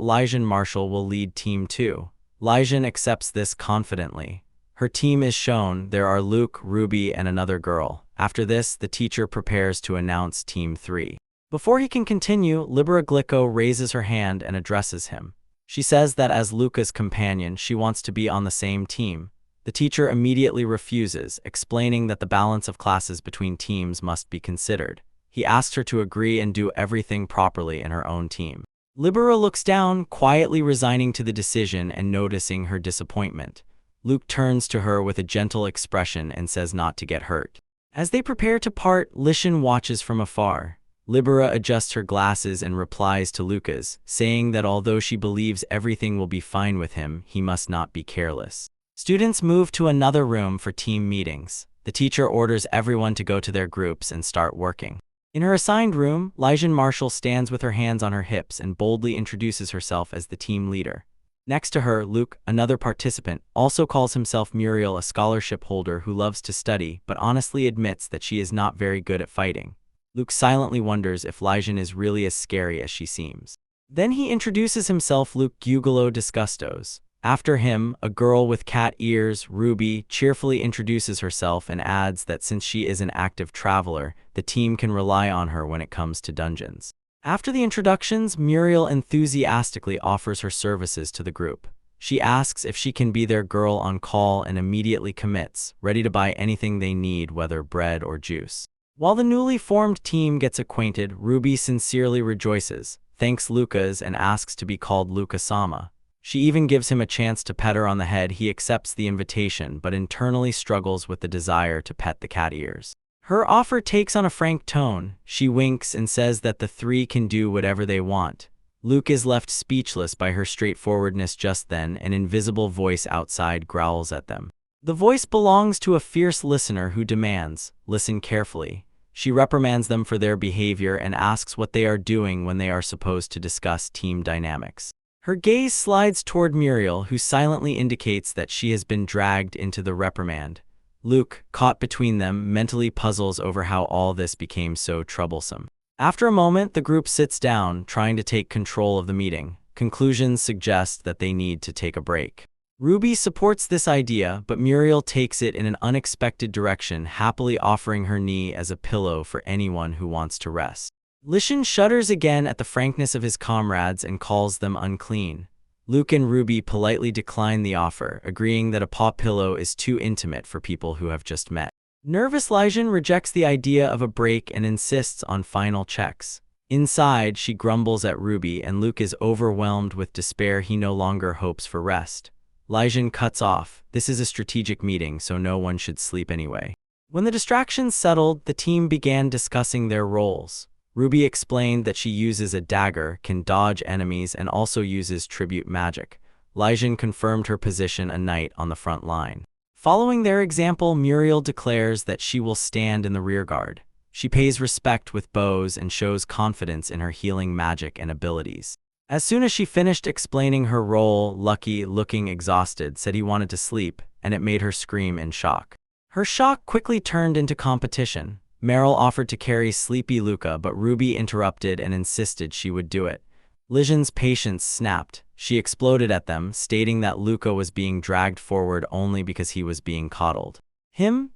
Lysian Marshall will lead Team 2. Lysian accepts this confidently. Her team is shown. There are Luke, Ruby, and another girl. After this, the teacher prepares to announce Team 3. Before he can continue, Libera Glico raises her hand and addresses him. She says that as Luca's companion, she wants to be on the same team. The teacher immediately refuses, explaining that the balance of classes between teams must be considered. He asks her to agree and do everything properly in her own team. Libera looks down, quietly resigning to the decision and noticing her disappointment. Luke turns to her with a gentle expression and says not to get hurt. As they prepare to part, Lysian watches from afar. Libera adjusts her glasses and replies to Lucas, saying that although she believes everything will be fine with him, he must not be careless. Students move to another room for team meetings. The teacher orders everyone to go to their groups and start working. In her assigned room, Lysian Marshall stands with her hands on her hips and boldly introduces herself as the team leader. Next to her, Luke, another participant, also calls himself Muriel, a scholarship holder who loves to study but honestly admits that she is not very good at fighting. Luke silently wonders if Lysian is really as scary as she seems. Then he introduces himself, Luke Gugolo Disgustos. After him, a girl with cat ears, Ruby, cheerfully introduces herself and adds that since she is an active traveler, the team can rely on her when it comes to dungeons. After the introductions, Muriel enthusiastically offers her services to the group. She asks if she can be their girl on call and immediately commits, ready to buy anything they need, whether bread or juice. While the newly formed team gets acquainted, Ruby sincerely rejoices, thanks Lucas and asks to be called Luca-sama. She even gives him a chance to pet her on the head. He accepts the invitation but internally struggles with the desire to pet the cat ears. Her offer takes on a frank tone. She winks and says that the three can do whatever they want. Luke is left speechless by her straightforwardness. Just then, an invisible voice outside growls at them. The voice belongs to a fierce listener who demands, "Listen carefully." She reprimands them for their behavior and asks what they are doing when they are supposed to discuss team dynamics. Her gaze slides toward Muriel, who silently indicates that she has been dragged into the reprimand. Luke, caught between them, mentally puzzles over how all this became so troublesome. After a moment, the group sits down, trying to take control of the meeting. Conclusions suggest that they need to take a break. Ruby supports this idea, but Muriel takes it in an unexpected direction, happily offering her knee as a pillow for anyone who wants to rest. Lysian shudders again at the frankness of his comrades and calls them unclean. Luke and Ruby politely decline the offer, agreeing that a paw pillow is too intimate for people who have just met. Nervous Lysian rejects the idea of a break and insists on final checks. Inside, she grumbles at Ruby and Luke is overwhelmed with despair. He no longer hopes for rest. Lysian cuts off. This is a strategic meeting, so no one should sleep anyway. When the distractions settled, the team began discussing their roles. Ruby explained that she uses a dagger, can dodge enemies, and also uses tribute magic. Lysian confirmed her position, a knight on the front line. Following their example, Muriel declares that she will stand in the rearguard. She pays respect with bows and shows confidence in her healing magic and abilities. As soon as she finished explaining her role, Lucky, looking exhausted, said he wanted to sleep, and it made her scream in shock. Her shock quickly turned into competition. Meryl offered to carry sleepy Luca, but Ruby interrupted and insisted she would do it. Lijin's patience snapped. She exploded at them, stating that Luca was being dragged forward only because he was being coddled.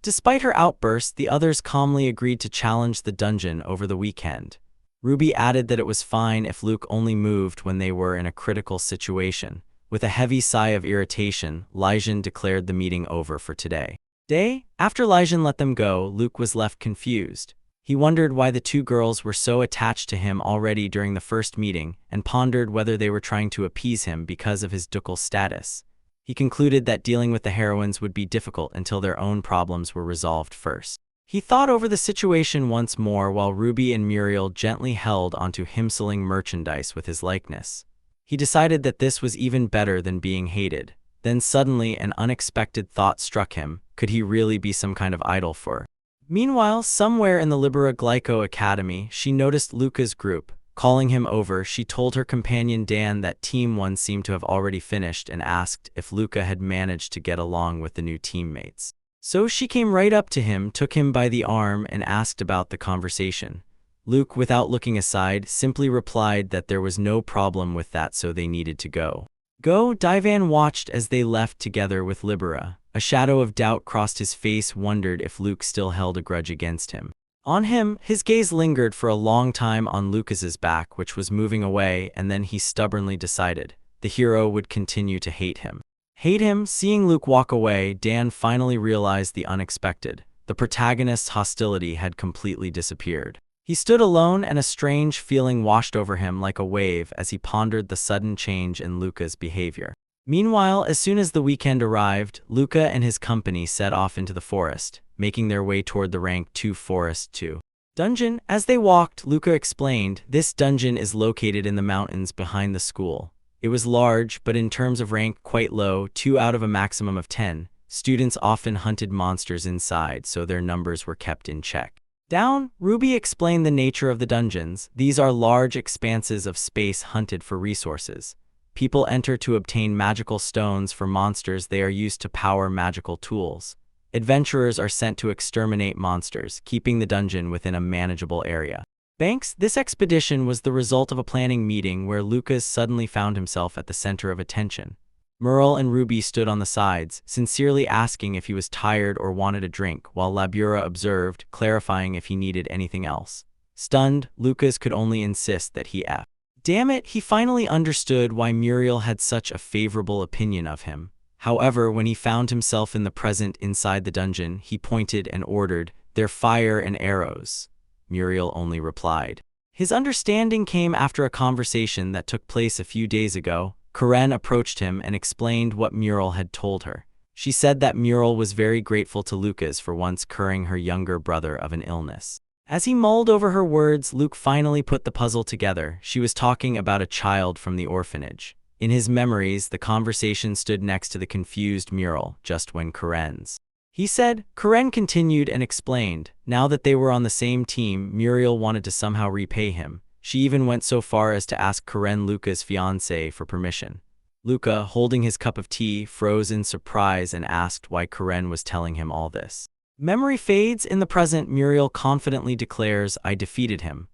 Despite her outburst, the others calmly agreed to challenge the dungeon over the weekend. Ruby added that it was fine if Luke only moved when they were in a critical situation. With a heavy sigh of irritation, Lijin declared the meeting over for today. After Lijin let them go, Luke was left confused. He wondered why the two girls were so attached to him already during the first meeting, and pondered whether they were trying to appease him because of his ducal status. He concluded that dealing with the heroines would be difficult until their own problems were resolved first. He thought over the situation once more while Ruby and Muriel gently held onto him-selling merchandise with his likeness. He decided that this was even better than being hated. Then suddenly an unexpected thought struck him. Could he really be some kind of idol for? Meanwhile, somewhere in the Libera Glyco Academy, she noticed Luca's group. Calling him over, she told her companion Dan that Team 1 seemed to have already finished and asked if Luca had managed to get along with the new teammates. So she came right up to him, took him by the arm, and asked about the conversation. Luke, without looking aside, simply replied that there was no problem with that, so they needed to go. Divan watched as they left together with Libera. A shadow of doubt crossed his face, wondered if Luke still held a grudge against him. On him, his gaze lingered for a long time on Lucas's back, which was moving away, and then he stubbornly decided the hero would continue to hate him. Seeing Luke walk away, Dan finally realized the unexpected. The protagonist's hostility had completely disappeared. He stood alone, and a strange feeling washed over him like a wave as he pondered the sudden change in Luca's behavior. Meanwhile, as soon as the weekend arrived, Luca and his company set off into the forest, making their way toward the Rank 2 Forest 2 dungeon. As they walked, Luca explained, this dungeon is located in the mountains behind the school. It was large, but in terms of rank quite low, 2 out of a maximum of 10. Students often hunted monsters inside, so their numbers were kept in check. Ruby explained the nature of the dungeons. These are large expanses of space hunted for resources. People enter to obtain magical stones for monsters they are used to power magical tools. Adventurers are sent to exterminate monsters, keeping the dungeon within a manageable area. This expedition was the result of a planning meeting where Lucas suddenly found himself at the center of attention. Merle and Ruby stood on the sides, sincerely asking if he was tired or wanted a drink, while Labura observed, clarifying if he needed anything else. Stunned, Lucas could only insist that he F. Damn it, he finally understood why Muriel had such a favorable opinion of him. However, when he found himself in the present inside the dungeon, he pointed and ordered, "Their fire and arrows." Muriel only replied. His understanding came after a conversation that took place a few days ago. Karen approached him and explained what Muriel had told her. She said that Muriel was very grateful to Lucas for once curing her younger brother of an illness. As he mulled over her words, Luke finally put the puzzle together. She was talking about a child from the orphanage. In his memories, the conversation stood next to the confused Muriel, just when Karen's. He said, Karen continued and explained, now that they were on the same team, Muriel wanted to somehow repay him. She even went so far as to ask Karen, Luca's fiancé, for permission. Luca, holding his cup of tea, froze in surprise and asked why Karen was telling him all this. Memory fades. In the present, Muriel confidently declares, "I defeated him."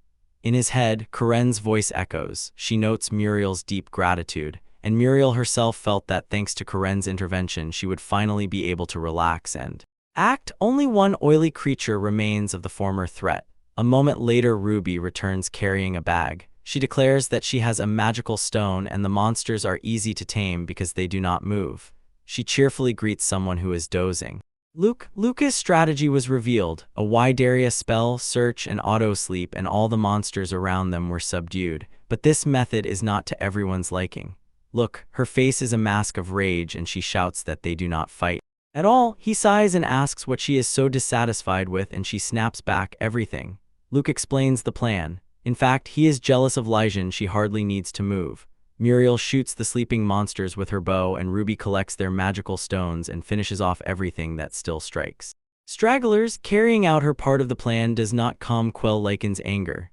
In his head, Karen's voice echoes. She notes Muriel's deep gratitude, and Muriel herself felt that thanks to Karen's intervention, she would finally be able to relax and act. Only one oily creature remains of the former threat. A moment later, Ruby returns carrying a bag. She declares that she has a magical stone and the monsters are easy to tame because they do not move. She cheerfully greets someone who is dozing. Luca's strategy was revealed. A wide area spell, search, and auto-sleep, and all the monsters around them were subdued. But this method is not to everyone's liking. Look, her face is a mask of rage and she shouts that they do not fight at all. He sighs and asks what she is so dissatisfied with, and she snaps back, everything. Luke explains the plan. In fact, he is jealous of Lijin. She hardly needs to move. Muriel shoots the sleeping monsters with her bow, and Ruby collects their magical stones and finishes off everything that still strikes. Stragglers. Carrying out her part of the plan does not calm Quell Lycan's anger.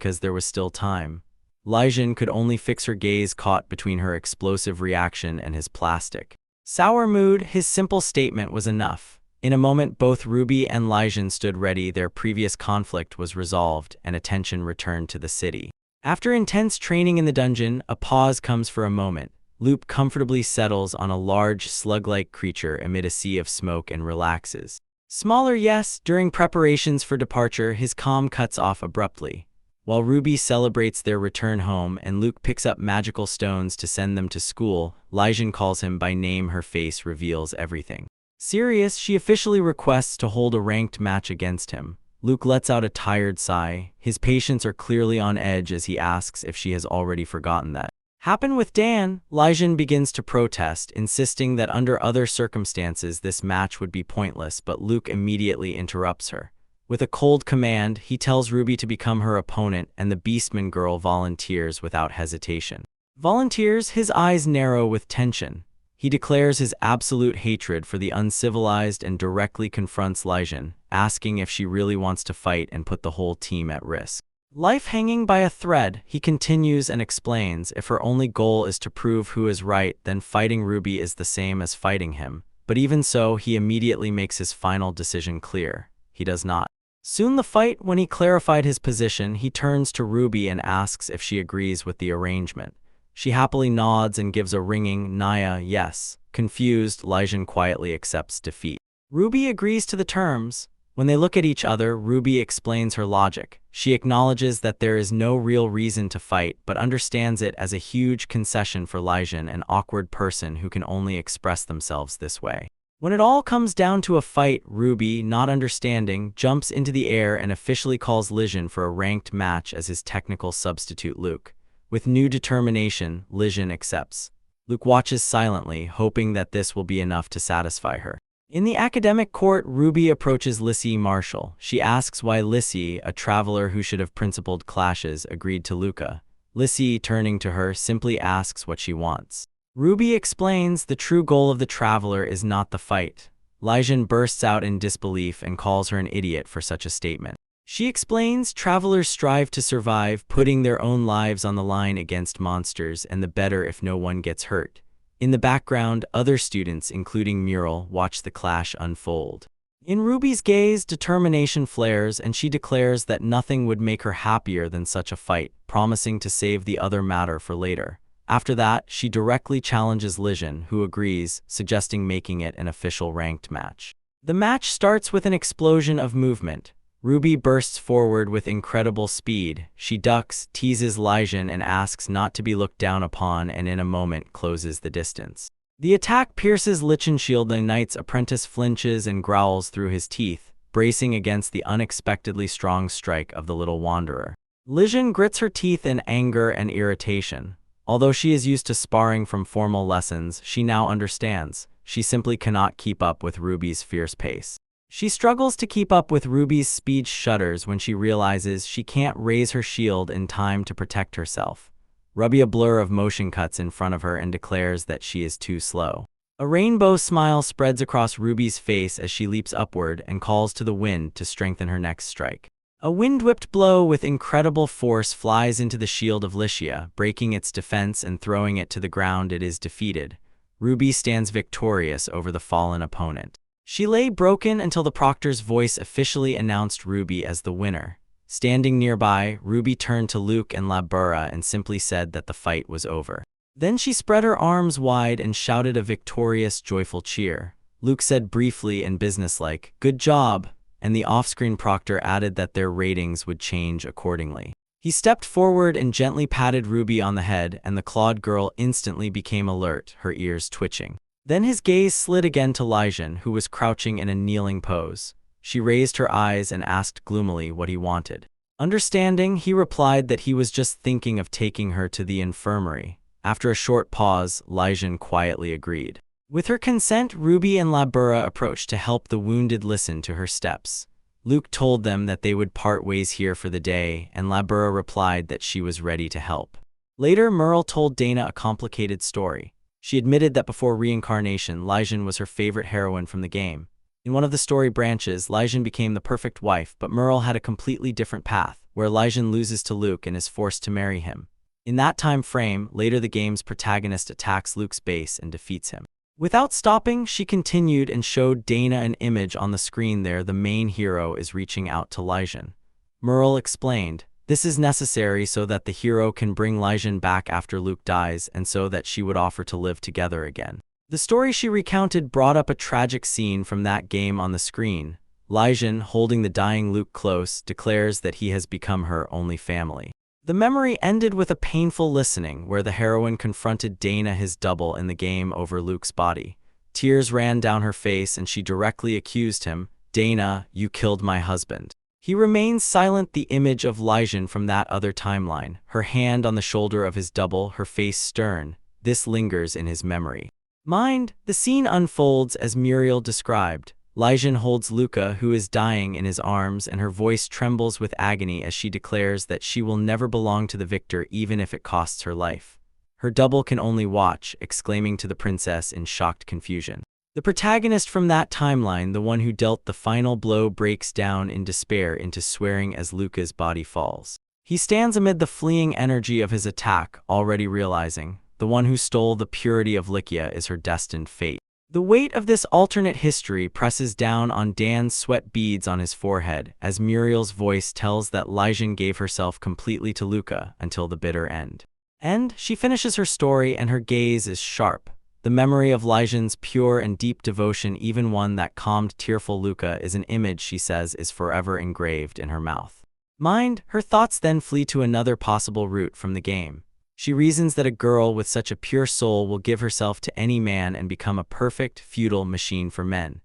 because there was still time. Lijin could only fix her gaze caught between her explosive reaction and his plastic. Sour mood, his simple statement was enough. In a moment, both Ruby and Lijin stood ready, their previous conflict was resolved, and attention returned to the city. After intense training in the dungeon, a pause comes for a moment. Luke comfortably settles on a large, slug-like creature amid a sea of smoke and relaxes. Smaller, yes. During preparations for departure, his calm cuts off abruptly. While Ruby celebrates their return home and Luke picks up magical stones to send them to school, Lijin calls him by name. Her face reveals everything. Serious, she officially requests to hold a ranked match against him. Luke lets out a tired sigh. His patients are clearly on edge as he asks if she has already forgotten that happened with Dan. Lijin begins to protest, insisting that under other circumstances this match would be pointless, but Luke immediately interrupts her. With a cold command, he tells Ruby to become her opponent, and the Beastman girl volunteers without hesitation. Volunteers, his eyes narrow with tension. He declares his absolute hatred for the uncivilized and directly confronts Lijin, asking if she really wants to fight and put the whole team at risk. Life hanging by a thread, he continues and explains, if her only goal is to prove who is right, then fighting Ruby is the same as fighting him. But even so, he immediately makes his final decision clear. He does not. Soon the fight, when he clarified his position, he turns to Ruby and asks if she agrees with the arrangement. She happily nods and gives a ringing Naya yes. Confused, Lijun quietly accepts defeat. Ruby agrees to the terms. When they look at each other, Ruby explains her logic. She acknowledges that there is no real reason to fight, but understands it as a huge concession for Lijun, an awkward person who can only express themselves this way. When it all comes down to a fight, Ruby, not understanding, jumps into the air and officially calls Lijun for a ranked match as his technical substitute Luke. With new determination, Lijun accepts. Luke watches silently, hoping that this will be enough to satisfy her. In the academic court, Ruby approaches Lissy Marshall. She asks why Lissy, a traveler who should have principled clashes, agreed to Luca. Lissy, turning to her, simply asks what she wants. Ruby explains the true goal of the traveler is not the fight. Lijun bursts out in disbelief and calls her an idiot for such a statement. She explains travelers strive to survive, putting their own lives on the line against monsters, and the better if no one gets hurt. In the background, other students, including Muriel, watch the clash unfold. In Ruby's gaze, determination flares, and she declares that nothing would make her happier than such a fight, promising to save the other matter for later. After that, she directly challenges Lijun, who agrees, suggesting making it an official ranked match. The match starts with an explosion of movement. Ruby bursts forward with incredible speed. She ducks, teases Lijun, and asks not to be looked down upon, and in a moment closes the distance. The attack pierces Lijun's shield. The knight's apprentice flinches and growls through his teeth, bracing against the unexpectedly strong strike of the little wanderer. Lijun grits her teeth in anger and irritation. Although she is used to sparring from formal lessons, she now understands. She simply cannot keep up with Ruby's fierce pace. She struggles to keep up with Ruby's speed, shudders when she realizes she can't raise her shield in time to protect herself. Ruby, a blur of motion, cuts in front of her and declares that she is too slow. A rainbow smile spreads across Ruby's face as she leaps upward and calls to the wind to strengthen her next strike. A wind-whipped blow with incredible force flies into the shield of Licia, breaking its defense and throwing it to the ground. It is defeated. Ruby stands victorious over the fallen opponent. She lay broken until the proctor's voice officially announced Ruby as the winner. Standing nearby, Ruby turned to Luke and Labura and simply said that the fight was over. Then she spread her arms wide and shouted a victorious, joyful cheer. Luke said briefly and businesslike, "Good job," and the off-screen proctor added that their ratings would change accordingly. He stepped forward and gently patted Ruby on the head, and the clawed girl instantly became alert, her ears twitching. Then his gaze slid again to Lijun, who was crouching in a kneeling pose. She raised her eyes and asked gloomily what he wanted. Understanding, he replied that he was just thinking of taking her to the infirmary. After a short pause, Lijun quietly agreed. With her consent, Ruby and Labura approached to help the wounded listen to her steps. Luke told them that they would part ways here for the day, and Labura replied that she was ready to help. Later, Muriel told Dana a complicated story. She admitted that before reincarnation, Lijun was her favorite heroine from the game. In one of the story branches, Lijun became the perfect wife, but Muriel had a completely different path, where Lijun loses to Luke and is forced to marry him. In that time frame, later the game's protagonist attacks Luke's base and defeats him. Without stopping, she continued and showed Dana an image on the screen there. The main hero is reaching out to Lijun. Muriel explained, this is necessary so that the hero can bring Lijun back after Luke dies, and so that she would offer to live together again. The story she recounted brought up a tragic scene from that game on the screen. Lijun, holding the dying Luke close, declares that he has become her only family. The memory ended with a painful listening where the heroine confronted Dana, his double in the game, over Luke's body. Tears ran down her face and she directly accused him, "Dana, you killed my husband." He remains silent, the image of Lijun from that other timeline, her hand on the shoulder of his double, her face stern. This lingers in his memory. Mind, the scene unfolds as Muriel described. Lijun holds Luca, who is dying, in his arms, and her voice trembles with agony as she declares that she will never belong to the victor even if it costs her life. Her double can only watch, exclaiming to the princess in shocked confusion. The protagonist from that timeline, the one who dealt the final blow, breaks down in despair into swearing as Luca's body falls. He stands amid the fleeing energy of his attack, already realizing the one who stole the purity of Licia is her destined fate. The weight of this alternate history presses down on Dan's, sweat beads on his forehead as Muriel's voice tells that Lijun gave herself completely to Luca until the bitter end. And she finishes her story and her gaze is sharp. The memory of Lyjan's pure and deep devotion, even one that calmed tearful Luca, is an image, she says, is forever engraved in her mouth. Mind, her thoughts then flee to another possible route from the game. She reasons that a girl with such a pure soul will give herself to any man and become a perfect, feudal machine for men.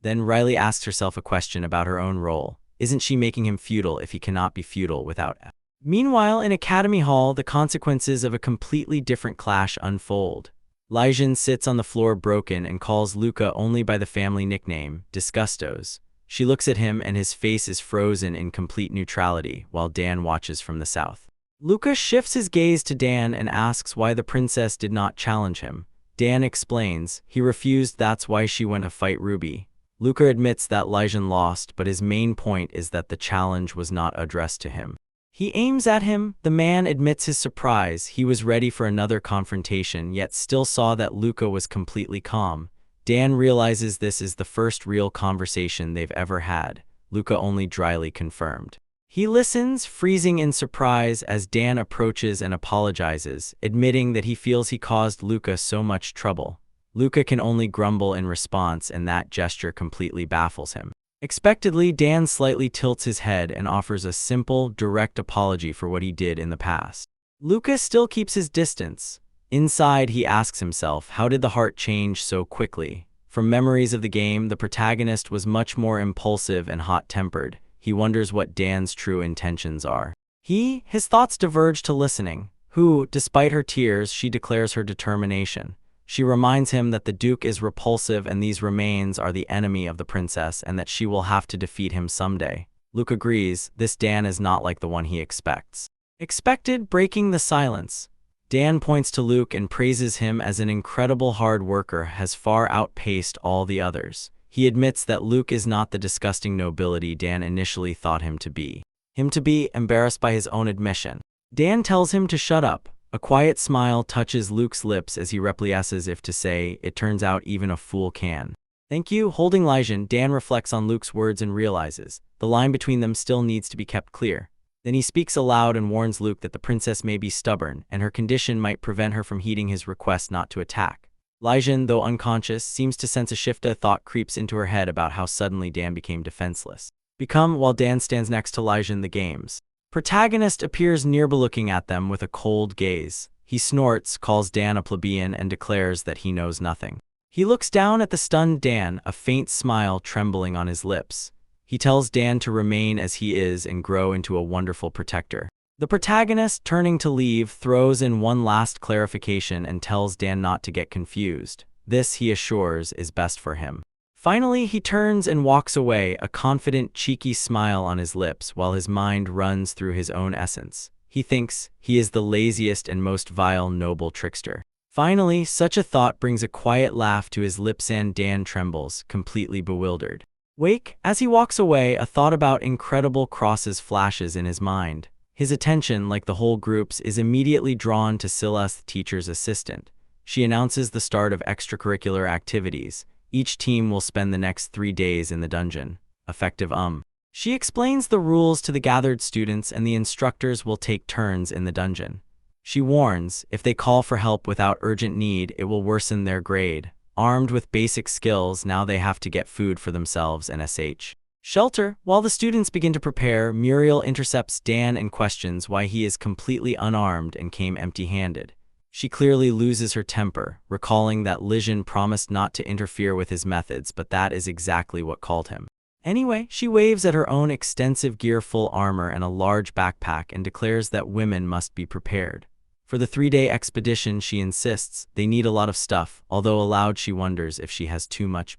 Then Riley asks herself a question about her own role. Isn't she making him feudal if he cannot be feudal without F? Meanwhile, in Academy Hall, the consequences of a completely different clash unfold. Lyjan sits on the floor broken and calls Luca only by the family nickname, Disgustos. She looks at him and his face is frozen in complete neutrality while Dan watches from the south. Luca shifts his gaze to Dan and asks why the princess did not challenge him. Dan explains, he refused, that's why she went to fight Ruby. Luca admits that Lyjan lost, but his main point is that the challenge was not addressed to him. He aims at him. The man admits his surprise. He was ready for another confrontation, yet still saw that Luca was completely calm. Dan realizes this is the first real conversation they've ever had. Luca only dryly confirmed. He listens, freezing in surprise as Dan approaches and apologizes, admitting that he feels he caused Luca so much trouble. Luca can only grumble in response, and that gesture completely baffles him. Expectedly, Dan slightly tilts his head and offers a simple, direct apology for what he did in the past. Luca still keeps his distance. Inside, he asks himself, how did the heart change so quickly? From memories of the game, the protagonist was much more impulsive and hot-tempered. He wonders what Dan's true intentions are. His thoughts diverge to listening, who, despite her tears, she declares her determination. She reminds him that the Duke is repulsive and these remains are the enemy of the princess and that she will have to defeat him someday. Luke agrees, this Dan is not like the one he expects. Breaking the silence. Dan points to Luke and praises him as an incredible hard worker, has far outpaced all the others. He admits that Luke is not the disgusting nobility Dan initially thought him to be. Embarrassed by his own admission. Dan tells him to shut up. A quiet smile touches Luke's lips as he replies as if to say, it turns out even a fool can. Thank you. Holding Lyjan, Dan reflects on Luke's words and realizes the line between them still needs to be kept clear. Then he speaks aloud and warns Luke that the princess may be stubborn and her condition might prevent her from heeding his request not to attack. Lyjan, though unconscious, seems to sense a shift. A thought creeps into her head about how suddenly Dan became defenseless. While Dan stands next to Lyjan, the game's protagonist appears nearby, looking at them with a cold gaze. He snorts, calls Dan a plebeian, and declares that he knows nothing. He looks down at the stunned Dan, a faint smile trembling on his lips. He tells Dan to remain as he is and grow into a wonderful protector. The protagonist, turning to leave, throws in one last clarification and tells Dan not to get confused. This, he assures, is best for him. Finally, he turns and walks away, a confident, cheeky smile on his lips while his mind runs through his own essence. He thinks he is the laziest and most vile noble trickster. Finally, such a thought brings a quiet laugh to his lips and Dan trembles, completely bewildered. As he walks away, a thought about incredible crosses flashes in his mind. His attention, like the whole group's, is immediately drawn to Scylla, the teacher's assistant. She announces the start of extracurricular activities. Each team will spend the next 3 days in the dungeon. Effective. She explains the rules to the gathered students and the instructors will take turns in the dungeon. She warns, if they call for help without urgent need, it will worsen their grade. Armed with basic skills, now they have to get food for themselves and shelter. While the students begin to prepare, Muriel intercepts Dan and questions why he is completely unarmed and came empty-handed. She clearly loses her temper, recalling that Lyjan promised not to interfere with his methods, but that is exactly what called him. Anyway, she waves at her own extensive gear, full armor and a large backpack, and declares that women must be prepared. For the 3-day expedition, she insists they need a lot of stuff, although aloud she wonders if she has too much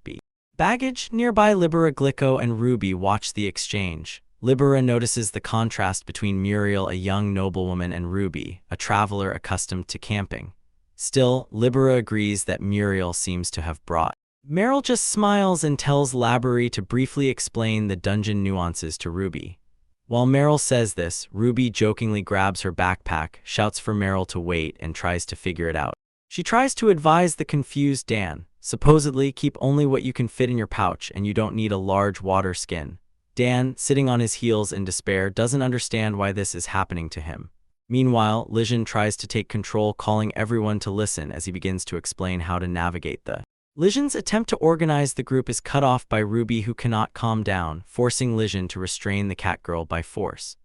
baggage. Nearby, Libera, Glicko, and Ruby watch the exchange. Libera notices the contrast between Muriel, a young noblewoman, and Ruby, a traveler accustomed to camping. Still, Libera agrees that Muriel seems to have brought. Meryl just smiles and tells Laborie to briefly explain the dungeon nuances to Ruby. While Meryl says this, Ruby jokingly grabs her backpack, shouts for Meryl to wait, and tries to figure it out. She tries to advise the confused Dan, supposedly keep only what you can fit in your pouch and you don't need a large water skin. Dan, sitting on his heels in despair, doesn't understand why this is happening to him. Meanwhile, Lijin tries to take control, calling everyone to listen as he begins to explain how to navigate the Lijin's attempt to organize the group is cut off by Ruby, who cannot calm down, forcing Lijin to restrain the cat girl by force.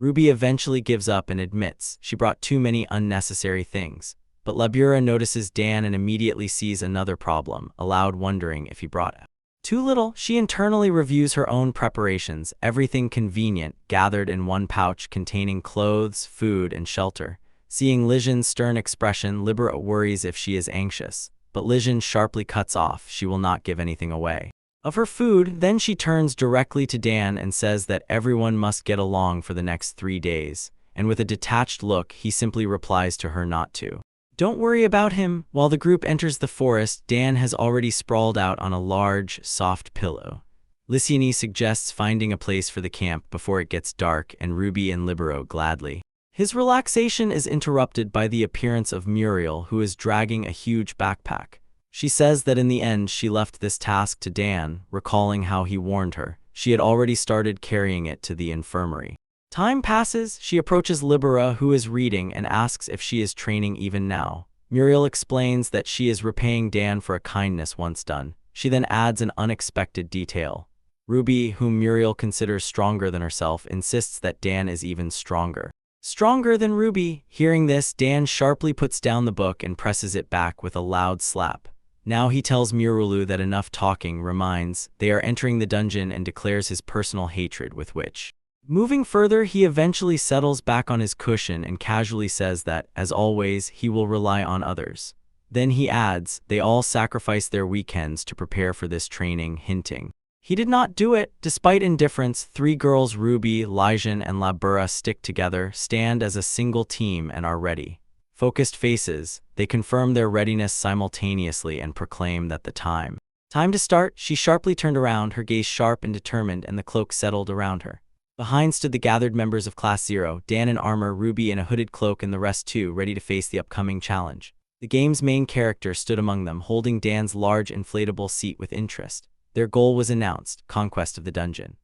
Ruby eventually gives up and admits she brought too many unnecessary things. But Labura notices Dan and immediately sees another problem, aloud wondering if he brought too little. She internally reviews her own preparations, everything convenient, gathered in one pouch containing clothes, food, and shelter. Seeing Lijin's stern expression, Labura worries if she is anxious. But Lijin sharply cuts off, she will not give anything away of her food. Then she turns directly to Dan and says that everyone must get along for the next 3 days. And with a detached look, he simply replies to her not to don't worry about him. While the group enters the forest, Dan has already sprawled out on a large, soft pillow. Liciani suggests finding a place for the camp before it gets dark, and Ruby and Libero gladly. His relaxation is interrupted by the appearance of Muriel, who is dragging a huge backpack. She says that in the end she left this task to Dan, recalling how he warned her. She had already started carrying it to the infirmary. Time passes. She approaches Libera, who is reading, and asks if she is training even now. Muriel explains that she is repaying Dan for a kindness once done. She then adds an unexpected detail. Ruby, whom Muriel considers stronger than herself, insists that Dan is even stronger. Stronger than Ruby. Hearing this, Dan sharply puts down the book and presses it back with a loud slap. Now he tells Murulu that enough talking, reminds they are entering the dungeon, and declares his personal hatred with which. Moving further, he eventually settles back on his cushion and casually says that, as always, he will rely on others. Then he adds, they all sacrifice their weekends to prepare for this training, hinting he did not do it. Despite indifference, 3 girls, Ruby, Lijin, and Labura, stick together, stand as a single team, and are ready. Focused faces, they confirm their readiness simultaneously and proclaim that the time to start. She sharply turned around, her gaze sharp and determined, and the cloak settled around her. Behind stood the gathered members of Class 0, Dan in armor, Ruby in a hooded cloak, and the rest too, ready to face the upcoming challenge. The game's main character stood among them, holding Dan's large inflatable seat with interest. Their goal was announced: conquest of the dungeon.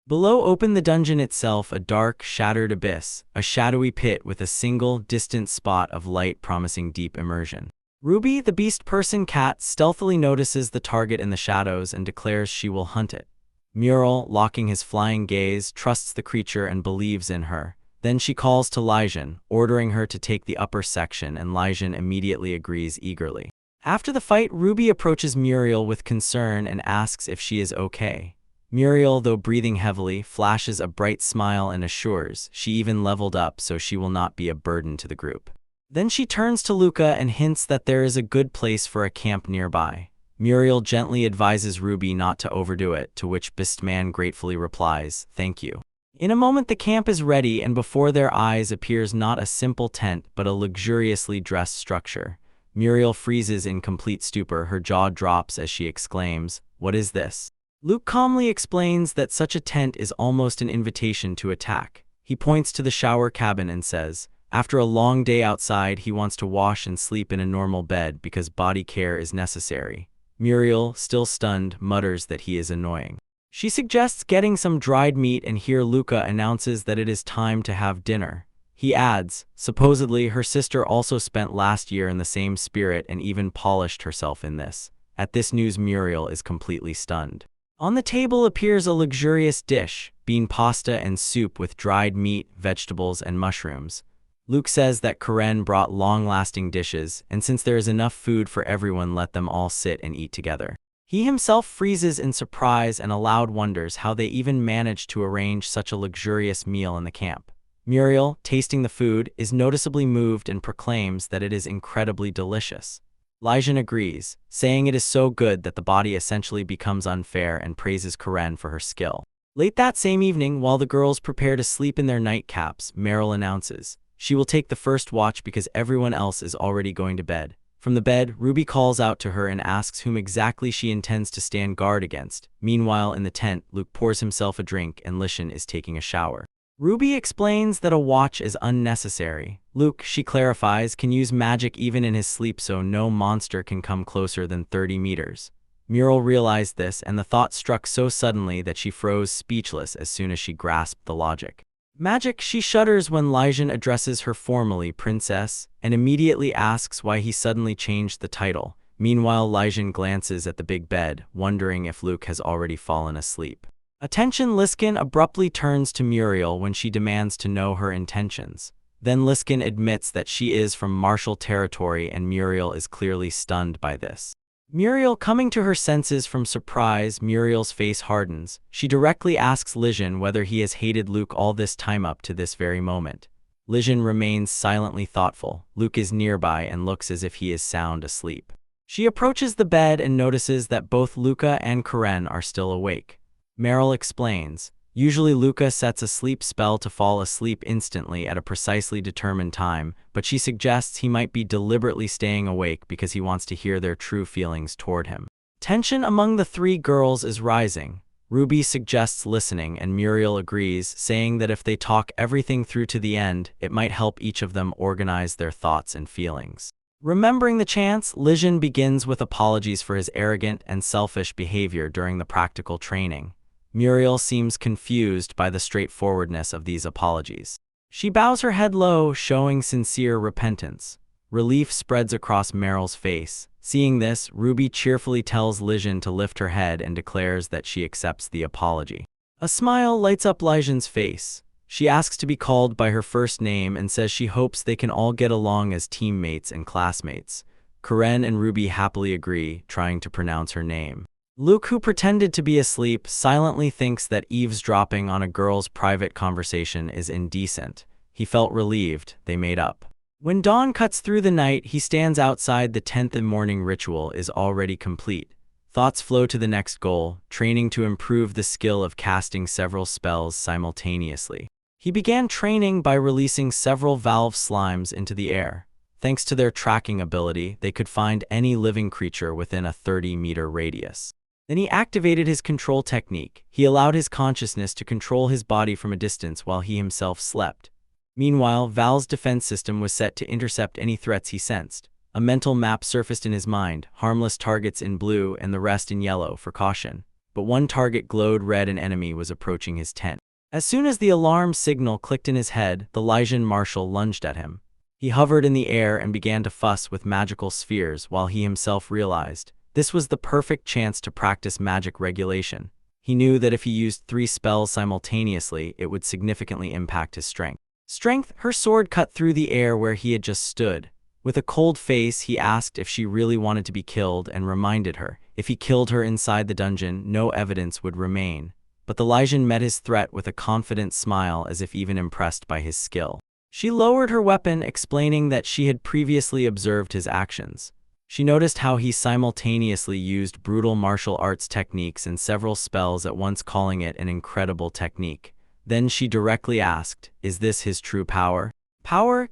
Below opened the dungeon itself, a dark, shattered abyss, a shadowy pit with a single, distant spot of light promising deep immersion. Ruby, the beast person cat, stealthily notices the target in the shadows and declares she will hunt it. Muriel, locking his flying gaze, trusts the creature and believes in her. Then she calls to Lijin, ordering her to take the upper section, and Lijin immediately agrees eagerly. After the fight, Ruby approaches Muriel with concern and asks if she is okay. Muriel, though breathing heavily, flashes a bright smile and assures she even leveled up so she will not be a burden to the group. Then she turns to Luca and hints that there is a good place for a camp nearby. Muriel gently advises Ruby not to overdo it, to which Beastman gratefully replies, "Thank you." In a moment the camp is ready, and before their eyes appears not a simple tent but a luxuriously dressed structure. Muriel freezes in complete stupor, her jaw drops as she exclaims, "What is this?" Luke calmly explains that such a tent is almost an invitation to attack. He points to the shower cabin and says, after a long day outside, he wants to wash and sleep in a normal bed because body care is necessary. Muriel, still stunned, mutters that he is annoying. She suggests getting some dried meat, and here Luca announces that it is time to have dinner. He adds, supposedly her sister also spent last year in the same spirit and even polished herself in this. At this news, Muriel is completely stunned. On the table appears a luxurious dish, bean pasta and soup with dried meat, vegetables, and mushrooms. Luke says that Karen brought long-lasting dishes, and since there is enough food for everyone, let them all sit and eat together. He himself freezes in surprise and aloud wonders how they even managed to arrange such a luxurious meal in the camp. Muriel, tasting the food, is noticeably moved and proclaims that it is incredibly delicious. Lijin agrees, saying it is so good that the body essentially becomes unfair, and praises Karen for her skill. Late that same evening, while the girls prepare to sleep in their nightcaps, Meryl announces she will take the first watch because everyone else is already going to bed. From the bed, Ruby calls out to her and asks whom exactly she intends to stand guard against. Meanwhile, in the tent, Luke pours himself a drink and Lishan is taking a shower. Ruby explains that a watch is unnecessary. Luke, she clarifies, can use magic even in his sleep, so no monster can come closer than 30 meters. Muriel realized this, and the thought struck so suddenly that she froze speechless as soon as she grasped the logic. Magic, she shudders when Lysian addresses her formally princess and immediately asks why he suddenly changed the title. Meanwhile, Lysian glances at the big bed, wondering if Luke has already fallen asleep. Attention, Liskin abruptly turns to Muriel when she demands to know her intentions. Then Liskin admits that she is from martial territory and Muriel is clearly stunned by this. Muriel coming to her senses from surprise, Muriel's face hardens. She directly asks Lysian whether he has hated Luke all this time up to this very moment. Lysian remains silently thoughtful. Luke is nearby and looks as if he is sound asleep. She approaches the bed and notices that both Luca and Karen are still awake. Meryl explains, usually Luca sets a sleep spell to fall asleep instantly at a precisely determined time, but she suggests he might be deliberately staying awake because he wants to hear their true feelings toward him. Tension among the three girls is rising. Ruby suggests listening and Muriel agrees, saying that if they talk everything through to the end, it might help each of them organize their thoughts and feelings. Remembering the chance, Lysian begins with apologies for his arrogant and selfish behavior during the practical training. Muriel seems confused by the straightforwardness of these apologies. She bows her head low, showing sincere repentance. Relief spreads across Meryl's face. Seeing this, Ruby cheerfully tells Lysian to lift her head and declares that she accepts the apology. A smile lights up Lysian's face. She asks to be called by her first name and says she hopes they can all get along as teammates and classmates. Karen and Ruby happily agree, trying to pronounce her name. Luke, who pretended to be asleep, silently thinks that eavesdropping on a girl's private conversation is indecent. He felt relieved they made up. When dawn cuts through the night, he stands outside. The 10th morning ritual is already complete. Thoughts flow to the next goal, training to improve the skill of casting several spells simultaneously. He began training by releasing several valve slimes into the air. Thanks to their tracking ability, they could find any living creature within a 30-meter radius. Then he activated his control technique. He allowed his consciousness to control his body from a distance while he himself slept. Meanwhile, Val's defense system was set to intercept any threats he sensed. A mental map surfaced in his mind, harmless targets in blue and the rest in yellow for caution. But one target glowed red, an enemy was approaching his tent. As soon as the alarm signal clicked in his head, the Lysian marshal lunged at him. He hovered in the air and began to fuss with magical spheres while he himself realized this was the perfect chance to practice magic regulation. He knew that if he used 3 spells simultaneously, it would significantly impact his strength. Her sword cut through the air where he had just stood. With a cold face, he asked if she really wanted to be killed and reminded her, if he killed her inside the dungeon, no evidence would remain. But the Lysian met his threat with a confident smile, as if even impressed by his skill. She lowered her weapon, explaining that she had previously observed his actions. She noticed how he simultaneously used brutal martial arts techniques and several spells at once, calling it an incredible technique. Then she directly asked, "Is this his true power?"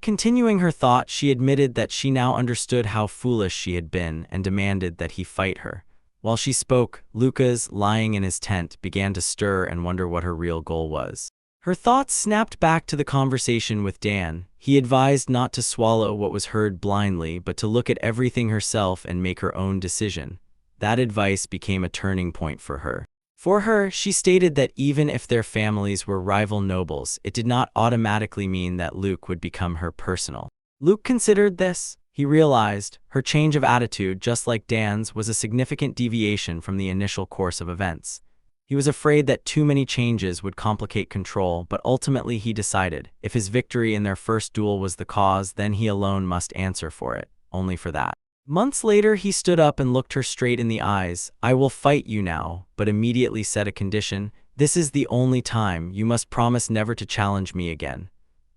Continuing her thought, she admitted that she now understood how foolish she had been and demanded that he fight her. While she spoke, Lucas, lying in his tent, began to stir and wonder what her real goal was. Her thoughts snapped back to the conversation with Dan. He advised not to swallow what was heard blindly, but to look at everything herself and make her own decision. That advice became a turning point for her. For her, she stated that even if their families were rival nobles, it did not automatically mean that Luke would become her personal. Luke considered this. He realized her change of attitude, just like Dan's, was a significant deviation from the initial course of events. He was afraid that too many changes would complicate control, but ultimately he decided, if his victory in their first duel was the cause, then he alone must answer for it, only for that. Months later, he stood up and looked her straight in the eyes. "I will fight you now, but immediately set a condition. This is the only time. You must promise never to challenge me again."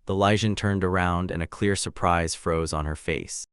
The Lysian turned around and a clear surprise froze on her face.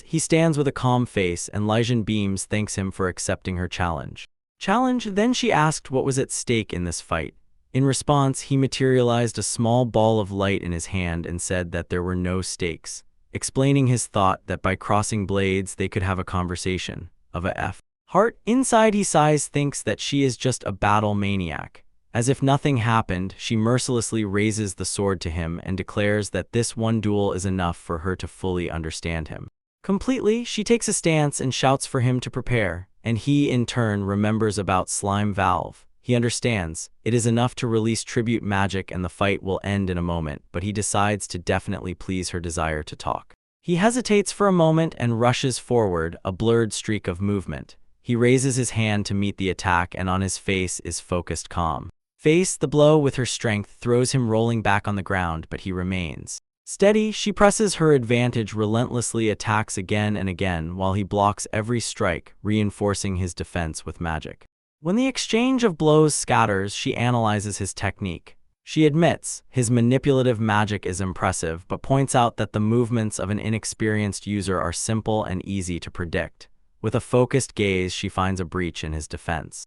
He stands with a calm face and Lysian beams thanks him for accepting her challenge. Then she asked what was at stake in this fight. In response, he materialized a small ball of light in his hand and said that there were no stakes, explaining his thought that by crossing blades they could have a conversation. Of a F. Heart inside he sighs, thinks that she is just a battle maniac. As if nothing happened, she mercilessly raises the sword to him and declares that this one duel is enough for her to fully understand him. Completely, she takes a stance and shouts for him to prepare, and he in turn remembers about Slime Valve. He understands. It is enough to release tribute magic and the fight will end in a moment, but he decides to definitely please her desire to talk. He hesitates for a moment and rushes forward, a blurred streak of movement. He raises his hand to meet the attack and on his face is focused calm. Face the blow with her strength throws him rolling back on the ground, but he remains steady. She presses her advantage, relentlessly attacks again and again while he blocks every strike, reinforcing his defense with magic. When the exchange of blows scatters, she analyzes his technique. She admits his manipulative magic is impressive, but points out that the movements of an inexperienced user are simple and easy to predict. With a focused gaze, she finds a breach in his defense.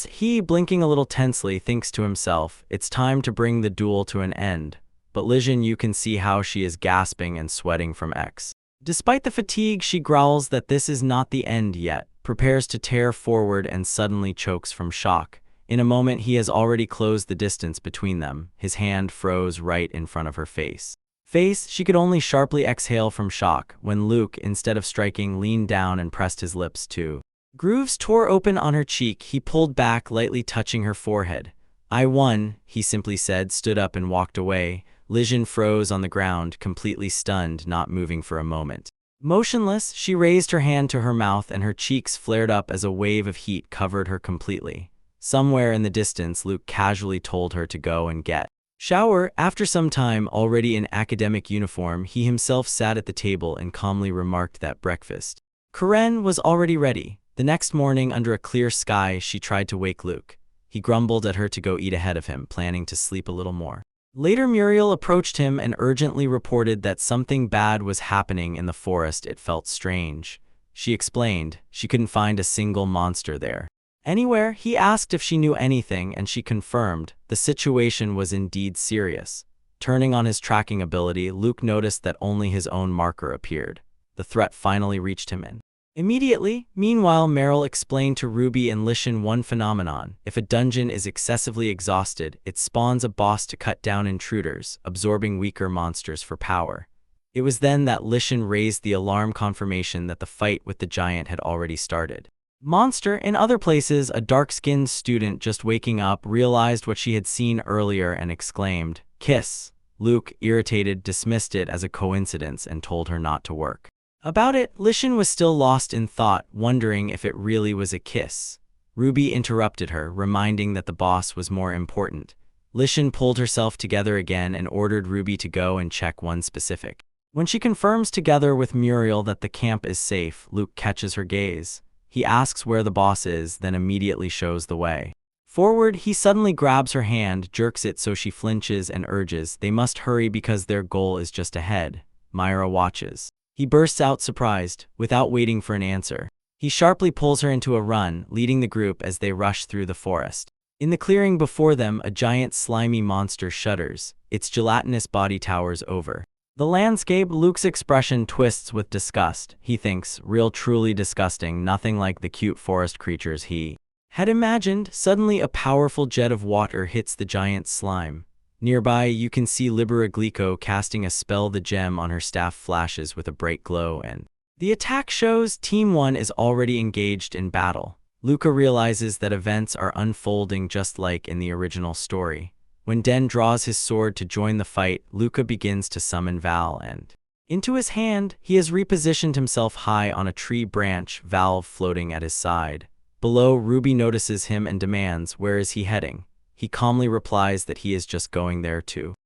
He, blinking a little tensely, thinks to himself, it's time to bring the duel to an end. But Lijin, you can see how she is gasping and sweating from X. Despite the fatigue, she growls that this is not the end yet, prepares to tear forward and suddenly chokes from shock. In a moment, he has already closed the distance between them. His hand froze right in front of her face. She could only sharply exhale from shock when Luke, instead of striking, leaned down and pressed his lips too. Grooves tore open on her cheek. He pulled back, lightly touching her forehead. I won, he simply said, stood up and walked away. Lijin froze on the ground, completely stunned, not moving for a moment. Motionless, she raised her hand to her mouth and her cheeks flared up as a wave of heat covered her completely. Somewhere in the distance, Luke casually told her to go and get shower. After some time, already in academic uniform, he himself sat at the table and calmly remarked that breakfast Karen was already ready. The next morning, under a clear sky, she tried to wake Luke. He grumbled at her to go eat ahead of him, planning to sleep a little more. Later, Muriel approached him and urgently reported that something bad was happening in the forest. It felt strange. She explained she couldn't find a single monster there. Anywhere, he asked if she knew anything, and she confirmed the situation was indeed serious. Turning on his tracking ability, Luke noticed that only his own marker appeared. The threat finally reached him immediately. Meanwhile, Meryl explained to Ruby and Lijin one phenomenon. If a dungeon is excessively exhausted, it spawns a boss to cut down intruders, absorbing weaker monsters for power. It was then that Lijin raised the alarm, confirmation that the fight with the giant had already started. Monster. In other places, a dark-skinned student just waking up realized what she had seen earlier and exclaimed, "Kiss!" Luke, irritated, dismissed it as a coincidence and told her not to work about it. Lijin was still lost in thought, wondering if it really was a kiss. Ruby interrupted her, reminding that the boss was more important. Lijin pulled herself together again and ordered Ruby to go and check one specific. When she confirms together with Muriel that the camp is safe, Luke catches her gaze. He asks where the boss is, then immediately shows the way forward. He suddenly grabs her hand, jerks it so she flinches and urges they must hurry because their goal is just ahead. Myra watches. He bursts out, surprised, without waiting for an answer. He sharply pulls her into a run, leading the group as they rush through the forest. In the clearing before them, a giant slimy monster shudders. Its gelatinous body towers over the landscape. Luke's expression twists with disgust. He thinks, real, truly disgusting, nothing like the cute forest creatures he had imagined. Suddenly, a powerful jet of water hits the giant slime. Nearby, you can see Libera Glico casting a spell. The gem on her staff flashes with a bright glow, and the attack shows Team 1 is already engaged in battle. Luca realizes that events are unfolding just like in the original story. When Den draws his sword to join the fight, Luca begins to summon Val, and into his hand, he has repositioned himself high on a tree branch, Valve floating at his side. Below, Ruby notices him and demands, where is he heading? He calmly replies that he is just going there to